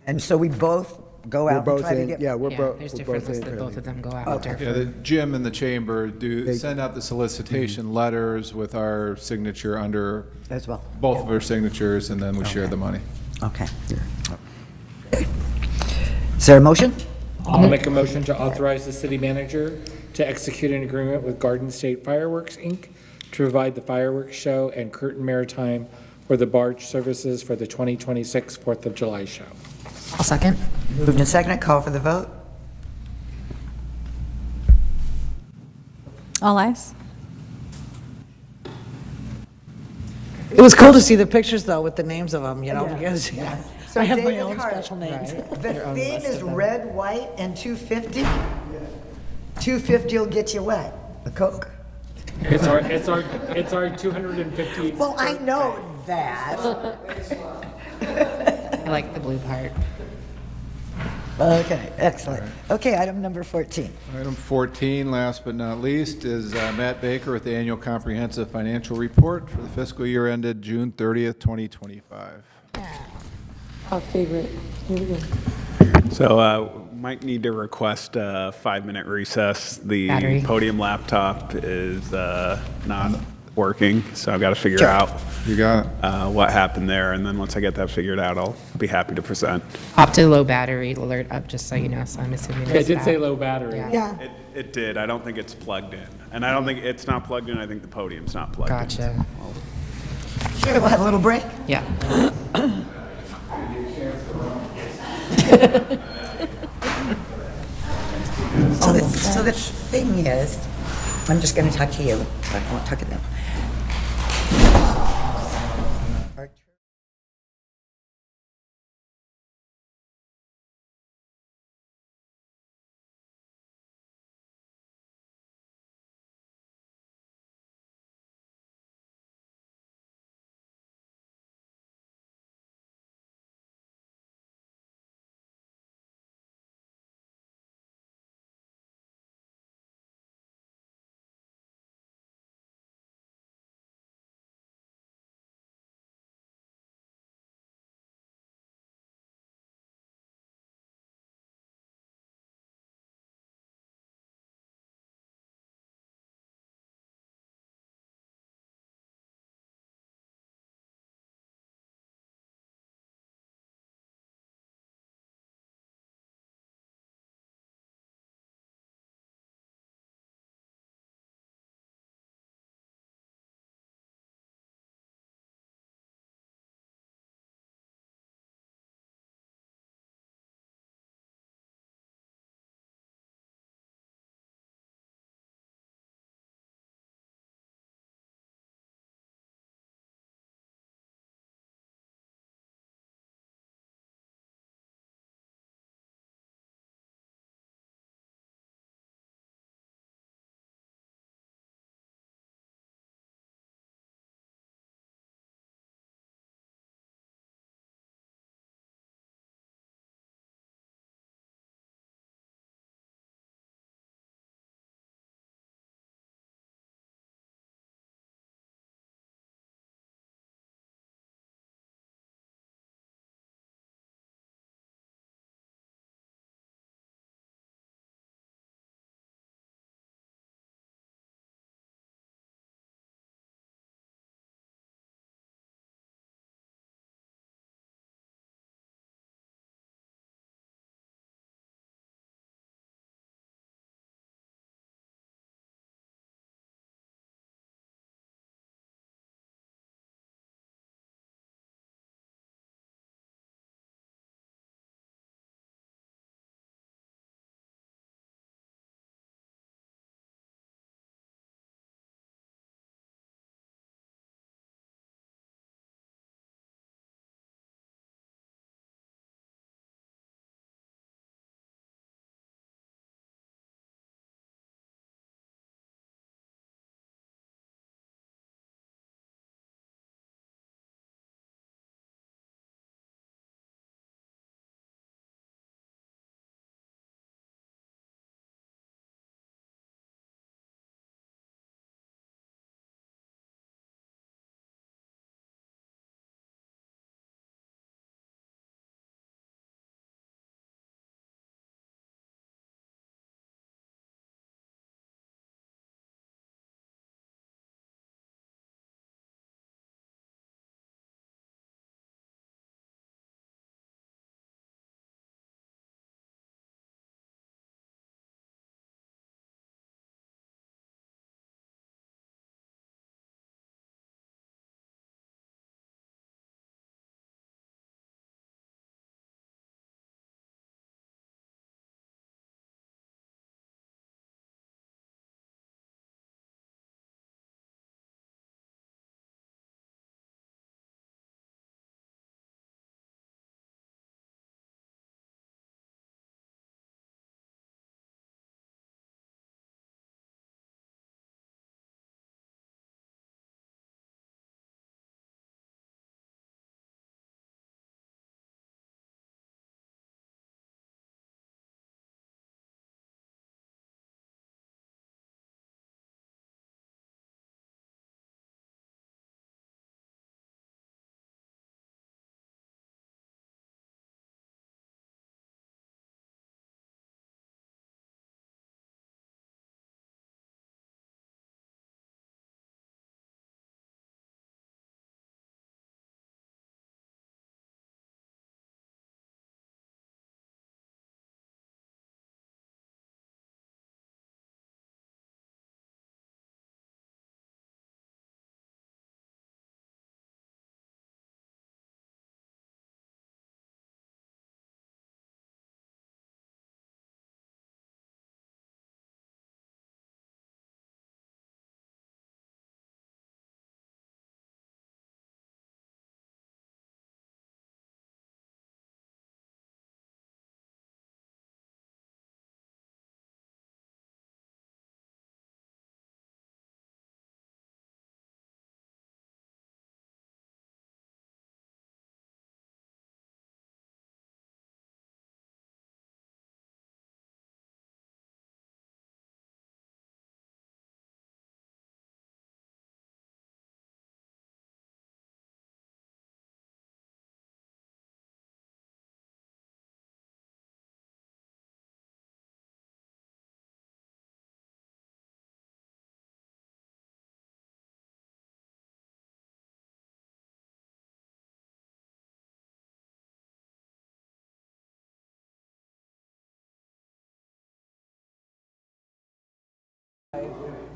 And so we both go out and try to get... Yeah, we're Yeah, both there's we're different both lists in that both early. of them go after. Yeah, the Jim and the chamber send out the solicitation letters with our signature under As well. both of our signatures, and then we share the money. Okay. Is there a motion? I'll make a motion to authorize the city manager to execute an agreement with Garden State Fireworks, Inc. to provide the fireworks show and Curtin Maritime for the barge services for the 2026 4th of July show. I'll second. Moved and seconded, call for the vote. All ayes. it was cool to see the pictures, though, with the names of them, because So I have my David own Hart, special names. The theme is red, white, and 250? 250 will get you what? A Coke? It's our 250. Well, I know that. I like the blue part. Okay, excellent. Okay, item number 14. Item 14, last but not least, is Matt Baker with the Annual Comprehensive Financial Report for the fiscal year ended June 30th, 2025. Our favorite. Here we go. So might need to request a 5-minute recess. The Battery. podium laptop is not working, so I've got to figure out You got it. what happened there, and then once I get that figured out, I'll be happy to present. Opted low battery alert up, just so you know, so I'm assuming It it's did say that. low battery. Yeah. It did. I don't think it's plugged in, and I don't think it's not plugged in. I think the podium's not plugged in. Gotcha. Sure, we'll have a little break. Yeah. So the thing is, I'm just going to talk to you. I won't talk to them.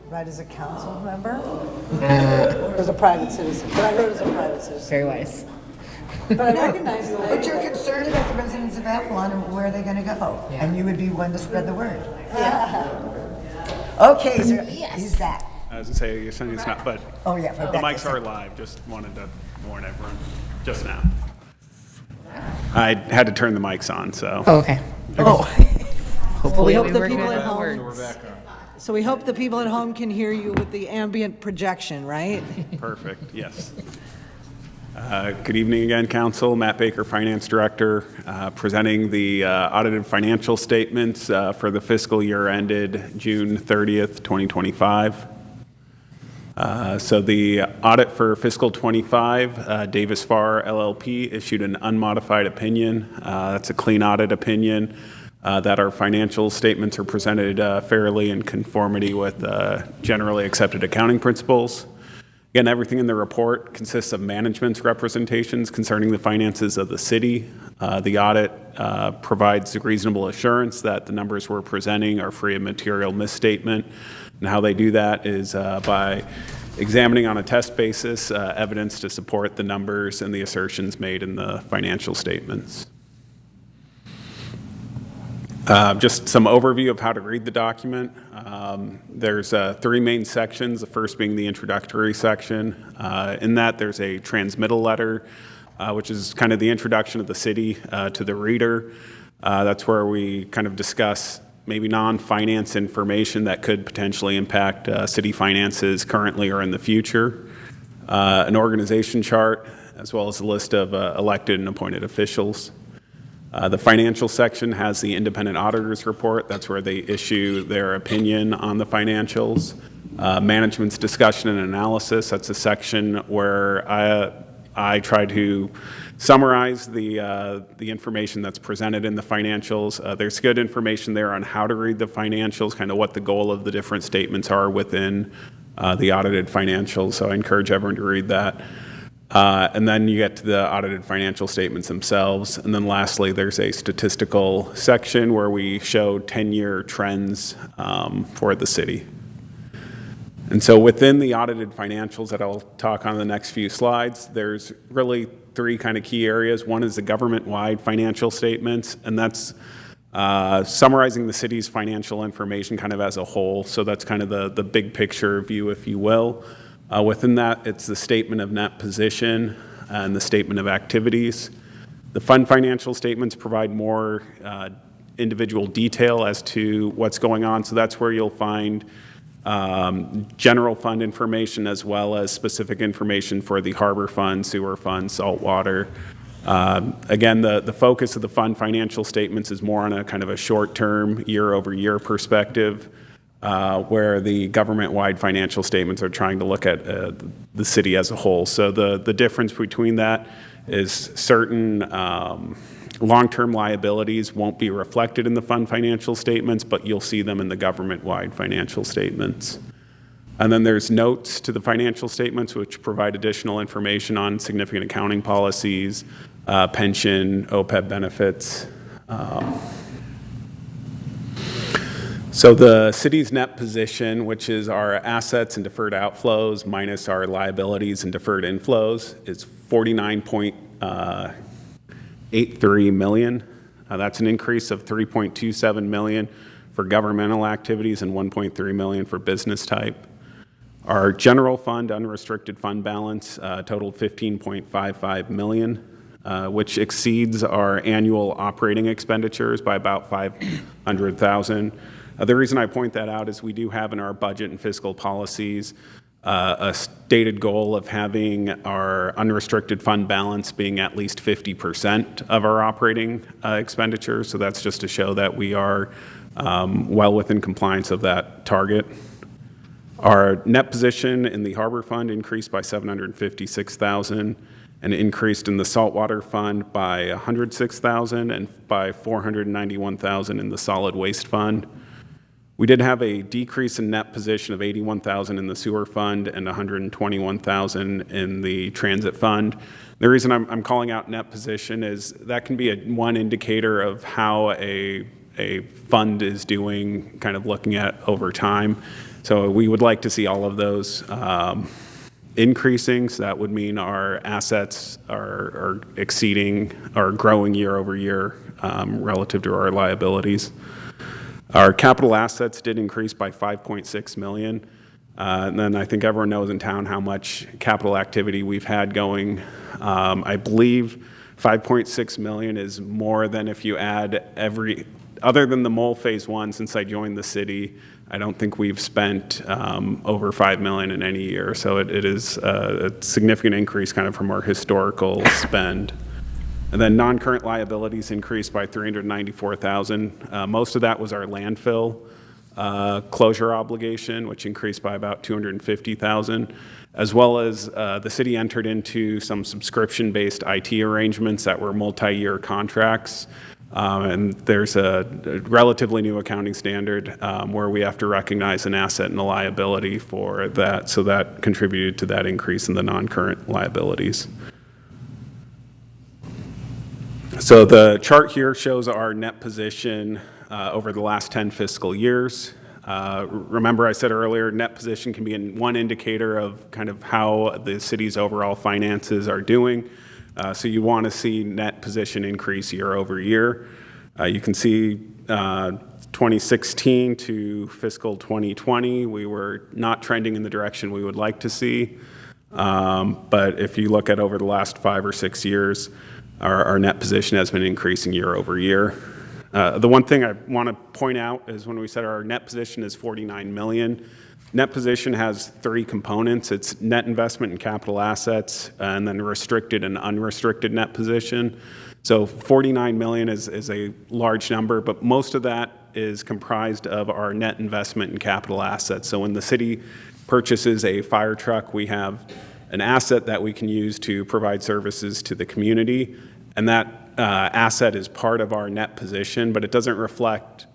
write as a council member or as a private citizen. But I wrote as a private citizen. Very wise. But I recognize that. But you're concerned about the residents of Avalon and where are they going to go? And you would be one to spread the word. Okay, so who's that? I was going to say, you're saying it's not, but Oh, yeah, the Rebecca. mics are live. Just wanted to warn everyone just now. I had to turn the mics on, so. Oh, okay. Well, we Hopefully hope we the were people good at with home. words. So we hope the people at home can hear you with the ambient projection, right? Perfect, yes. Good evening again, Council. Matt Baker, Finance Director, presenting the audited financial statements for the fiscal year ended June 30th, 2025. So the audit for fiscal 25, Davis Farr LLP issued an unmodified opinion. That's a clean audit opinion that our financial statements are presented fairly in conformity with generally accepted accounting principles. Again, everything in the report consists of management's representations concerning the finances of the city. The audit provides reasonable assurance that the numbers we're presenting are free of material misstatement. And how they do that is by examining on a test basis evidence to support the numbers and the assertions made in the financial statements. Just some overview of how to read the document. There's three main sections, the first being the introductory section. In that, there's a transmittal letter, which is kind of the introduction of the city to the reader. That's where we kind of discuss maybe non-finance information that could potentially impact city finances currently or in the future. An organization chart, as well as a list of elected and appointed officials. The financial section has the independent auditor's report. That's where they issue their opinion on the financials. Management's discussion and analysis, that's a section where I try to summarize the information that's presented in the financials. There's good information there on how to read the financials, kind of what the goal of the different statements are within the audited financials. So I encourage everyone to read that. And then you get to the audited financial statements themselves. And then lastly, there's a statistical section where we show 10-year trends for the city. And so within the audited financials that I'll talk on the next few slides, there's really three kind of key areas. One is the government-wide financial statements, and that's summarizing the city's financial information kind of as a whole. So that's kind of the big picture view, if you will. Within that, it's the statement of net position and the statement of activities. The fund financial statements provide more individual detail as to what's going on. So that's where you'll find general fund information as well as specific information for the harbor fund, sewer fund, saltwater. Again, the focus of the fund financial statements is more on a kind of a short-term, year-over-year perspective. Where the government-wide financial statements are trying to look at the city as a whole. So the difference between that is certain long-term liabilities won't be reflected in the fund financial statements, but you'll see them in the government-wide financial statements. And then there's notes to the financial statements, which provide additional information on significant accounting policies, pension, OPEB benefits. So the city's net position, which is our assets and deferred outflows minus our liabilities and deferred inflows, is $49.83 million. That's an increase of $3.27 million for governmental activities and $1.3 million for business type. Our general fund unrestricted fund balance totaled $15.55 million, which exceeds our annual operating expenditures by about $500,000. The reason I point that out is we do have in our budget and fiscal policies a stated goal of having our unrestricted fund balance being at least 50% of our operating expenditures. So that's just to show that we are well within compliance of that target. Our net position in the harbor fund increased by $756,000 and increased in the saltwater fund by $106,000 and by $491,000 in the solid waste fund. We did have a decrease in net position of $81,000 in the sewer fund and $121,000 in the transit fund. The reason I'm calling out net position is that can be one indicator of how a fund is doing, kind of looking at over time. So we would like to see all of those increasing. So that would mean our assets are exceeding or growing year over year relative to our liabilities. Our capital assets did increase by 5.6 million. And then I think everyone knows in town how much capital activity we've had going. I believe 5.6 million is more than if you add other than the mole phase 1 since I joined the city, I don't think we've spent over 5 million in any year. So it is a significant increase kind of from our historical spend. And then non-current liabilities increased by 394,000. Most of that was our landfill closure obligation, which increased by about 250,000, as well as the city entered into some subscription-based IT arrangements that were multi-year contracts. And there's a relatively new accounting standard where we have to recognize an asset and a liability for that. So that contributed to that increase in the non-current liabilities. So the chart here shows our net position over the last 10 fiscal years. Remember I said earlier, net position can be one indicator of kind of how the city's overall finances are doing. So you want to see net position increase year over year. You can see 2016 to fiscal 2020, we were not trending in the direction we would like to see. But if you look at over the last 5 or 6 years, our net position has been increasing year over year. The one thing I want to point out is when we said our net position is 49 million, net position has 3 components. It's net investment in capital assets, and then restricted and unrestricted net position. So 49 million is a large number, but most of that is comprised of our net investment in capital assets. So when the city purchases a fire truck, we have an asset that we can use to provide services to the community, and that asset is part of our net position, but it doesn't reflect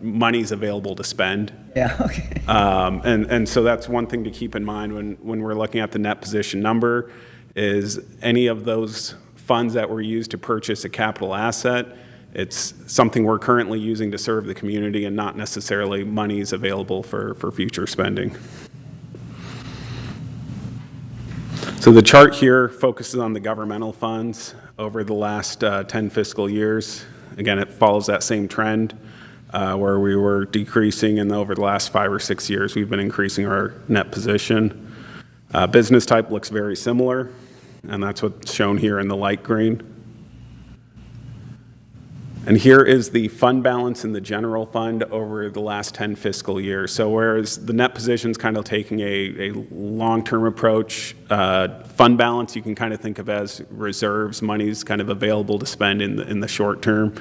monies available to spend. Yeah, okay. And so that's one thing to keep in mind when we're looking at the net position number is any of those funds that were used to purchase a capital asset, it's something we're currently using to serve the community and not necessarily monies available for future spending. So the chart here focuses on the governmental funds over the last 10 fiscal years. Again, it follows that same trend where we were decreasing, and over the last 5 or 6 years, we've been increasing our net position. Business type looks very similar, and that's what's shown here in the light green. And here is the fund balance in the general fund over the last 10 fiscal years. So whereas the net position's kind of taking a long-term approach, fund balance you can kind of think of as reserves, money's kind of available to spend in the short term.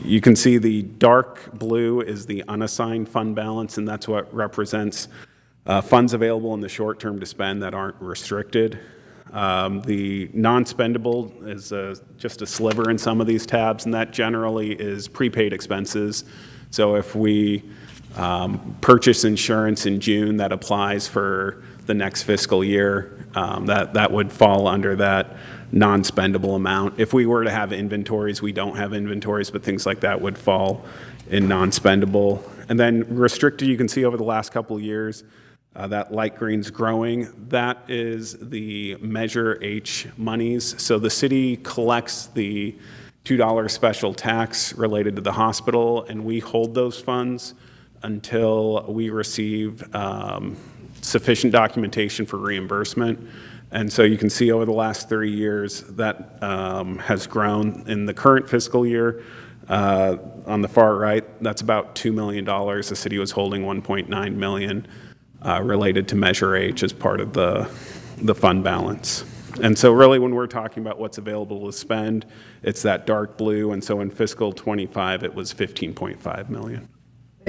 You can see the dark blue is the unassigned fund balance, and that's what represents funds available in the short term to spend that aren't restricted. The non-spendable is just a sliver in some of these tabs, and that generally is prepaid expenses. So if we purchase insurance in June that applies for the next fiscal year, that would fall under that non-spendable amount. If we were to have inventories, we don't have inventories, but things like that would fall in non-spendable. And then restricted, you can see over the last couple of years, that light green's growing. That is the Measure H monies. So the city collects the $2 special tax related to the hospital, and we hold those funds until we receive sufficient documentation for reimbursement. And so you can see over the last 3 years that has grown. In the current fiscal year, on the far right, that's about $2 million. The city was holding $1.9 million. Related to Measure H as part of the fund balance. And so really when we're talking about what's available to spend, it's that dark blue, and so in fiscal 25 it was 15.5 million.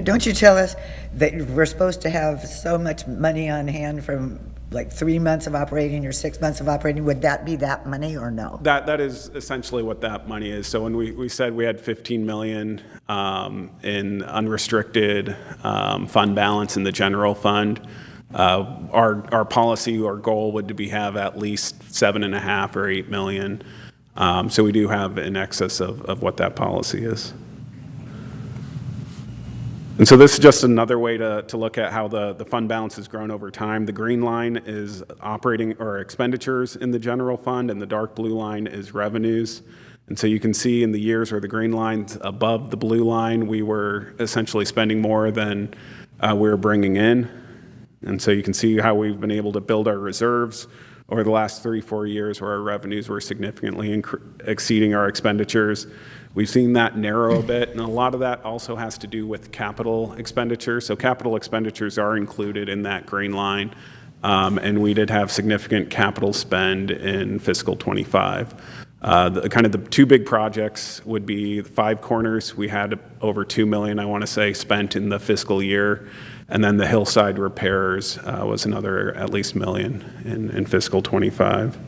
Don't you tell us that we're supposed to have so much money on hand from like 3 months of operating or 6 months of operating? Would that be that money or no? That is essentially what that money is. So when we said we had 15 million in unrestricted fund balance in the general fund, our policy or goal would be have at least 7.5 or 8 million. So we do have in excess of what that policy is. And so this is just another way to look at how the fund balance has grown over time. The green line is operating or expenditures in the general fund, and the dark blue line is revenues. And so you can see in the years where the green line's above the blue line, we were essentially spending more than we were bringing in. And so you can see how we've been able to build our reserves over the last 3-4 years where our revenues were significantly exceeding our expenditures. We've seen that narrow a bit, and a lot of that also has to do with capital expenditures. So capital expenditures are included in that green line, and we did have significant capital spend in fiscal '25. The two big projects would be the Five Corners. We had over $2 million, I want to say, spent in the fiscal year, and then the hillside repairs was another at least $1 million in fiscal '25.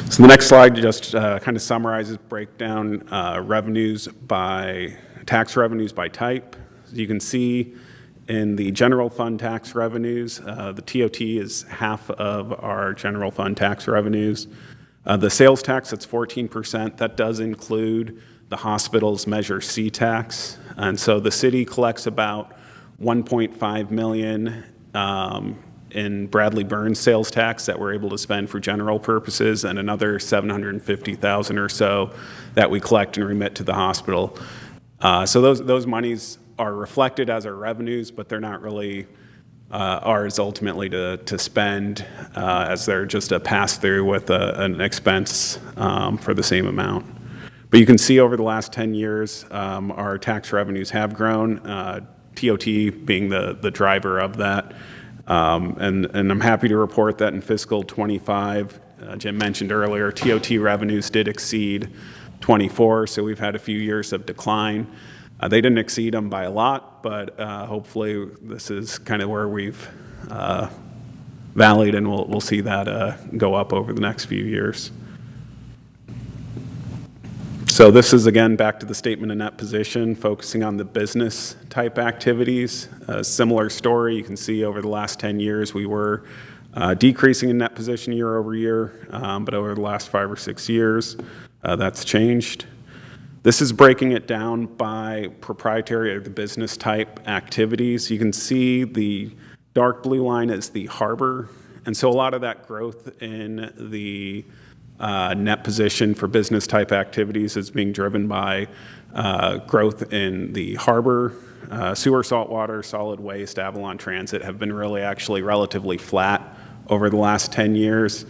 So the next slide just kind of summarizes, breakdown revenues by tax revenues by type. As you can see in the general fund tax revenues, the TOT is half of our general fund tax revenues. The sales tax, that's 14%. That does include the hospital's Measure C tax. And so the city collects about $1.5 million in Bradley Burns sales tax that we're able to spend for general purposes, and another $750,000 or so that we collect and remit to the hospital. So those monies are reflected as our revenues, but they're not really ours ultimately to spend, as they're just a pass-through with an expense for the same amount. But you can see over the last 10 years, our tax revenues have grown, TOT being the driver of that. And I'm happy to report that in fiscal '25, Jim mentioned earlier, TOT revenues did exceed '24, so we've had a few years of decline. They didn't exceed them by a lot, but hopefully this is kind of where we've valleyed, and we'll see that go up over the next few years. So this is, again, back to the statement of net position, focusing on the business type activities. A similar story, you can see over the last 10 years, we were decreasing in net position year over year, but over the last 5 or 6 years, that's changed. This is breaking it down by proprietary or the business type activities. You can see the dark blue line is the harbor, and so a lot of that growth in the net position for business type activities is being driven by growth in the harbor. Sewer, saltwater, solid waste, Avalon Transit have been really actually relatively flat over the last 10 years.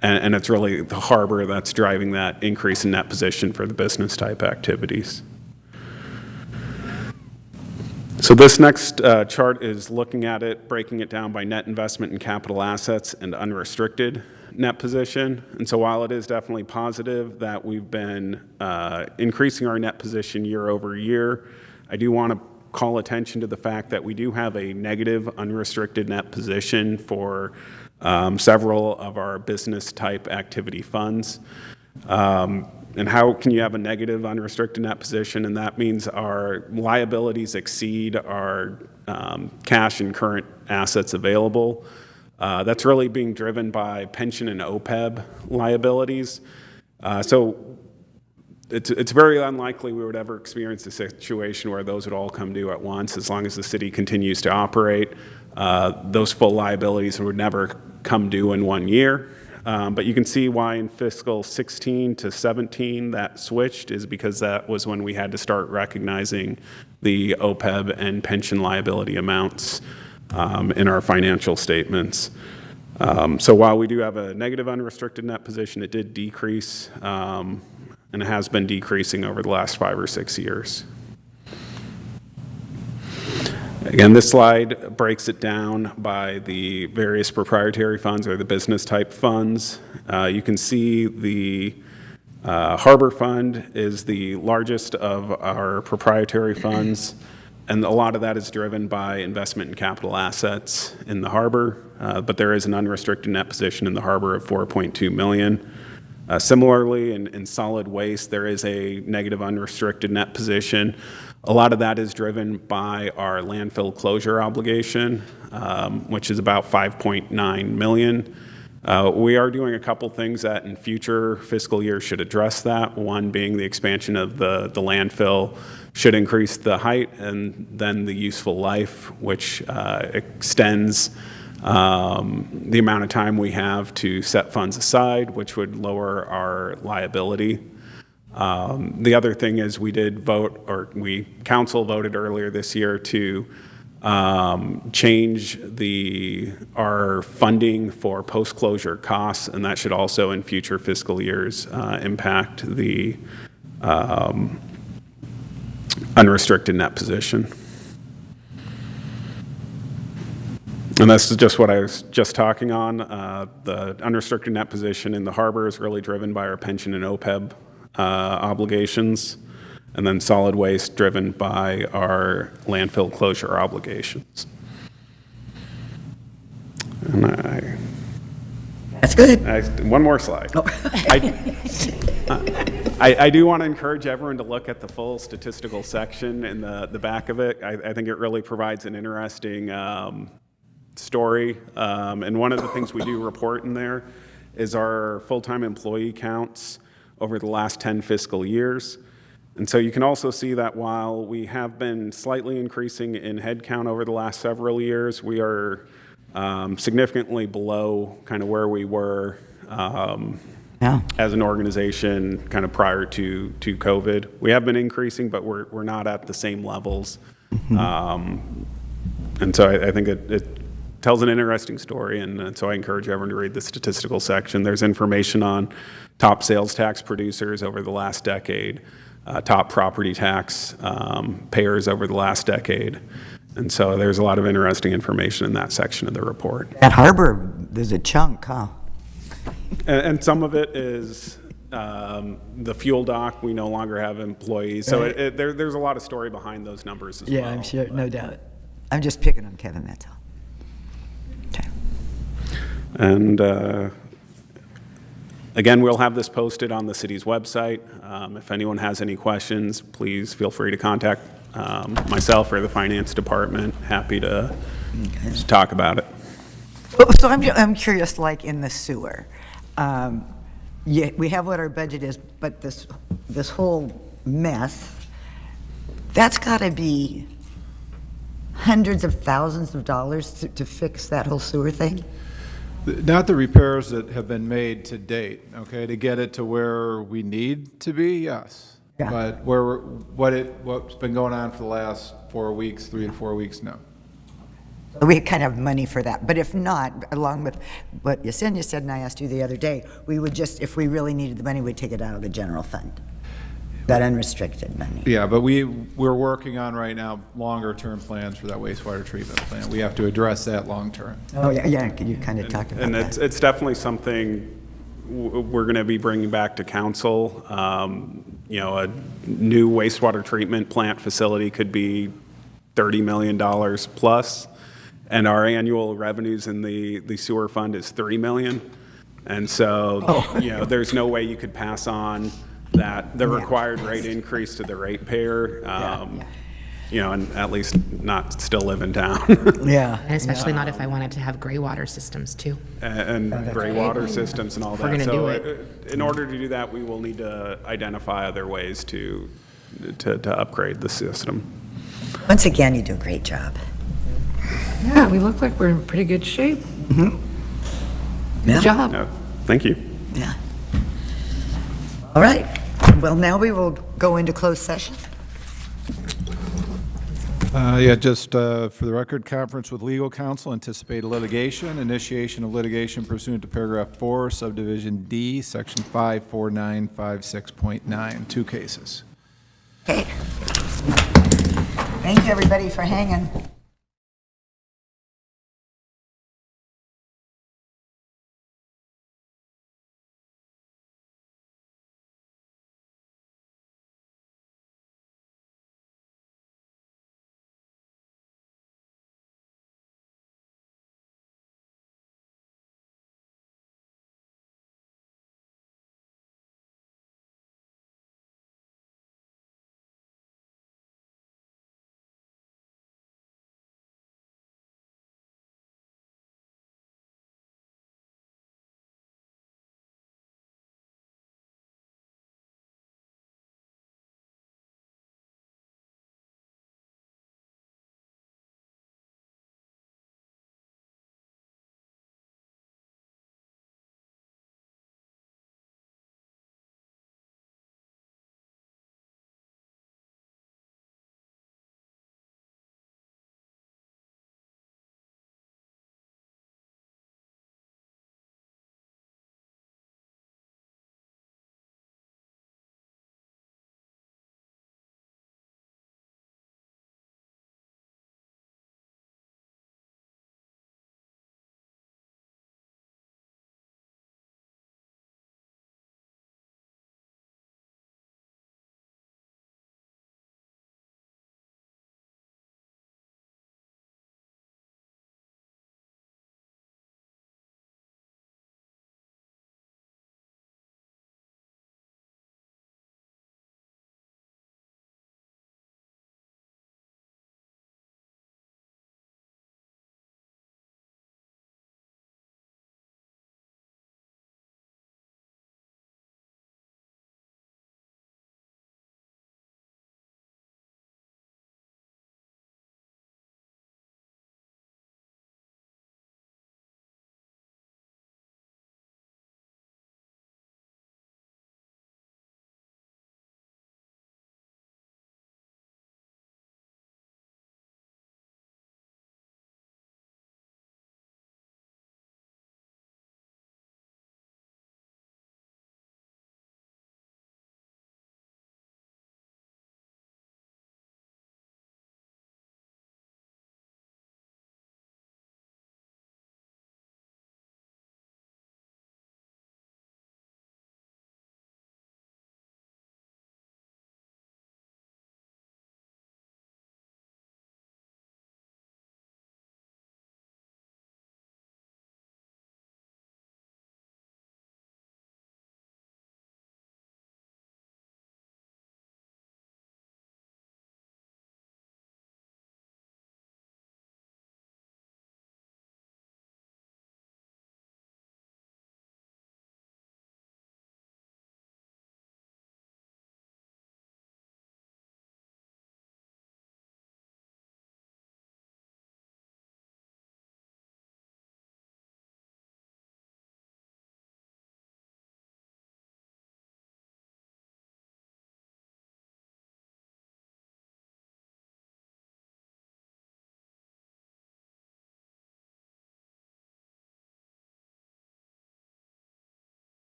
And it's really the harbor that's driving that increase in net position for the business type activities. So this next chart is looking at it, breaking it down by net investment in capital assets and unrestricted net position. And so while it is definitely positive that we've been increasing our net position year over year, I do want to call attention to the fact that we do have a negative unrestricted net position for several of our business type activity funds. And how can you have a negative unrestricted net position? And that means our liabilities exceed our cash and current assets available. That's really being driven by pension and OPEB liabilities. So it's very unlikely we would ever experience a situation where those would all come due at once. As long as the city continues to operate, those full liabilities would never come due in 1 year. But you can see why in fiscal 16 to 17 that switched is because that was when we had to start recognizing the OPEB and pension liability amounts in our financial statements. So while we do have a negative unrestricted net position, it did decrease, and it has been decreasing over the last 5 or 6 years. Again, this slide breaks it down by the various proprietary funds or the business type funds. You can see the Harbor Fund is the largest of our proprietary funds, and a lot of that is driven by investment in capital assets in the harbor, but there is an unrestricted net position in the harbor of $4.2 million. Similarly, in solid waste, there is a negative unrestricted net position. A lot of that is driven by our landfill closure obligation, which is about $5.9 million. We are doing a couple things that in future fiscal years should address that. One being the expansion of the landfill should increase the height and then the useful life, which extends the amount of time we have to set funds aside, which would lower our liability. The other thing is council voted earlier this year to change our funding for post-closure costs, and that should also in future fiscal years impact the unrestricted net position. And this is just what I was just talking on. The unrestricted net position in the harbor is really driven by our pension and OPEB obligations, and then solid waste driven by our landfill closure obligations. And That's good. One more slide. Oh. I do want to encourage everyone to look at the full statistical section in the back of it. I think it really provides an interesting story. And one of the things we do report in there is our full-time employee counts over the last 10 fiscal years. And so you can also see that while we have been slightly increasing in headcount over the last several years, we are significantly below kind of where we were as an organization kind of prior to COVID. We have been increasing, but we're not at the same levels. And so I think it tells an interesting story, and so I encourage everyone to read the statistical section. There's information on top sales tax producers over the last decade, top property tax payers over the last decade. And so there's a lot of interesting information in that section of the report. At Harbor, there's a chunk, huh? And some of it is the fuel dock. We no longer have employees. So there's a lot of story behind those numbers as well. Yeah, I'm sure, no doubt. I'm just picking on Kevin, that's all. Okay. And again, we'll have this posted on the city's website. If anyone has any questions, please feel free to contact myself or the finance department. Happy to talk about it. So I'm curious, like in the sewer, we have what our budget is, but this whole mess, that's got to be hundreds of thousands of dollars to fix that whole sewer thing? Not the repairs that have been made to date, okay, to get it to where we need to be, yes. Yeah. But what's been going on for the last 4 weeks, 3 to 4 weeks, no. We kind of have money for that, but if not, along with what Yesenia said and I asked you the other day, we would just, if we really needed the money, we'd take it out of the general fund, that unrestricted money. Yeah, but we're working on right now longer-term plans for that wastewater treatment plant. We have to address that long-term. Oh, yeah, you kind of talked about that. And it's definitely something we're going to be bringing back to council. You know, a new wastewater treatment plant facility could be $30 million plus, and our annual revenues in the sewer fund is $3 million. And so, you know, there's no way you could pass on the required rate increase to the ratepayer, you know, and at least not still live in town. Yeah. And especially not if I wanted to have gray water systems too. And gray water systems and all that. We're gonna do it. In order to do that, we will need to identify other ways to upgrade the system. Once again, you do a great job. Yeah, we look like we're in pretty good shape. Mm-hmm. Good job. No, thank you. Yeah. All right. Well, now we will go into closed session. Yeah, just for the record, conference with legal counsel, anticipated litigation, initiation of litigation pursuant to paragraph 4, subdivision D, section 54956.9, 2 cases. Okay. Thank you, everybody, for hanging.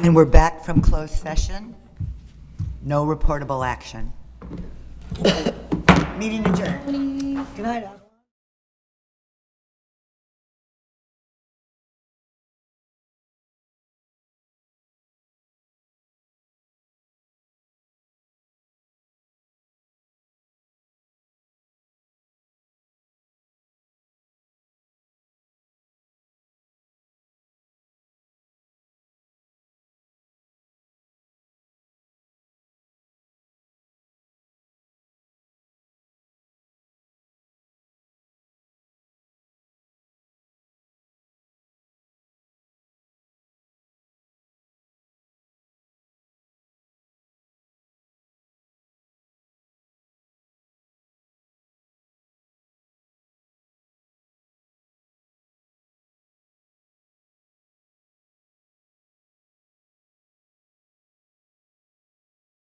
And we're back from closed session. No reportable action. Meeting adjourned. Good night, all.